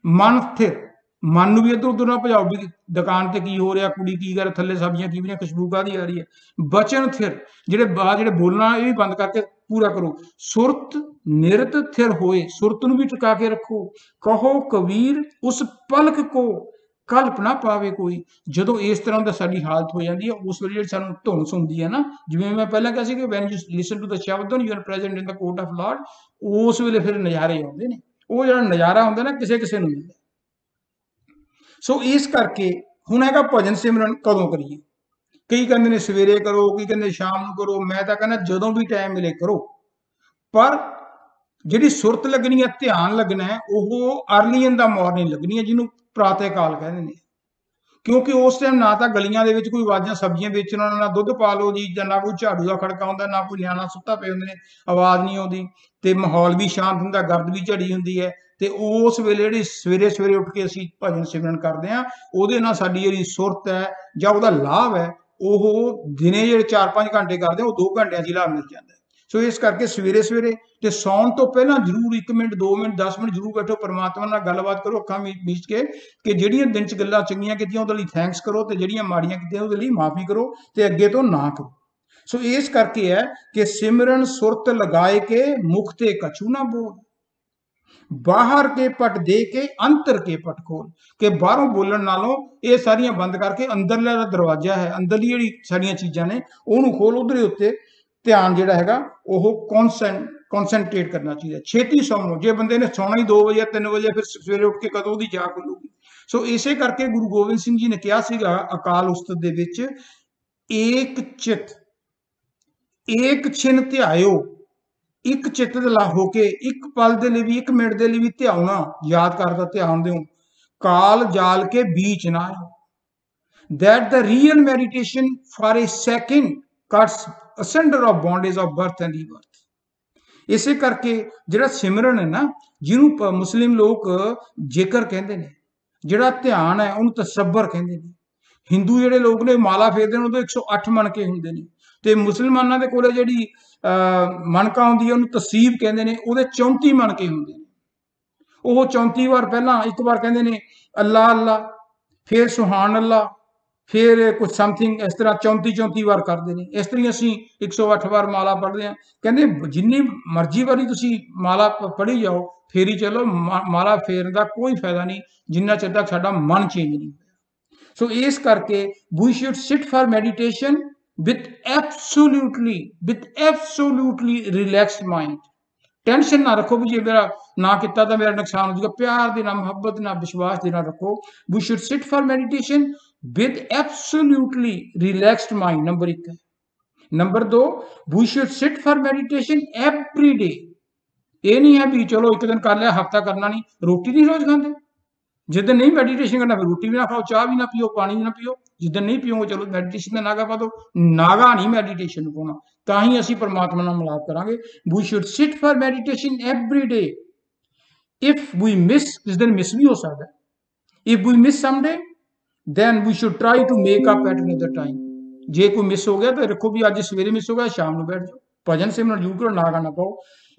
ਮਨ ਥਿਰ, ਮਨ ਨੂੰ ਵੀ ਇੱਧਰ ਉੱਧਰ ਨਾ ਭਜਾਓ, ਵੀ ਦੁਕਾਨ ਤੇ ਕੀ ਹੋ ਰਿਹਾ, ਕੁੜੀ ਕੀ ਕਰ, ਥੱਲੇ ਸਬਜ਼ੀਆਂ ਕਿਵੇਂ, ਖੁਸ਼ਬੂ ਕਾਹਦੀ ਆ ਰਹੀ ਹੈ। ਬਚਨ ਥਿਰ, ਜਿਹੜੇ ਬੋਲਣਾ ਇਹ ਵੀ ਬੰਦ ਕਰਕੇ ਪੂਰਾ ਕਰੋ। ਸੁਰਤ ਨਿਰਤ ਥਿਰ ਹੋਏ, ਸੁਰਤ ਨੂੰ ਵੀ ਟਿਕਾ ਕੇ ਰੱਖੋ। ਕਹੋ ਕਬੀਰ ਉਸ ਪਲਕ ਕੋ ਕਲਪ ਨਾ ਪਾਵੇ ਕੋਈ। ਜਦੋਂ ਇਸ ਤਰ੍ਹਾਂ ਦਾ ਸਾਡੀ ਹਾਲਤ ਹੋ ਜਾਂਦੀ ਹੈ, ਉਸ ਵੇਲੇ ਜਿਹੜੀ ਸਾਨੂੰ ਧੁਨ ਸੁਣਦੀ ਹੈ ਨਾ, ਜਿਵੇਂ ਮੈਂ ਪਹਿਲਾਂ ਕਿਹਾ ਸੀ ਕਿ when you listen to the shabad you are present in the court of lord, ਉਸ ਵੇਲੇ ਫਿਰ ਨਜ਼ਾਰੇ ਆਉਂਦੇ ਨੇ। ਉਹ ਜਿਹੜਾ ਨਜ਼ਾਰਾ ਹੁੰਦਾ ਨਾ, ਕਿਸੇ ਕਿਸੇ ਨੂੰ ਮਿਲਦਾ। ਸੋ ਇਸ ਕਰਕੇ ਹੁਣ ਹੈਗਾ ਭਜਨ ਸਿਮਰਨ ਕਦੋਂ ਕਰੀਏ। ਕਈ ਕਹਿੰਦੇ ਨੇ ਸਵੇਰੇ ਕਰੋ, ਕਈ ਕਹਿੰਦੇ ਸ਼ਾਮ ਨੂੰ ਕਰੋ। ਮੈਂ ਤਾਂ ਕਹਿੰਦਾ ਜਦੋਂ ਵੀ ਟਾਈਮ ਮਿਲੇ ਕਰੋ, ਪਰ ਜਿਹੜੀ ਸੁਰਤ ਲੱਗਣੀ ਹੈ, ਧਿਆਨ ਲੱਗਣਾ ਹੈ, ਉਹ ਅਰਲੀ ਇਨ ਦਾ ਮਾਰਨਿੰਗ ਲੱਗਣੀ ਹੈ, ਜਿਹਨੂੰ ਪ੍ਰਾਤः ਕਾਲ ਕਹਿੰਦੇ ਨੇ। ਕਿਉਂਕਿ ਉਸ ਟਾਈਮ ਨਾ ਤਾਂ ਗਲੀਆਂ ਦੇ ਵਿੱਚ ਕੋਈ ਆਵਾਜ਼ਾਂ, ਸਬਜ਼ੀਆਂ ਵੇਚਣ ਵਾਲਾ, ਨਾ ਦੁੱਧ ਪਾ ਲਓ ਜੀ, ਜਾਂ ਨਾ ਕੋਈ ਝਾੜੂ ਦਾ ਖੜਕਾ ਹੁੰਦਾ, ਨਾ ਕੋਈ ਨਿਆਣਾ ਸੁੱਤਾ ਪਏ ਹੁੰਦੇ ਨੇ, ਆਵਾਜ਼ ਨਹੀਂ ਆਉਂਦੀ, ਤੇ ਮਾਹੌਲ ਵੀ ਸ਼ਾਂਤ ਹੁੰਦਾ, ਗਰਦ ਵੀ ਝੜੀ ਹੁੰਦੀ ਹੈ। ਤੇ ਉਸ ਵੇਲੇ ਜਿਹੜੀ ਸਵੇਰੇ ਸਵੇਰੇ ਉੱਠ ਕੇ ਅਸੀਂ ਭਜਨ ਸਿਮਰਨ ਕਰਦੇ ਹਾਂ, ਉਹਦੇ ਨਾਲ ਸਾਡੀ ਜਿਹੜੀ ਸੁਰਤ ਹੈ ਜਾਂ ਉਹਦਾ ਲਾਭ ਹੈ, ਉਹ ਦਿਨੇ ਜਿਹੜੇ 4-5 ਘੰਟੇ ਕਰਦੇ ਆ, ਉਹ 2 ਘੰਟਿਆਂ 'ਚ ਲਾਭ ਮਿਲ ਜਾਂਦਾ। ਸੋ ਇਸ ਕਰਕੇ ਸਵੇਰੇ ਸਵੇਰੇ ਤੇ ਸੌਣ ਤੋਂ ਪਹਿਲਾਂ ਜ਼ਰੂਰ 1 ਮਿੰਟ, 2 ਮਿੰਟ, 10 ਮਿੰਟ ਜ਼ਰੂਰ ਬੈਠੋ, ਪਰਮਾਤਮਾ ਨਾਲ ਗੱਲਬਾਤ ਕਰੋ, ਅੱਖਾਂ ਮੀਚ ਕੇ, ਕਿ ਜਿਹੜੀਆਂ ਦਿਨ 'ਚ ਗੱਲਾਂ ਚੰਗੀਆਂ ਕੀਤੀਆਂ ਉਹਦੇ ਲਈ ਥੈਂਕਸ ਕਰੋ, ਤੇ ਜਿਹੜੀਆਂ ਮਾੜੀਆਂ ਕੀਤੀਆਂ ਉਹਦੇ ਲਈ ਮਾਫੀ ਕਰੋ, ਤੇ ਅੱਗੇ ਤੋਂ ਨਾ ਕਰੋ। ਸੋ ਇਸ ਕਰਕੇ ਹੈ ਕਿ ਸਿਮਰਨ ਸੁਰਤ ਲਗਾਏ ਕੇ ਮੁਖ ਤੇ ਕਛੂ ਨਾ ਬੋਲ, ਬਾਹਰ ਕੇ ਪਟ ਦੇ ਕੇ ਅੰਤਰ ਕੇ ਪਟ ਖੋਲ, ਕਿ ਬਾਹਰੋਂ ਬੋਲਣ ਨਾਲੋਂ ਇਹ ਸਾਰੀਆਂ ਬੰਦ ਕਰਕੇ ਅੰਦਰਲਾ ਜਿਹੜਾ ਦਰਵਾਜ਼ਾ ਹੈ, ਅੰਦਰਲੀ ਜਿਹੜੀ ਸਾਡੀਆਂ ਚੀਜ਼ਾਂ ਨੇ ਉਹਨੂੰ ਖੋਲ, ਉਹਦੇ ਉੱਤੇ ਧਿਆਨ ਜਿਹੜਾ ਹੈਗਾ ਉਹ ਕਨਸੈਂਟਰੇਟ ਕਰਨਾ ਚਾਹੀਦਾ। ਛੇਤੀ ਸੌਣੋ, ਜੇ ਬੰਦੇ ਨੇ ਸੌਣਾ ਹੀ 2 ਵਜੇ 3 ਵਜੇ, ਫਿਰ ਸਵੇਰੇ ਉੱਠ ਕੇ ਕਦੋਂ ਉਹਦੀ ਜਾਗ ਖੁੱਲੂਗੀ। ਸੋ ਇਸੇ ਕਰਕੇ ਗੁਰੂ ਗੋਬਿੰਦ ਸਿੰਘ ਜੀ ਨੇ ਕਿਹਾ ਸੀਗਾ ਅਕਾਲ ਉਸਤਤ ਦੇ ਵਿੱਚ, ਏਕ ਚਿਤ ਏਕ ਛਿਨ ਧਿਆਇਓ, ਇੱਕ ਚਿੱਤ ਲਾ ਹੋ ਕੇ, ਇੱਕ ਪਲ ਦੇ ਲਈ ਵੀ, 1 ਮਿੰਟ ਦੇ ਲਈ ਵੀ ਧਿਆਉਣਾ, ਯਾਦ ਕਰਦਾ ਧਿਆਨ ਦਿਓ। ਕਾਲ ਜਾਲ ਕੇ बीच ना आयो, that the real meditation for a second cuts asunder of bondage of birth and rebirth। ਇਸੇ ਕਰਕੇ ਜਿਹੜਾ ਸਿਮਰਨ ਹੈ ਨਾ, ਜਿਹਨੂੰ ਮੁਸਲਿਮ ਲੋਕ ਜ਼ਿਕਰ ਕਹਿੰਦੇ ਨੇ, ਜਿਹੜਾ ਧਿਆਨ ਹੈ ਉਹਨੂੰ ਤਸੱਬਰ ਕਹਿੰਦੇ ਨੇ। ਹਿੰਦੂ ਜਿਹੜੇ ਲੋਕ ਨੇ ਮਾਲਾ ਫੇਰਦੇ ਨੇ, ਉਹਦੇ 108 ਮਣਕੇ ਹੁੰਦੇ ਨੇ, ਤੇ ਮੁਸਲਮਾਨਾਂ ਦੇ ਕੋਲੇ ਜਿਹੜੀ ਮਣਕਾ ਹੁੰਦੀ ਹੈ ਉਹਨੂੰ ਤਸੀਬ ਕਹਿੰਦੇ ਨੇ, ਉਹਦੇ 34 ਮਣਕੇ ਹੁੰਦੇ ਨੇ। ਉਹ 34 ਵਾਰ ਪਹਿਲਾਂ ਇੱਕ ਵਾਰ ਕਹਿੰਦੇ ਨੇ ਅੱਲਾ ਅੱਲਾ, ਫਿਰ ਸੁਹਾਨ ਅੱਲਾ, ਫਿਰ ਕੁਝ ਸਮਥਿੰਗ ਇਸ ਤਰ੍ਹਾਂ 34 ਵਾਰ ਕਰਦੇ ਨੇ। ਇਸ ਤਰ੍ਹਾਂ ਅਸੀਂ 108 ਵਾਰ ਮਾਲਾ ਪੜ੍ਹਦੇ ਹਾਂ। ਕਹਿੰਦੇ ਜਿੰਨੀ ਮਰਜ਼ੀ ਵਾਰੀ ਤੁਸੀਂ ਮਾਲਾ ਪੜ੍ਹੀ ਜਾਓ, ਫੇਰੀ ਚਲੋ, ਮਾਲਾ ਫੇਰਨ ਦਾ ਕੋਈ ਫਾਇਦਾ ਨਹੀਂ ਜਿੰਨਾ ਚਿਰ ਤੱਕ ਸਾਡਾ ਮਨ ਚੇਂਜ ਨਹੀਂ ਹੋਇਆ। ਸੋ ਇਸ ਕਰਕੇ we should sit for meditation with absolutely relaxed mind, tension ना रखो भी जे मेरा ना किता तो मेरा नुकसान हो जाएगा। प्यार दे नाल, मुहब्बत नाल, विश्वास दे नाल रखो। We should sit for meditation with absolutely relaxed mind, number 1 है। Number 2, we should sit for meditation every day. ये नहीं है भी चलो एक दिन कर लिया, हफ्ता करना नहीं। रोटी नहीं रोज खाते, जिस दिन नहीं मेडिटेशन करना फिर रोटी भी ना खाओ, चाह भी ना पियो, पानी भी ना पियो। जिस दिन नहीं पियोगे चलो मेडिटेशन में नागा पा दो। नागा नहीं मेडिटेशन पाना, ਤਾਂ ਹੀ ਅਸੀਂ परमात्मा ਨਾਲ ਮਿਲਾਪ ਕਰਾਂਗੇ। We should sit for meditation every day. If we miss, जिस दिन मिस भी हो सकता है। If we miss someday then we should try to make up at another time। जे कोई मिस हो गया तो रखो भी अज सवेरे मिस हो गया, शाम ਨੂੰ बैठ जाओ, भजन सिमरन जरूर करो, नागा ना पाओ।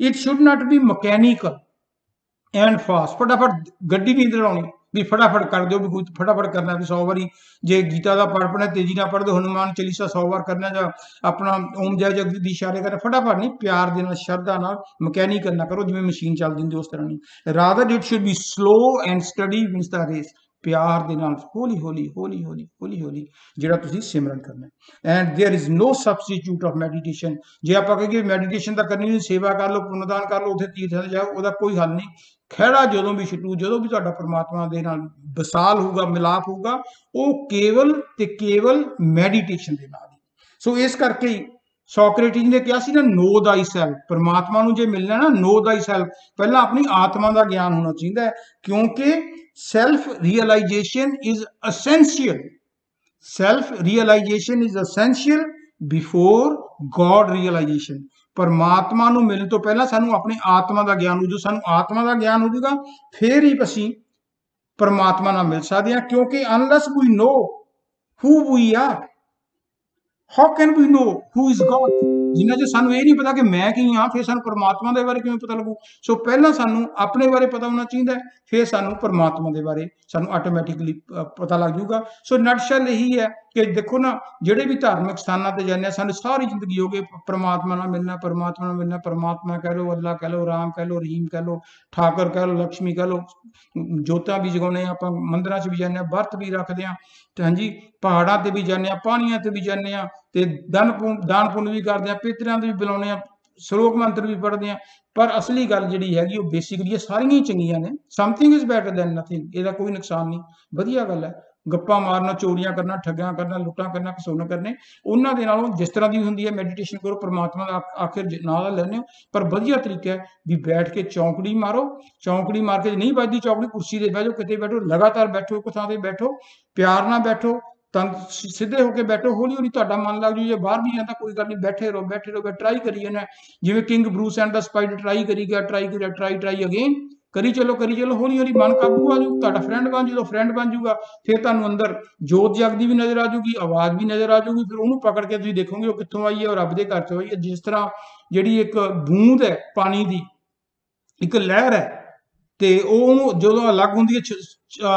It should not be mechanical and fast. फटाफट गड्डी नहीं दौड़ानी भी फटाफट कर दो, भी कोई फटाफट करना भी 100 बारी जे गीता का पाठ पढ़ना तेजी ना पढ़ दो, हनुमान चालीसा 100 बार करना, या अपना ओम जय जगदीश इशारे करना, फटाफट नहीं, प्यार दे नाल, श्रद्धा नाल, मैकेनिकल ना करो जिवें मशीन चल दिंदी उस तरह नहीं। Rather it should be slow and steady wins the race. प्यार दे नाल हौली हौली हौली हौली हौली हौली जिहड़ा तुसीं सिमरन करना। And there is no substitute of meditation. जे आपां कहिए मैडिटेशन तां करनी नहीं, सेवा कर लो, पुण्यदान कर लो, उत्थे तीर्थां ते जाओ, ਉਹਦਾ कोई हल नहीं। खैड़ा ਜਦੋਂ भी छुटू, ਜਦੋਂ भी ਤੁਹਾਡਾ परमात्मा ਦੇ ਨਾਲ ਵਿਸਾਲ ਹੋਊਗਾ, ਮਿਲਾਪ ਹੋਊਗਾ, ਉਹ ਕੇਵਲ ਤੇ ਕੇਵਲ ਮੈਡੀਟੇਸ਼ਨ ਦੇ ਨਾਲ ਹੀ। ਸੋ ਇਸ ਕਰਕੇ ਹੀ ਸੋਕਰੇਟਿਸ ਨੇ ਕਿਹਾ ਸੀ ਨਾ, नो दाई सेल्फ। परमात्मा ਨੂੰ ਜੇ ਮਿਲਣਾ ਨਾ, नो दाई सेल्फ, ਪਹਿਲਾਂ ਆਪਣੀ ਆਤਮਾ ਦਾ ਗਿਆਨ ਹੋਣਾ ਚਾਹੀਦਾ ਹੈ, ਕਿਉਂਕਿ self realisation is essential. Self realisation is essential before God realisation. परमात्मा ਨੂੰ ਮਿਲਣ ਤੋਂ ਪਹਿਲਾਂ ਸਾਨੂੰ ਆਪਣੀ ਆਤਮਾ ਦਾ ਗਿਆਨ ਹੋ। ਜੋ ਸਾਨੂੰ ਆਤਮਾ ਦਾ ਗਿਆਨ ਹੋ ਜਾਊਗਾ ਫਿਰ ਹੀ ਅਸੀਂ परमात्मा ਨਾਲ ਮਿਲ ਸਕਦੇ ਹਾਂ, ਕਿਉਂਕਿ unless we know who we are, how can we know who is God. जिन्ना चਿਰ ਸਾਨੂੰ ਇਹ ਨਹੀਂ ਪਤਾ ਕਿ ਮੈਂ ਕੀ ਹਾਂ, ਫਿਰ ਸਾਨੂੰ परमात्मा ਦੇ ਬਾਰੇ ਕਿਵੇਂ ਪਤਾ ਲੱਗੂ। ਸੋ ਪਹਿਲਾਂ ਸਾਨੂੰ ਆਪਣੇ ਬਾਰੇ ਪਤਾ ਹੋਣਾ ਚਾਹੀਦਾ, ਫਿਰ ਸਾਨੂੰ परमात्मा ਦੇ ਬਾਰੇ ਸਾਨੂੰ ਆਟੋਮੈਟਿਕਲੀ ਪਤਾ ਲੱਗ ਜਾਊਗਾ। ਸੋ ਨਟਸ਼ੈਲ ਇਹੀ ਹੈ ਕਿ ਦੇਖੋ ਨਾ, ਜਿਹੜੇ ਵੀ ਧਾਰਮਿਕ ਸਥਾਨਾਂ ਤੇ ਜਾਂਦੇ ਆ, ਸਾਨੂੰ ਸਾਰੀ ਜ਼ਿੰਦਗੀ ਹੋ ਗਈ परमात्मा ਨਾਲ ਮਿਲਣਾ, परमात्मा ਨਾਲ ਮਿਲਣਾ। परमात्मा कह लो, अल्लाह कह लो, राम कह लो, रहीम कह लो, ठाकर कह लो, लक्ष्मी कह लो, जोतां भी जगाउने आ, ਆਪਾਂ ਮੰਦਰਾਂ 'ਚ ਵੀ ਜਾਂਦੇ ਆ, ਵਰਤ ਵੀ ਰੱਖਦੇ ਆ, ਤੇ ਹਾਂਜੀ ਪਹਾੜਾਂ ਤੇ ਵੀ ਜਾਂਦੇ ਆ, ਪਾਣੀਆਂ ਤੇ ਵੀ ਜਾਂਦੇ ਆ, ਤੇ ਦਾਨ ਪੁੰਨ ਵੀ ਕਰਦੇ ਆ, ਪਿਤਰਿਆਂ ਦੇ ਵੀ ਬੁਲਾਉਂਦੇ ਆ, ਸ਼ਲੋਕ ਮੰਤਰ ਵੀ ਪੜ੍ਹਦੇ ਆ। ਪਰ ਅਸਲੀ ਗੱਲ ਜਿਹੜੀ ਹੈਗੀ ਉਹ ਬੇਸਿਕਲੀ ਇਹ ਸਾਰੀਆਂ ਹੀ ਚੰਗੀਆਂ ਨੇ। Something is better than nothing. ਇਹਦਾ ਕੋਈ ਨੁਕਸਾਨ ਨਹੀਂ, ਵਧੀਆ ਗੱਲ ਹੈ। ਗੱਪਾਂ ਮਾਰਨਾ, ਚੋਰੀਆਂ ਕਰਨਾ, ਠੱਗਾਂ ਕਰਨਾ, ਲੁੱਟਾਂ ਕਰਨਾ, ਕਸੂਨ ਕਰਨੇ, ਉਹਨਾਂ ਦੇ ਨਾਲੋਂ ਜਿਸ ਤਰ੍ਹਾਂ ਦੀ ਹੁੰਦੀ ਹੈ ਮੈਡੀਟੇਸ਼ਨ ਕਰੋ, परमात्मा ਦਾ ਆਖਿਰ ਨਾਲ ਲੈਣੇ ਹੋ। ਪਰ ਵਧੀਆ ਤਰੀਕਾ ਹੈ ਵੀ ਬੈਠ ਕੇ ਚੌਂਕੜੀ ਮਾਰੋ। ਚੌਂਕੜੀ ਮਾਰ ਕੇ ਨਹੀਂ ਵੱਜਦੀ ਚੌਂਕੜੀ, ਕੁਰਸੀ ਤੇ ਬਹਿ ਜਾਓ, ਕਿਤੇ ਬੈਠੋ, ਲਗਾਤਾਰ ਬੈਠੋ, ਇੱਕ ਥਾਂ ਤੇ ਬੈਠੋ, ਪਿਆਰ ਨਾਲ ਬੈਠੋ, ਤਾਂ ਸਿੱਧੇ ਹੋ ਕੇ ਬੈਠੋ। ਹੌਲੀ ਹੌਲੀ ਤੁਹਾਡਾ ਮਨ ਲੱਗ ਜੂ। ਜੇ ਬਾਹਰ ਵੀ ਜਾਂਦਾ ਕੋਈ ਗੱਲ ਨਹੀਂ, ਬੈਠੇ ਰਹੋ ਬੈਠੇ ਰਹੋ, ਟਰਾਈ ਕਰੀ ਜਾਣਾ। ਜਿਵੇਂ king Bruce and the spider try ਕਰੀ ਗਿਆ, ਟਰਾਈ ਅਗੇਨ ਕਰੀ ਚਲੋ, ਹੌਲੀ ਹੌਲੀ ਮਨ ਕਾਬੂ ਆ ਜੂ, ਤੁਹਾਡਾ ਫਰੈਂਡ ਬਣ ਜੂ। ਜਦੋਂ ਫਰੈਂਡ ਬਣ ਜੂਗਾ ਫਿਰ ਤੁਹਾਨੂੰ ਅੰਦਰ ਜੋਤ ਜਗਦੀ ਵੀ ਨਜ਼ਰ ਆ ਜੂਗੀ, ਆਵਾਜ਼ ਵੀ ਨਜ਼ਰ ਆ ਜੂਗੀ। ਫਿਰ ਉਹਨੂੰ ਪਕੜ ਕੇ ਤੁਸੀਂ ਦੇਖੋਗੇ ਉਹ ਕਿੱਥੋਂ ਆਈ ਹੈ, ਉਹ ਰੱਬ ਦੇ ਘਰ ਚੋਂ ਆਈ ਹੈ। ਜਿਸ ਤਰ੍ਹਾਂ ਜਿਹੜੀ ਇੱਕ ਬੂੰਦ ਹੈ ਪਾਣੀ ਦੀ, ਇੱਕ ਲਹਿਰ ਹੈ, ਤੇ ਉਹ ਜਦੋਂ ਅਲੱਗ ਹੁੰਦੀ ਹੈ,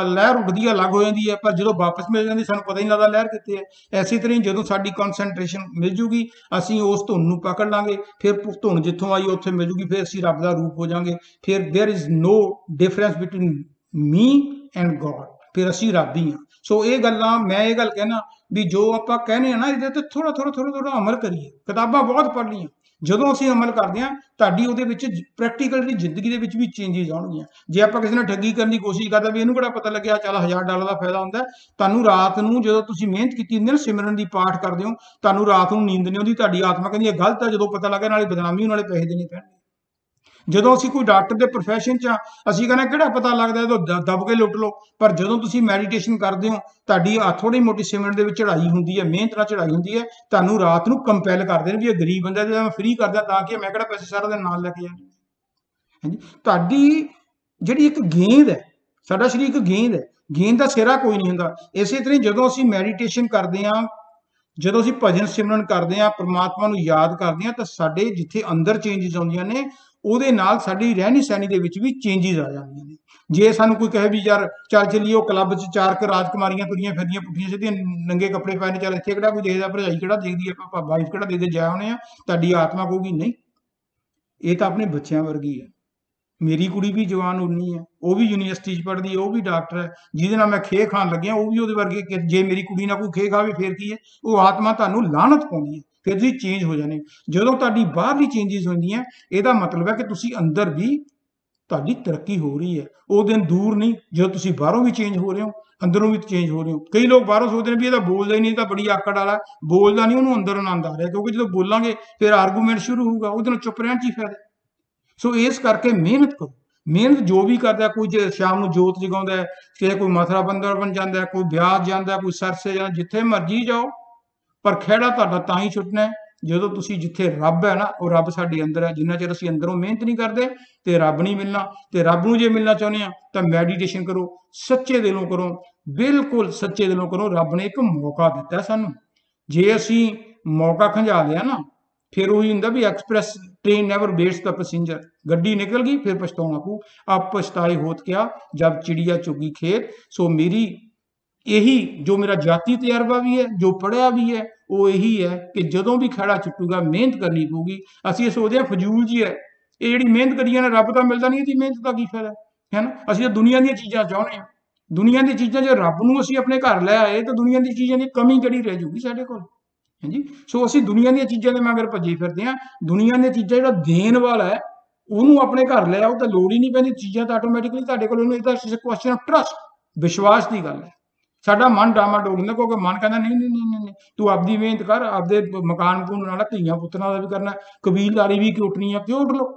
ਲਹਿਰ ਉੱਠਦੀ ਹੈ, ਅਲੱਗ ਹੋ ਜਾਂਦੀ ਹੈ, ਪਰ ਜਦੋਂ ਵਾਪਸ ਮਿਲ ਜਾਂਦੀ ਸਾਨੂੰ ਪਤਾ ਹੀ ਨਹੀਂ ਲੱਗਦਾ ਲਹਿਰ ਕਿੱਥੇ ਹੈ। ਐਸੀ ਤਰ੍ਹਾਂ ਜਦੋਂ ਸਾਡੀ ਕਨਸੈਂਟਰੇਸ਼ਨ ਮਿਲ ਜੂਗੀ, ਅਸੀਂ ਉਸ ਧੁਨ ਨੂੰ ਪਕੜ ਲਾਂਗੇ, ਫਿਰ ਧੁਨ ਜਿੱਥੋਂ ਆਈ ਉੱਥੇ ਮਿਲ ਜੂਗੀ, ਫਿਰ ਅਸੀਂ ਰੱਬ ਦਾ ਰੂਪ ਹੋ ਜਾਵਾਂਗੇ। ਫਿਰ there is no difference between me and God, ਫਿਰ ਅਸੀਂ ਰੱਬ ਹੀ ਹਾਂ। ਸੋ ਇਹ ਗੱਲਾਂ, ਮੈਂ ਇਹ ਗੱਲ ਕਹਿਣਾ ਵੀ ਜੋ ਆਪਾਂ ਕਹਿੰਦੇ ਆ ਨਾ, ਇਹਦੇ ਤੇ ਥੋੜਾ ਅਮਲ ਕਰੀਏ। ਕਿਤਾਬਾਂ ਬਹੁਤ ਪੜ੍ਹ ਲਈਆਂ, ਜਦੋਂ ਅਸੀਂ ਅਮਲ ਕਰਦੇ ਹਾਂ ਤੁਹਾਡੀ ਉਹਦੇ ਵਿੱਚ ਪ੍ਰੈਕਟੀਕਲ ਜਿਹੜੀ ਜ਼ਿੰਦਗੀ ਦੇ ਵਿੱਚ ਵੀ ਚੇਂਜਿਸ ਆਉਣਗੀਆਂ। ਜੇ ਆਪਾਂ ਕਿਸੇ ਨਾਲ ਠੱਗੀ ਕਰਨ ਦੀ ਕੋਸ਼ਿਸ਼ ਕਰਦੇ ਵੀ ਇਹਨੂੰ ਕਿਹੜਾ ਪਤਾ ਲੱਗਿਆ, ਚੱਲ $1000 ਦਾ ਫਾਇਦਾ ਹੁੰਦਾ। ਤੁਹਾਨੂੰ ਰਾਤ ਨੂੰ ਜਦੋਂ ਤੁਸੀਂ ਮਿਹਨਤ ਕੀਤੀ ਹੁੰਦੀ ਨਾ, ਸਿਮਰਨ ਦੀ ਪਾਠ ਕਰਦੇ ਹੋ, ਤੁਹਾਨੂੰ ਰਾਤ ਨੂੰ ਨੀਂਦ ਨਹੀਂ ਆਉਂਦੀ, ਤੁਹਾਡੀ ਆਤਮਾ ਕਹਿੰਦੀ ਇਹ ਗਲਤ ਹੈ। ਜਦੋਂ ਪਤਾ ਲੱਗਾ ਨਾਲੇ ਬਦਨਾਮੀ, ਨਾਲੇ ਪੈਸੇ ਦੇਣੇ ਪੈਣਗੇ। ਜਦੋਂ ਅਸੀਂ ਕੋਈ ਡਾਕਟਰ ਦੇ ਪ੍ਰੋਫੈਸ਼ਨ 'ਚ ਅਸੀਂ ਕਹਿੰਦੇ ਕਿਹੜਾ ਪਤਾ ਲੱਗਦਾ, ਜਦੋਂ ਦਬ ਕੇ ਲੁੱਟ ਲਓ। ਪਰ ਜਦੋਂ ਤੁਸੀਂ ਮੈਡੀਟੇਸ਼ਨ ਕਰਦੇ ਹੋ, ਤੁਹਾਡੀ ਥੋੜੀ ਮੋਟੀ ਸਿਮਰਨ ਦੇ ਵਿੱਚ ਚੜ੍ਹਾਈ ਹੁੰਦੀ ਹੈ, ਮਿਹਨਤ ਨਾਲ ਚੜ੍ਹਾਈ ਹੁੰਦੀ ਹੈ, ਤੁਹਾਨੂੰ ਰਾਤ ਨੂੰ ਕੰਪੈਲ ਕਰਦੇ ਨੇ ਵੀ ਇਹ ਗਰੀਬ ਬੰਦਾ ਜਿਹੜਾ ਮੈਂ ਫ੍ਰੀ ਕਰਦਾ ਤਾਂ ਕਿ ਮੈਂ ਕਿਹੜਾ ਪੈਸੇ ਸਾਰਾ ਦਿਨ ਨਾਲ ਲੈ ਕੇ ਜਾਣੇ। ਹਾਂਜੀ, ਤੁਹਾਡੀ ਜਿਹੜੀ ਇੱਕ ਗੇਂਦ ਹੈ, ਸਾਡਾ ਸਰੀਰ ਇੱਕ ਗੇਂਦ ਹੈ, ਗੇਂਦ ਦਾ ਸਿਰਾ ਕੋਈ ਨਹੀਂ ਹੁੰਦਾ। ਇਸੇ ਤਰ੍ਹਾਂ ਜਦੋਂ ਅਸੀਂ ਮੈਡੀਟੇਸ਼ਨ ਕਰਦੇ ਹਾਂ, ਜਦੋਂ ਅਸੀਂ ਭਜਨ ਸਿਮਰਨ ਕਰਦੇ ਹਾਂ, ਪਰਮਾਤਮਾ ਨੂੰ ਯਾਦ ਕਰਦੇ ਹਾਂ, ਤਾਂ ਸਾਡੇ ਜਿੱਥੇ ਅੰਦਰ ਚੇਂਜਿਸ ਆਉਂਦੀਆਂ ਨੇ, ਉਹਦੇ ਨਾਲ ਸਾਡੀ ਰਹਿਣੀ ਸਹਿਣੀ ਦੇ ਵਿੱਚ ਵੀ ਚੇਂਜਿਸ ਆ ਜਾਂਦੀਆਂ ਨੇ। ਜੇ ਸਾਨੂੰ ਕੋਈ ਕਹੇ ਵੀ ਯਾਰ ਚੱਲ ਚੱਲੀਏ ਉਹ ਕਲੱਬ 'ਚ 4 ਰਾਜਕੁਮਾਰੀਆਂ ਤੁਰੀਆਂ ਫਿਰਦੀਆਂ ਪੁੱਠੀਆਂ ਸਿੱਧੀਆਂ, ਨੰਗੇ ਕੱਪੜੇ ਪਾਏ ਨੇ, ਚੱਲ ਇੱਥੇ ਕਿਹੜਾ ਕੋਈ ਦੇਖਦਾ, ਭਰਜਾਈ ਕਿਹੜਾ ਦੇਖਦੀ ਹੈ, ਵਾਈਫ ਕਿਹੜਾ ਦੇਖਦੇ, ਜਾ ਆਉਣੇ ਆ, ਤੁਹਾਡੀ ਆਤਮਾ ਕਹੂਗੀ ਨਹੀਂ, ਇਹ ਤਾਂ ਆਪਣੇ ਬੱਚਿਆਂ ਵਰਗੀ ਹੈ। ਮੇਰੀ ਕੁੜੀ ਵੀ ਜਵਾਨ ਉਨੀ ਹੈ, ਉਹ ਵੀ ਯੂਨੀਵਰਸਿਟੀ 'ਚ ਪੜ੍ਹਦੀ ਹੈ, ਉਹ ਵੀ ਡਾਕਟਰ ਹੈ, ਜਿਹਦੇ ਨਾਲ ਮੈਂ ਖੇ ਖਾਣ ਲੱਗਿਆ ਉਹ ਵੀ ਉਹਦੇ ਵਰਗੇ। ਜੇ ਮੇਰੀ ਕੁੜੀ ਨਾਲ ਕੋਈ ਖੇ ਖਾਵੇ ਫਿਰ ਕੀ ਹੈ, ਉਹ ਆਤਮਾ ਤੁਹਾਨੂੰ ਲਾਹਨਤ ਪਾਉਂਦੀ ਹੈ। ਫਿਰ ਤੁਸੀਂ ਚੇਂਜ ਹੋ ਜਾਣੇ। ਜਦੋਂ ਤੁਹਾਡੀ ਬਾਹਰਲੀ ਚੇਂਜਿਸ ਹੁੰਦੀਆਂ, ਇਹਦਾ ਮਤਲਬ ਹੈ ਕਿ ਤੁਸੀਂ ਅੰਦਰ ਵੀ ਤੁਹਾਡੀ ਤਰੱਕੀ ਹੋ ਰਹੀ ਹੈ। ਉਹ ਦਿਨ ਦੂਰ ਨਹੀਂ ਜਦੋਂ ਤੁਸੀਂ ਬਾਹਰੋਂ ਵੀ ਚੇਂਜ ਹੋ ਰਹੇ ਹੋ, ਅੰਦਰੋਂ ਵੀ ਚੇਂਜ ਹੋ ਰਹੇ ਹੋ। ਕਈ ਲੋਕ ਬਾਹਰੋਂ ਸੋਚਦੇ ਨੇ ਵੀ ਇਹ ਤਾਂ ਬੋਲਦਾ ਹੀ ਨਹੀਂ, ਇਹ ਤਾਂ ਬੜੀ ਆਕੜ ਵਾਲਾ, ਬੋਲਦਾ ਨਹੀਂ, ਉਹਨੂੰ ਅੰਦਰ ਆਨੰਦ ਆ ਰਿਹਾ, ਕਿਉਂਕਿ ਜਦੋਂ ਬੋਲਾਂਗੇ ਫਿਰ ਆਰਗੂਮੈਂਟ ਸ਼ੁਰੂ ਹੋਊਗਾ, ਉਹਦੇ ਨਾਲ ਚੁੱਪ ਰਹਿਣ 'ਚ ਹੀ ਫਾਇਦਾ। ਸੋ ਇਸ ਕਰਕੇ ਮਿਹਨਤ ਕਰੋ। ਮਿਹਨਤ ਜੋ ਵੀ ਕਰਦਾ, ਕੋਈ ਸ਼ਾਮ ਨੂੰ ਜੋਤ ਜਗਾਉਂਦਾ ਹੈ, ਕਿ ਕੋਈ ਮਥੁਰਾ ਬੰਦਰ ਬਣ ਜਾਂਦਾ, ਕੋਈ ਬਿਆਸ ਜਾਂਦਾ, ਕੋਈ ਸਰਸੇ ਜਾਂਦਾ, ਜਿੱਥੇ ਮਰਜੀ ਜਾਓ, ਪਰ ਖਹਿੜਾ ਤੁਹਾਡਾ ਤਾਂ ਹੀ ਛੁੱਟਣਾ ਹੈ ਜਦੋਂ ਤੁਸੀਂ, ਜਿੱਥੇ ਰੱਬ ਹੈ ਨਾ, ਉਹ ਰੱਬ ਸਾਡੇ ਅੰਦਰ ਹੈ। ਜਿੰਨਾ ਚਿਰ ਅਸੀਂ ਅੰਦਰੋਂ ਮਿਹਨਤ ਨਹੀਂ ਕਰਦੇ ਤੇ ਰੱਬ ਨਹੀਂ ਮਿਲਣਾ। ਤੇ ਰੱਬ ਨੂੰ ਜੇ ਮਿਲਣਾ ਚਾਹੁੰਦੇ ਆ ਤਾਂ ਮੈਡੀਟੇਸ਼ਨ ਕਰੋ, ਸੱਚੇ ਦਿਲੋਂ ਕਰੋ, ਬਿਲਕੁਲ ਸੱਚੇ ਦਿਲੋਂ ਕਰੋ। ਰੱਬ ਨੇ ਇੱਕ ਮੌਕਾ ਦਿੱਤਾ ਸਾਨੂੰ, ਜੇ ਅਸੀਂ ਮੌਕਾ ਖੰਝਾ ਲਿਆ ਨਾ, ਫਿਰ ਉਹੀ ਹੁੰਦਾ ਵੀ express train never waits the passenger. गड्डी निकल गई फिर पछताना पू, अब पछताए होत क्या जब चिड़िया चुगी खेत। सो मेरी यही जो मेरा जाती तजर्बा भी है, जो पढ़िया भी है, वो यही है कि जदों भी खड़ा चुकूगा मेहनत करनी पऊगी। असीं सोचते हैं फजूल जी है ये जिहड़ी मेहनत करिए ना, रब तो मिलता नहीं, इहदी मेहनत का की फायदा है ना। असीं तो दुनिया दी चीज़ां चाहुंदे हां, दुनिया दी चीज़ां जे रब नूं असीं अपने घर लै आए तो दुनिया दी चीज़ां दी कमी किहड़ी रह जूगी साडे कोल, है जी। सो असीं दुनिया दी चीज़ां दे मगर भज्जे फिरदे हां। दुनिया दी चीज़ां जिहड़ा देण वाला है ਉਹਨੂੰ ਆਪਣੇ ਘਰ ਲੈ ਆਓ ਤਾਂ ਲੋੜ ਹੀ ਨਹੀਂ ਪੈਂਦੀ, ਚੀਜ਼ਾਂ ਤਾਂ ਆਟੋਮੈਟਿਕਲੀ ਤੁਹਾਡੇ ਕੋਲ ਉਹਨੂੰ। ਇਹਦਾ ਕੁਐਸਚਨ ਆਫ ਟਰਸਟ, ਵਿਸ਼ਵਾਸ ਦੀ ਗੱਲ ਹੈ। ਸਾਡਾ ਮਨ ਡਾਮਾਡੋਲ ਹੁੰਦਾ ਕਿਉਂਕਿ ਮਨ ਕਹਿੰਦਾ ਨਹੀਂ ਨਹੀਂ ਨਹੀਂ ਨਹੀਂ, ਤੂੰ ਆਪਦੀ ਮਿਹਨਤ ਕਰ, ਆਪਦੇ ਮਕਾਨ ਮਕੂਨ ਨਾਲ, ਧੀਆਂ ਪੁੱਤਰਾਂ ਦਾ ਵੀ ਕਰਨਾ, ਕਬੀਲਦਾਰੀ ਵੀ ਕਿਉਟਣੀ ਆ, ਕਿਉਟ ਲਓ,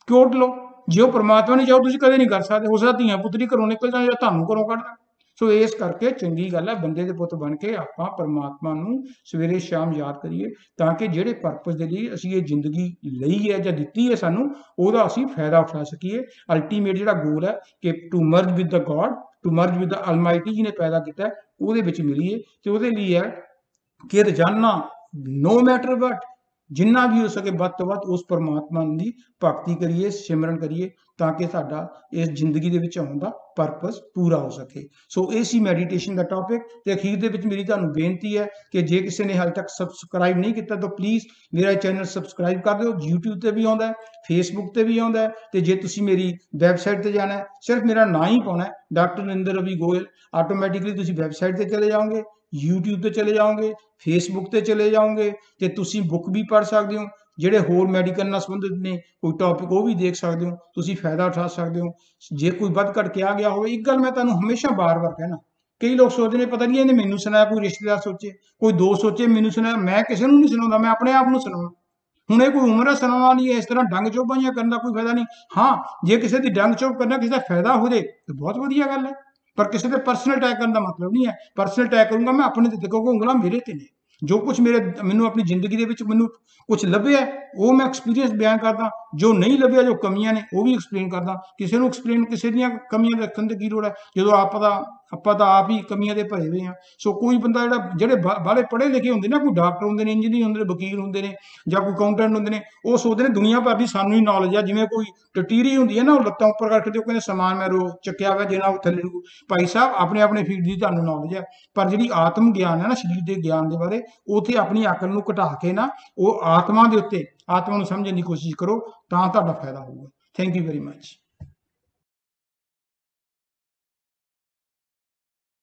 ਕਿਉਟ ਲਓ। ਜੇ ਉਹ ਪਰਮਾਤਮਾ ਨੇ ਚਾਹੋ ਤੁਸੀਂ ਕਦੇ ਨਹੀਂ ਕਰ ਸਕਦੇ, ਹੋ ਸਕਦਾ ਧੀਆਂ ਪੁੱਤਰੀ ਘਰੋਂ ਨਿਕਲ ਜਾਣ ਜਾਂ ਤੁਹਾਨੂੰ ਘਰੋਂ ਕੱਢ ਦੇਣ। ਸੋ ਇਸ ਕਰਕੇ ਚੰਗੀ ਗੱਲ ਹੈ ਬੰਦੇ ਦੇ ਪੁੱਤ ਬਣ ਕੇ ਆਪਾਂ ਪਰਮਾਤਮਾ ਨੂੰ ਸਵੇਰੇ ਸ਼ਾਮ ਯਾਦ ਕਰੀਏ, ਤਾਂ ਕਿ ਜਿਹੜੇ ਪਰਪਸ ਦੇ ਲਈ ਅਸੀਂ ਇਹ ਜ਼ਿੰਦਗੀ ਲਈ ਹੈ ਜਾਂ ਦਿੱਤੀ ਹੈ ਸਾਨੂੰ, ਉਹਦਾ ਅਸੀਂ ਫਾਇਦਾ ਉਠਾ ਸਕੀਏ। ਅਲਟੀਮੇਟ ਜਿਹੜਾ ਗੋਲ ਹੈ ਕਿ to merge with the God, to merge with the almighty ਜਿਹਨੇ ਪੈਦਾ ਕੀਤਾ, ਉਹਦੇ ਵਿੱਚ ਮਿਲੀਏ। ਤੇ ਉਹਦੇ ਲਈ ਹੈ ਕਿ ਰੋਜ਼ਾਨਾ नो मैटर वट जिन्ना भी हो सके ਵੱਧ ਤੋਂ ਵੱਧ ਉਸ ਪਰਮਾਤਮਾ ਦੀ ਭਗਤੀ ਕਰੀਏ, ਸਿਮਰਨ ਕਰੀਏ, ਤਾਂ ਕਿ ਸਾਡਾ ਇਸ ਜ਼ਿੰਦਗੀ ਦੇ ਵਿੱਚ ਆਉਣ ਦਾ ਪਰਪਸ ਪੂਰਾ ਹੋ ਸਕੇ। ਸੋ ਇਹ ਸੀ ਮੈਡੀਟੇਸ਼ਨ ਦਾ ਟੌਪਿਕ। ਤੇ ਅਖੀਰ ਦੇ ਵਿੱਚ ਮੇਰੀ ਤੁਹਾਨੂੰ ਬੇਨਤੀ ਹੈ ਕਿ ਜੇ ਕਿਸੇ ਨੇ ਹਾਲੇ ਤੱਕ ਸਬਸਕ੍ਰਾਈਬ ਨਹੀਂ ਕੀਤਾ ਤਾਂ ਪਲੀਜ਼ ਮੇਰਾ ਚੈਨਲ ਸਬਸਕ੍ਰਾਈਬ ਕਰ ਦਿਓ। YouTube ਤੇ ਵੀ ਆਉਂਦਾ ਹੈ, Facebook ਤੇ ਵੀ ਆਉਂਦਾ ਹੈ, ਤੇ ਜੇ ਤੁਸੀਂ ਮੇਰੀ ਵੈਬਸਾਈਟ ਤੇ ਜਾਣਾ ਹੈ, ਸਿਰਫ ਮੇਰਾ ਨਾਂ ਹੀ ਪਾਉਣਾ ਹੈ ਡਾਕਟਰ ਨਰਿੰਦਰ ਰਵੀ ਗੋਇਲ, ਆਟੋਮੈਟਿਕਲੀ ਤੁਸੀਂ ਵੈਬਸਾਈਟ ਤੇ ਚਲੇ ਜਾਓਗੇ, YouTube ਤੇ ਚਲੇ ਜਾਓਗੇ, Facebook ਤੇ ਚਲੇ ਜਾਓਗੇ, ਤੇ ਤੁਸੀਂ ਬੁੱਕ ਵੀ ਪੜ੍ਹ ਸਕਦੇ ਹੋ। ਜਿਹੜੇ ਹੋਰ ਮੈਡੀਕਲ ਨਾਲ ਸੰਬੰਧਿਤ ਨੇ ਕੋਈ ਟੌਪਿਕ ਉਹ ਵੀ ਦੇਖ ਸਕਦੇ ਹੋ, ਤੁਸੀਂ ਫਾਇਦਾ ਉਠਾ ਸਕਦੇ ਹੋ। ਜੇ ਕੋਈ ਵੱਧ ਘੱਟ ਕਿਹਾ ਗਿਆ ਹੋਵੇ, ਇੱਕ ਗੱਲ ਮੈਂ ਤੁਹਾਨੂੰ ਹਮੇਸ਼ਾ ਬਾਰ-ਬਾਰ ਕਹਿਣਾ, ਕਈ ਲੋਕ ਸੋਚਦੇ ਨੇ ਪਤਾ ਨਹੀਂ ਇਹਨੇ ਮੈਨੂੰ ਸੁਣਾਇਆ, ਕੋਈ ਰਿਸ਼ਤੇਦਾਰ ਸੋਚੇ, ਕੋਈ ਦੋਸਤ ਸੋਚੇ ਮੈਨੂੰ ਸੁਣਾਇਆ। ਮੈਂ ਕਿਸੇ ਨੂੰ ਨਹੀਂ ਸੁਣਾਉਂਦਾ, ਮੈਂ ਆਪਣੇ ਆਪ ਨੂੰ ਸੁਣਾਉਣਾ। ਹੁਣ ਇਹ ਕੋਈ ਉਮਰ ਹੈ ਸੁਣਾਉਣ ਵਾਲੀ ਹੈ, ਇਸ ਤਰ੍ਹਾਂ ਡੰਗ ਚੋਬਾਈਆਂ ਕਰਨ ਦਾ ਕੋਈ ਫਾਇਦਾ ਨਹੀਂ। ਹਾਂ, ਜੇ ਕਿਸੇ ਦੀ ਡੰਗ ਚੋਬ ਕਰਨਾ ਕਿਸੇ ਦਾ ਫਾਇਦਾ ਹੋ ਜੇ ਤਾਂ ਬਹੁਤ ਵਧੀਆ ਗੱਲ ਹੈ, ਪਰ ਕਿਸੇ ਤੇ ਪਰਸਨਲ ਅਟੈਕ ਕਰਨ ਦਾ ਮਤਲਬ ਨਹੀਂ ਹੈ। ਪਰਸਨਲ ਅਟੈਕ ਕਰੂੰਗਾ ਮੈਂ ਆਪਣੇ ਤੇ, ਕਿਉਂਕਿ ਉਂਗਲਾਂ ਮੇਰੇ ਤੇ ਨੇ। ਜੋ ਕੁਝ ਮੈਨੂੰ ਆਪਣੀ ਜ਼ਿੰਦਗੀ ਦੇ ਵਿੱਚ ਮੈਨੂੰ ਕੁਝ ਲੱਭਿਆ ਉਹ ਮੈਂ ਐਕਸਪੀਰੀਅੰਸ ਬਿਆਨ ਕਰਦਾ, ਜੋ ਨਹੀਂ ਲੱਭਿਆ, ਜੋ ਕਮੀਆਂ ਨੇ ਉਹ ਵੀ ਐਕਸਪਲੇਨ ਕਰਦਾ। ਕਿਸੇ ਨੂੰ ਐਕਸਪਲੇਨ ਕਿਸੇ ਦੀਆਂ ਕਮੀਆਂ ਦੇਖਣ ਦੀ ਕੀ ਲੋੜ ਹੈ, ਜਦੋਂ ਆਪਾਂ ਤਾਂ ਆਪ ਹੀ ਕਮੀਆਂ ਦੇ ਭਰੇ ਹੋਏ ਹਾਂ। ਸੋ ਕੋਈ ਬੰਦਾ ਜਿਹੜੇ ਬਾਹਲੇ ਪੜ੍ਹੇ ਲਿਖੇ ਹੁੰਦੇ ਨਾ, ਕੋਈ ਡਾਕਟਰ ਹੁੰਦੇ ਨੇ, ਇੰਜੀਨੀਅਰ ਹੁੰਦੇ ਨੇ, ਵਕੀਲ ਹੁੰਦੇ ਨੇ, ਜਾਂ ਕੋਈ ਅਕਾਊਂਟੈਂਟ ਹੁੰਦੇ ਨੇ, ਉਹ ਸੋਚਦੇ ਨੇ ਦੁਨੀਆ ਭਰ ਦੀ ਸਾਨੂੰ ਹੀ ਨੌਲੇਜ ਆ। ਜਿਵੇਂ ਕੋਈ ਟਟੀਰੀ ਹੁੰਦੀ ਹੈ ਨਾ, ਉਹ ਲੱਤਾਂ ਉੱਪਰ ਕਰਕੇ ਤੇ ਉਹ ਕਹਿੰਦੇ ਸਮਾਨ ਮੈਂ ਚੱਕਿਆ ਹੋਇਆ ਜਿਹਨਾਂ ਉਹ ਥੱਲੇ ਨੂੰ। ਭਾਈ ਸਾਹਿਬ, ਆਪਣੇ ਆਪਣੇ ਫੀਲਡ ਦੀ ਤੁਹਾਨੂੰ ਨੌਲੇਜ ਹੈ, ਪਰ ਜਿਹੜੀ ਆਤਮ ਗਿਆਨ ਹੈ ਨਾ, ਸਰੀਰ ਦੇ ਗਿਆਨ ਦੇ ਬਾਰੇ, ਉੱਥੇ ਆਪਣੀ ਅਕਲ ਨੂੰ ਘਟਾ ਕੇ ਨਾ, ਉਹ ਆਤਮਾ ਦੇ ਉੱਤੇ, ਆਤਮਾ ਨੂੰ ਸਮਝਣ ਦੀ ਕੋਸ਼ਿਸ਼ ਕਰੋ, ਤਾਂ ਤੁਹਾਡਾ ਫਾਇਦਾ ਹੋਊਗਾ। Thank you very much.